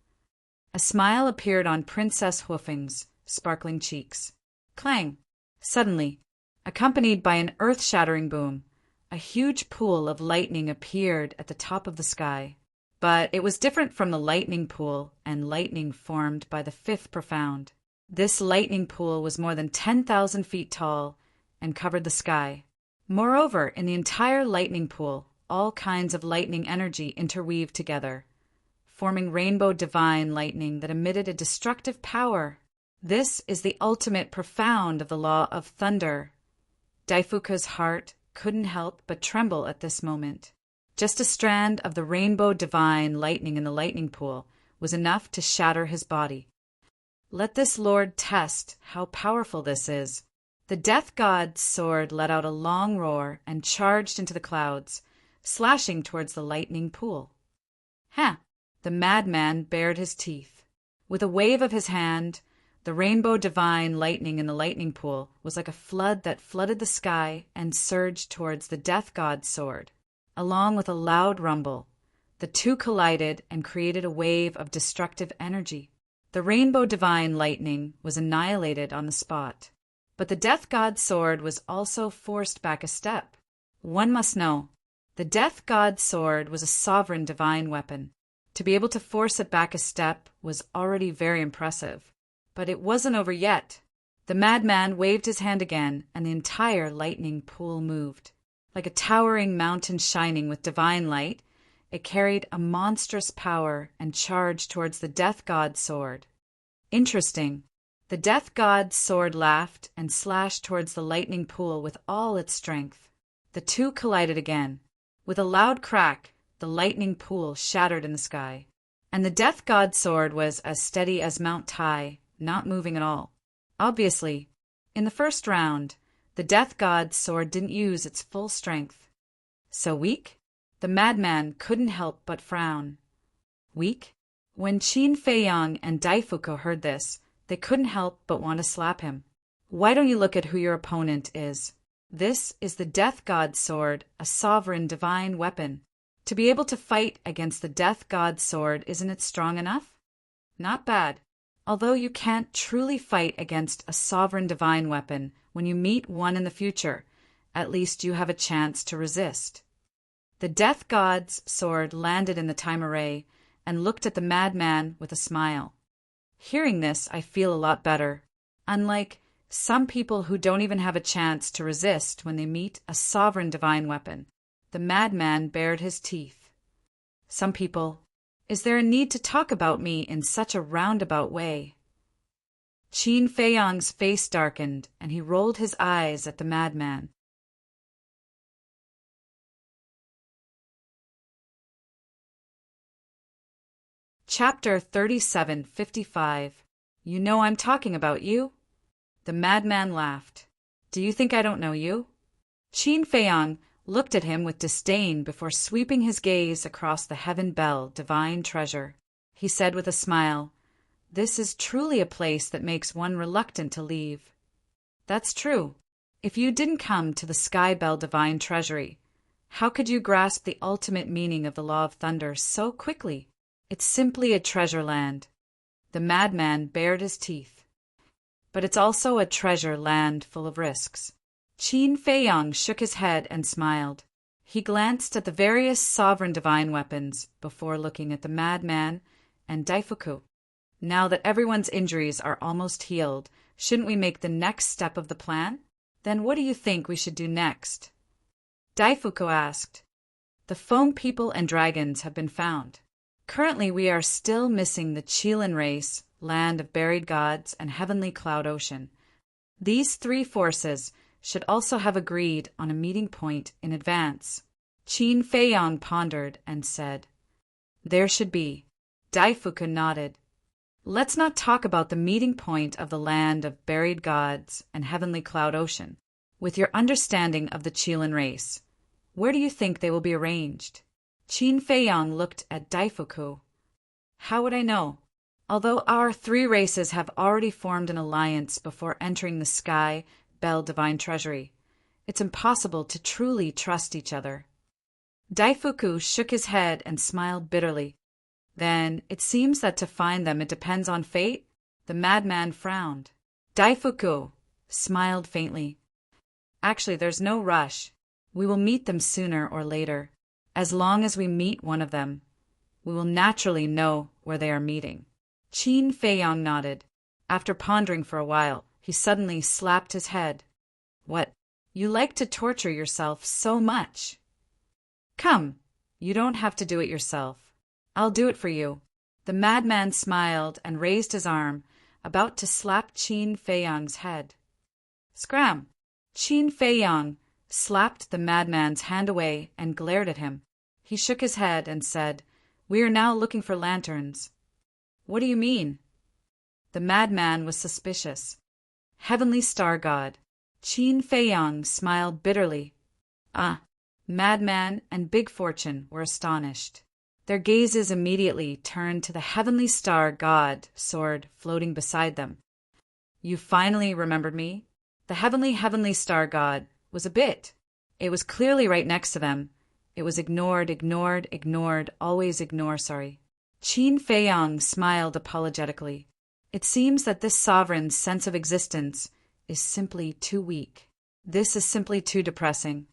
A smile appeared on Princess Hoofing's sparkling cheeks. Clang! Suddenly, accompanied by an earth-shattering boom, a huge pool of lightning appeared at the top of the sky. But it was different from the lightning pool and lightning formed by the fifth profound. This lightning pool was more than 10,000 feet tall and covered the sky. Moreover, in the entire lightning pool, all kinds of lightning energy interweaved together, forming rainbow divine lightning that emitted a destructive power. This is the ultimate profound of the law of thunder. Daifuku's heart couldn't help but tremble at this moment. Just a strand of the rainbow divine lightning in the lightning pool was enough to shatter his body. Let this lord test how powerful this is. The death god's sword let out a long roar and charged into the clouds, slashing towards the lightning pool. The madman bared his teeth. With a wave of his hand, the rainbow divine lightning in the lightning pool was like a flood that flooded the sky and surged towards the death god's sword. Along with a loud rumble, the two collided and created a wave of destructive energy. The rainbow divine lightning was annihilated on the spot, but the death god's sword was also forced back a step. One must know, the death god's sword was a sovereign divine weapon. To be able to force it back a step was already very impressive. But it wasn't over yet. The madman waved his hand again, and the entire lightning pool moved. Like a towering mountain shining with divine light, it carried a monstrous power and charged towards the death god's sword. Interesting. The death god's sword laughed and slashed towards the lightning pool with all its strength. The two collided again. With a loud crack, the lightning pool shattered in the sky, and the death god's sword was as steady as Mount Tai, not moving at all. Obviously, in the first round, the death god's sword didn't use its full strength. So weak? The madman couldn't help but frown. Weak? When Qin Feiyang and Daifuku heard this, they couldn't help but want to slap him. Why don't you look at who your opponent is? This is the Death God's sword, a sovereign divine weapon. To be able to fight against the Death God's sword, isn't it strong enough? Not bad. Although you can't truly fight against a sovereign divine weapon, when you meet one in the future, at least you have a chance to resist. The Death God's sword landed in the time array and looked at the madman with a smile. Hearing this, I feel a lot better. Unlike some people who don't even have a chance to resist when they meet a sovereign divine weapon, the madman bared his teeth. Some people, is there a need to talk about me in such a roundabout way? Qin Feiyang's face darkened, and he rolled his eyes at the madman. Chapter 3755. You know I'm talking about you? The madman laughed. Do you think I don't know you? Qin Feiyang looked at him with disdain before sweeping his gaze across the Heaven Bell divine treasure. He said with a smile, This is truly a place that makes one reluctant to leave. That's true. If you didn't come to the Sky Bell divine treasury, how could you grasp the ultimate meaning of the law of thunder so quickly? It's simply a treasure land. The madman bared his teeth. But it's also a treasure land full of risks. Qin Feiyang shook his head and smiled. He glanced at the various sovereign divine weapons before looking at the madman and Daifuku. Now that everyone's injuries are almost healed, shouldn't we make the next step of the plan? Then what do you think we should do next? Daifuku asked. The foam people and dragons have been found. Currently we are still missing the Qilin race, land of buried gods, and heavenly cloud ocean. These three forces should also have agreed on a meeting point in advance. Qin Feiyang pondered and said, There should be. Daifuku nodded. Let's not talk about the meeting point of the land of buried gods and heavenly cloud ocean. With your understanding of the Qilin race, where do you think they will be arranged? Qin Feiyang looked at Daifuku. How would I know? Although our three races have already formed an alliance before entering the Sky Bell Divine Treasury, it's impossible to truly trust each other. Daifuku shook his head and smiled bitterly. Then, it seems that to find them it depends on fate? The madman frowned. Daifuku smiled faintly. Actually, there's no rush. We will meet them sooner or later. As long as we meet one of them, we will naturally know where they are meeting. Qin Feiyang nodded. After pondering for a while, he suddenly slapped his head. What? You like to torture yourself so much. Come, you don't have to do it yourself. I'll do it for you. The madman smiled and raised his arm, about to slap Qin Feiyang's head. Scram! Qin Feiyang slapped the madman's hand away and glared at him. He shook his head and said, We are now looking for lanterns. What do you mean? The madman was suspicious. Heavenly Star God. Qin Feiyang smiled bitterly. Madman and Big Fortune were astonished. Their gazes immediately turned to the Heavenly Star God sword floating beside them. You finally remembered me? The Heavenly Star God was a bit. It was clearly right next to them. It was ignored, always ignore, sorry. Qin Feiyang smiled apologetically. It seems that this sovereign's sense of existence is simply too weak. This is simply too depressing.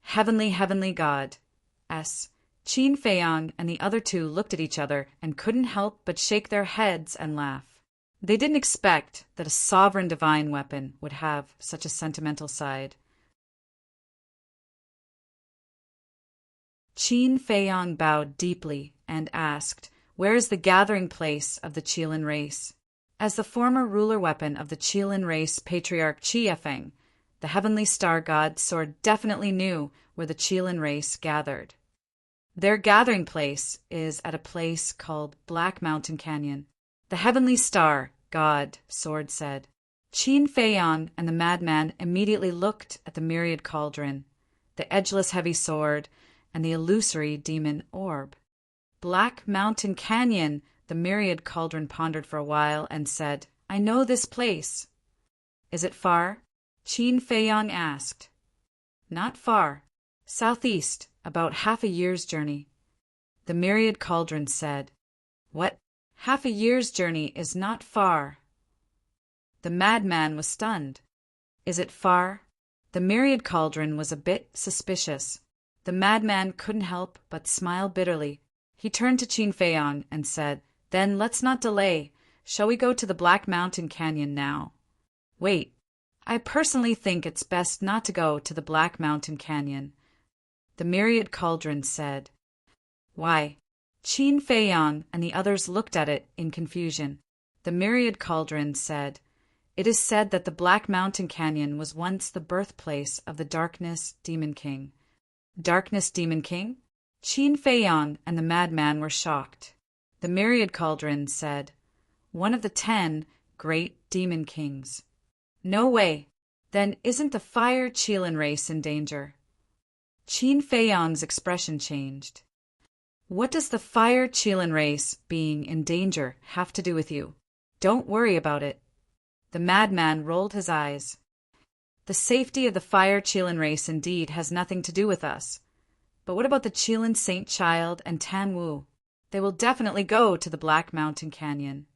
Heavenly God. Qin Feiyang and the other two looked at each other and couldn't help but shake their heads and laugh. They didn't expect that a sovereign divine weapon would have such a sentimental side. Qin Feiyang bowed deeply and asked, Where is the gathering place of the Qilin race? As the former ruler weapon of the Qilin race patriarch Qiefeng, the Heavenly Star God's sword definitely knew where the Qilin race gathered. Their gathering place is at a place called Black Mountain Canyon. The Heavenly Star God sword said. Qin Feiyang and the madman immediately looked at the myriad cauldron, the edgeless heavy sword, and the illusory demon orb. Black Mountain Canyon, the myriad cauldron pondered for a while and said, I know this place. Is it far? Qin Feiyang asked. Not far. Southeast, about half a year's journey. The myriad cauldron said, What? Half a year's journey is not far. The madman was stunned. Is it far? The myriad cauldron was a bit suspicious. The madman couldn't help but smile bitterly. He turned to Qin Feiyang and said, Then let's not delay. Shall we go to the Black Mountain Canyon now? Wait. I personally think it's best not to go to the Black Mountain Canyon. The myriad cauldron said. Why? Qin Feiyang and the others looked at it in confusion. The myriad cauldron said, It is said that the Black Mountain Canyon was once the birthplace of the Darkness Demon King. Darkness Demon King? Qin Feiyang and the madman were shocked. The myriad cauldron said, One of the 10 great demon kings. No way. Then isn't the Fire Qilin race in danger? Qin Feiyang's expression changed. What does the Fire Qilin race being in danger have to do with you? Don't worry about it. The madman rolled his eyes. The safety of the Fire Qilin race indeed has nothing to do with us. But what about the Qilin Saint Child and Tan Wu? They will definitely go to the Black Mountain Canyon.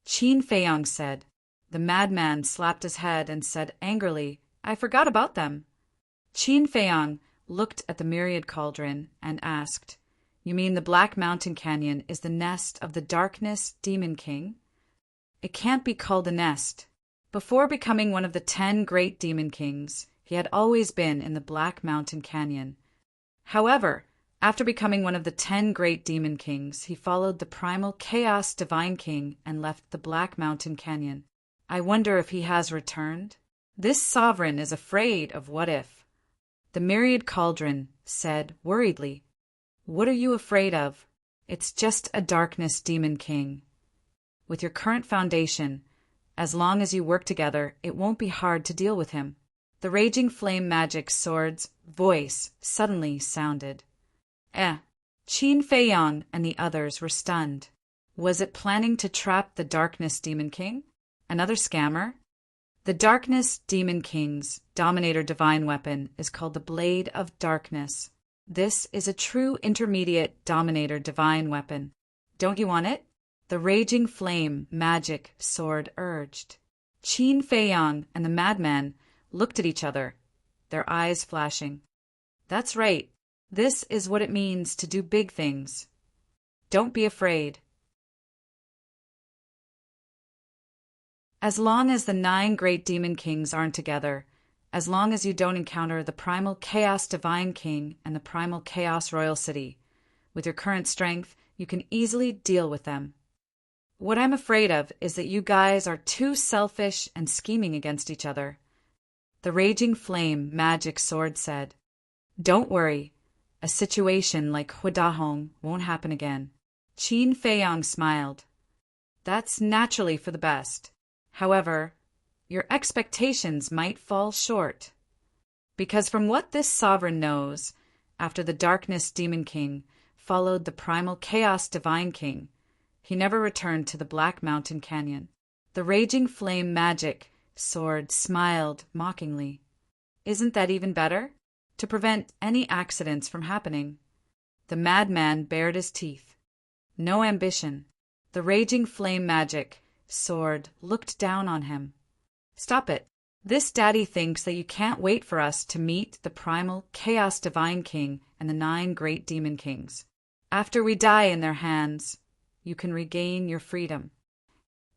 Qin Feiyang said. The madman slapped his head and said angrily, I forgot about them. Qin Feiyang looked at the myriad cauldron and asked, You mean the Black Mountain Canyon is the nest of the Darkness Demon King? It can't be called a nest. Before becoming one of the 10 great demon kings, he had always been in the Black Mountain Canyon. However, after becoming one of the 10 great demon kings, he followed the primal Chaos Divine King and left the Black Mountain Canyon. I wonder if he has returned? This sovereign is afraid of what if. The myriad cauldron said worriedly, What are you afraid of? It's just a Darkness Demon King. With your current foundation, as long as you work together, it won't be hard to deal with him. The Raging Flame Magic Sword's voice suddenly sounded. Qin Feiyang and the others were stunned. Was it planning to trap the Darkness Demon King? Another scammer? The Darkness Demon King's Dominator Divine weapon is called the Blade of Darkness. This is a true intermediate Dominator Divine weapon. Don't you want it? The Raging Flame Magic Sword urged. Qin Feiyang and the madman looked at each other, their eyes flashing. That's right. This is what it means to do big things. Don't be afraid. As long as the 9 great demon kings aren't together, as long as you don't encounter the primal Chaos Divine King and the primal Chaos Royal City, with your current strength, you can easily deal with them. What I'm afraid of is that you guys are too selfish and scheming against each other. The Raging Flame Magic Sword said, Don't worry. A situation like Huadahong won't happen again. Qin Feiyang smiled. That's naturally for the best. However, your expectations might fall short. Because from what this sovereign knows, after the Darkness Demon King followed the primal Chaos Divine King, he never returned to the Black Mountain Canyon. The Raging Flame Magic Sword smiled mockingly. Isn't that even better? To prevent any accidents from happening. The madman bared his teeth. No ambition. The Raging Flame Magic Sword looked down on him. Stop it. This daddy thinks that you can't wait for us to meet the primal Chaos Divine King and the 9 great demon kings. After we die in their hands, you can regain your freedom.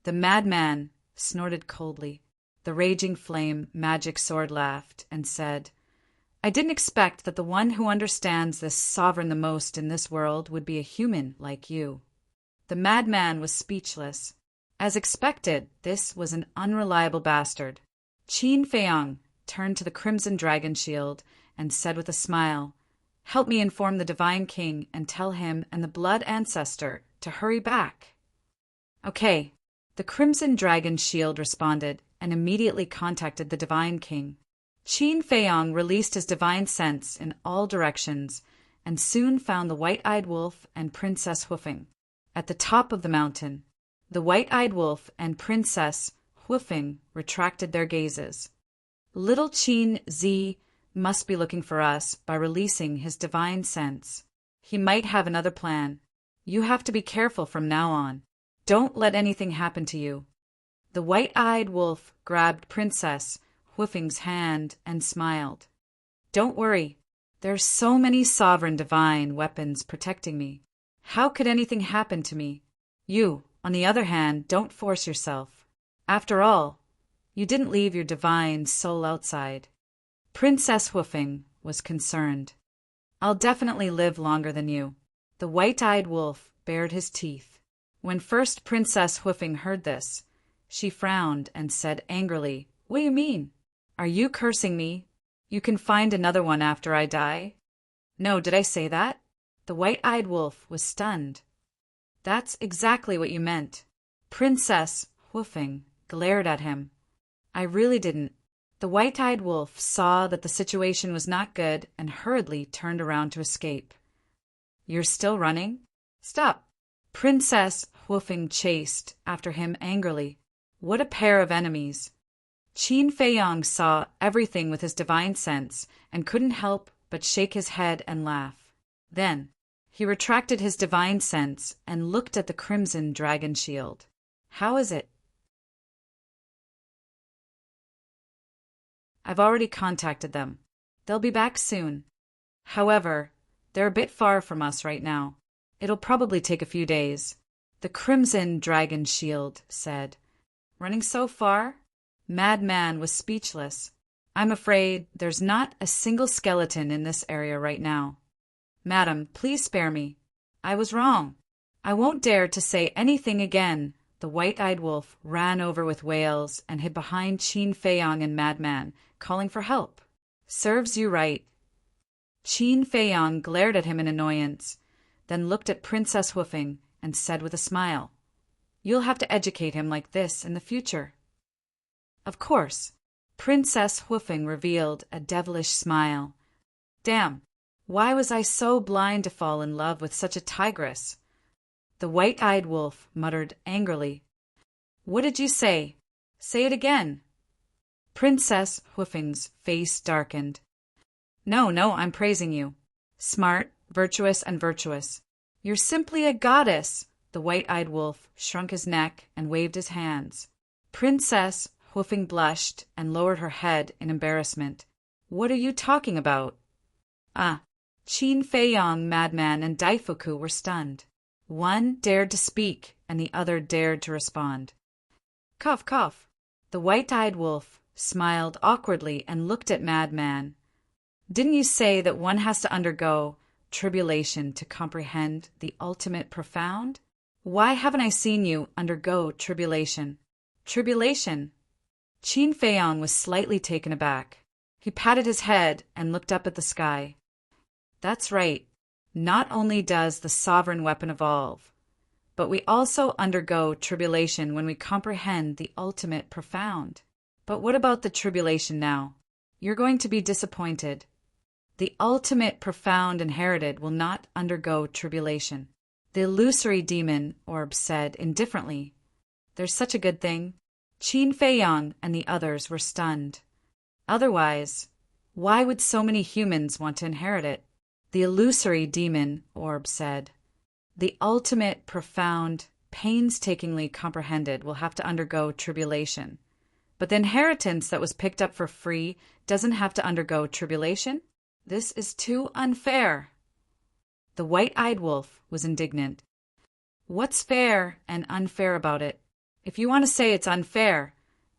The madman snorted coldly. The Raging Flame Magic Sword laughed and said, I didn't expect that the one who understands this sovereign the most in this world would be a human like you. The madman was speechless. As expected, this was an unreliable bastard. Qin Feiyang turned to the Crimson Dragon Shield and said with a smile, Help me inform the Divine King and tell him and the Blood Ancestor to hurry back. Okay. The Crimson Dragon Shield responded and immediately contacted the Divine King. Qin Feiyang released his divine sense in all directions and soon found the white-eyed wolf and Princess Hoofing. At the top of the mountain, the white-eyed wolf and Princess Hoofing retracted their gazes. Little Qin Zi must be looking for us by releasing his divine sense. He might have another plan. You have to be careful from now on. Don't let anything happen to you. The white-eyed wolf grabbed Princess Hoofing's hand and smiled. Don't worry. There's so many sovereign divine weapons protecting me. How could anything happen to me? You, on the other hand, don't force yourself. After all, you didn't leave your divine soul outside. Princess Hoofing was concerned. I'll definitely live longer than you. The white-eyed wolf bared his teeth. When first Princess Hoofing heard this, she frowned and said angrily, What do you mean? Are you cursing me? You can find another one after I die? No, did I say that? The white-eyed wolf was stunned. That's exactly what you meant. Princess Hoofing glared at him. I really didn't. The white-eyed wolf saw that the situation was not good and hurriedly turned around to escape. You're still running? Stop. Princess Hoofing chased after him angrily. What a pair of enemies. Qin Feiyong saw everything with his divine sense and couldn't help but shake his head and laugh. Then he retracted his divine sense and looked at the crimson dragon shield. How is it? I've already contacted them. They'll be back soon. However, they're a bit far from us right now. It'll probably take a few days. The crimson dragon shield said. Running so far? Madman was speechless. I'm afraid there's not a single skeleton in this area right now. Madam, please spare me. I was wrong. I won't dare to say anything again. The white-eyed wolf ran over with wails and hid behind Qin Feiyong and Madman, calling for help. Serves you right. Qin Feiyong glared at him in annoyance, then looked at Princess Hoofing and said with a smile, You'll have to educate him like this in the future. Of course. Princess Hoofing revealed a devilish smile. Damn, why was I so blind to fall in love with such a tigress? The white-eyed wolf muttered angrily. What did you say? Say it again. Princess Hoofing's face darkened. No, I'm praising you. Smart, virtuous, and virtuous. You're simply a goddess. The white-eyed wolf shrunk his neck and waved his hands. Princess Hoofing blushed and lowered her head in embarrassment. What are you talking about? Ah, Qin Feiyong, Madman, and Daifuku were stunned. One dared to speak, and the other dared to respond. Cough, cough. The white-eyed wolf smiled awkwardly and looked at Madman. Didn't you say that one has to undergo tribulation to comprehend the ultimate profound? Why haven't I seen you undergo tribulation? Tribulation? Qin Feiyong was slightly taken aback. He patted his head and looked up at the sky. That's right. Not only does the sovereign weapon evolve, but we also undergo tribulation when we comprehend the ultimate profound. But what about the tribulation now? You're going to be disappointed. The ultimate profound inherited will not undergo tribulation. The illusory demon orb said indifferently. There's such a good thing. Qin Feiyong and the others were stunned. Otherwise, why would so many humans want to inherit it? The illusory demon orb said. The ultimate profound, painstakingly comprehended, will have to undergo tribulation. But the inheritance that was picked up for free doesn't have to undergo tribulation? This is too unfair. The white-eyed wolf was indignant. What's fair and unfair about it? If you want to say it's unfair,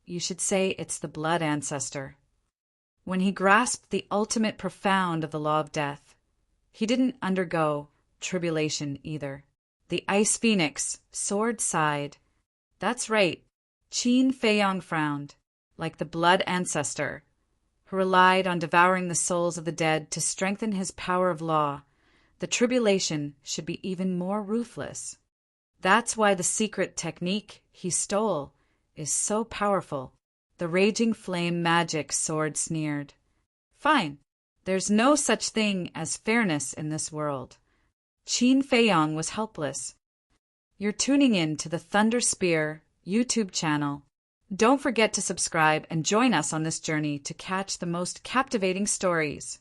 you should say it's the blood ancestor. When he grasped the ultimate profound of the law of death, he didn't undergo tribulation either. The ice phoenix, sword sighed. That's right. Qin Feiyong frowned, like the blood ancestor, who relied on devouring the souls of the dead to strengthen his power of law. The tribulation should be even more ruthless. That's why the secret technique he stole is so powerful. The raging flame magic sword sneered. Fine. There's no such thing as fairness in this world. Qin Feiyong was helpless. You're tuning in to the Thunder Spear YouTube channel. Don't forget to subscribe and join us on this journey to catch the most captivating stories.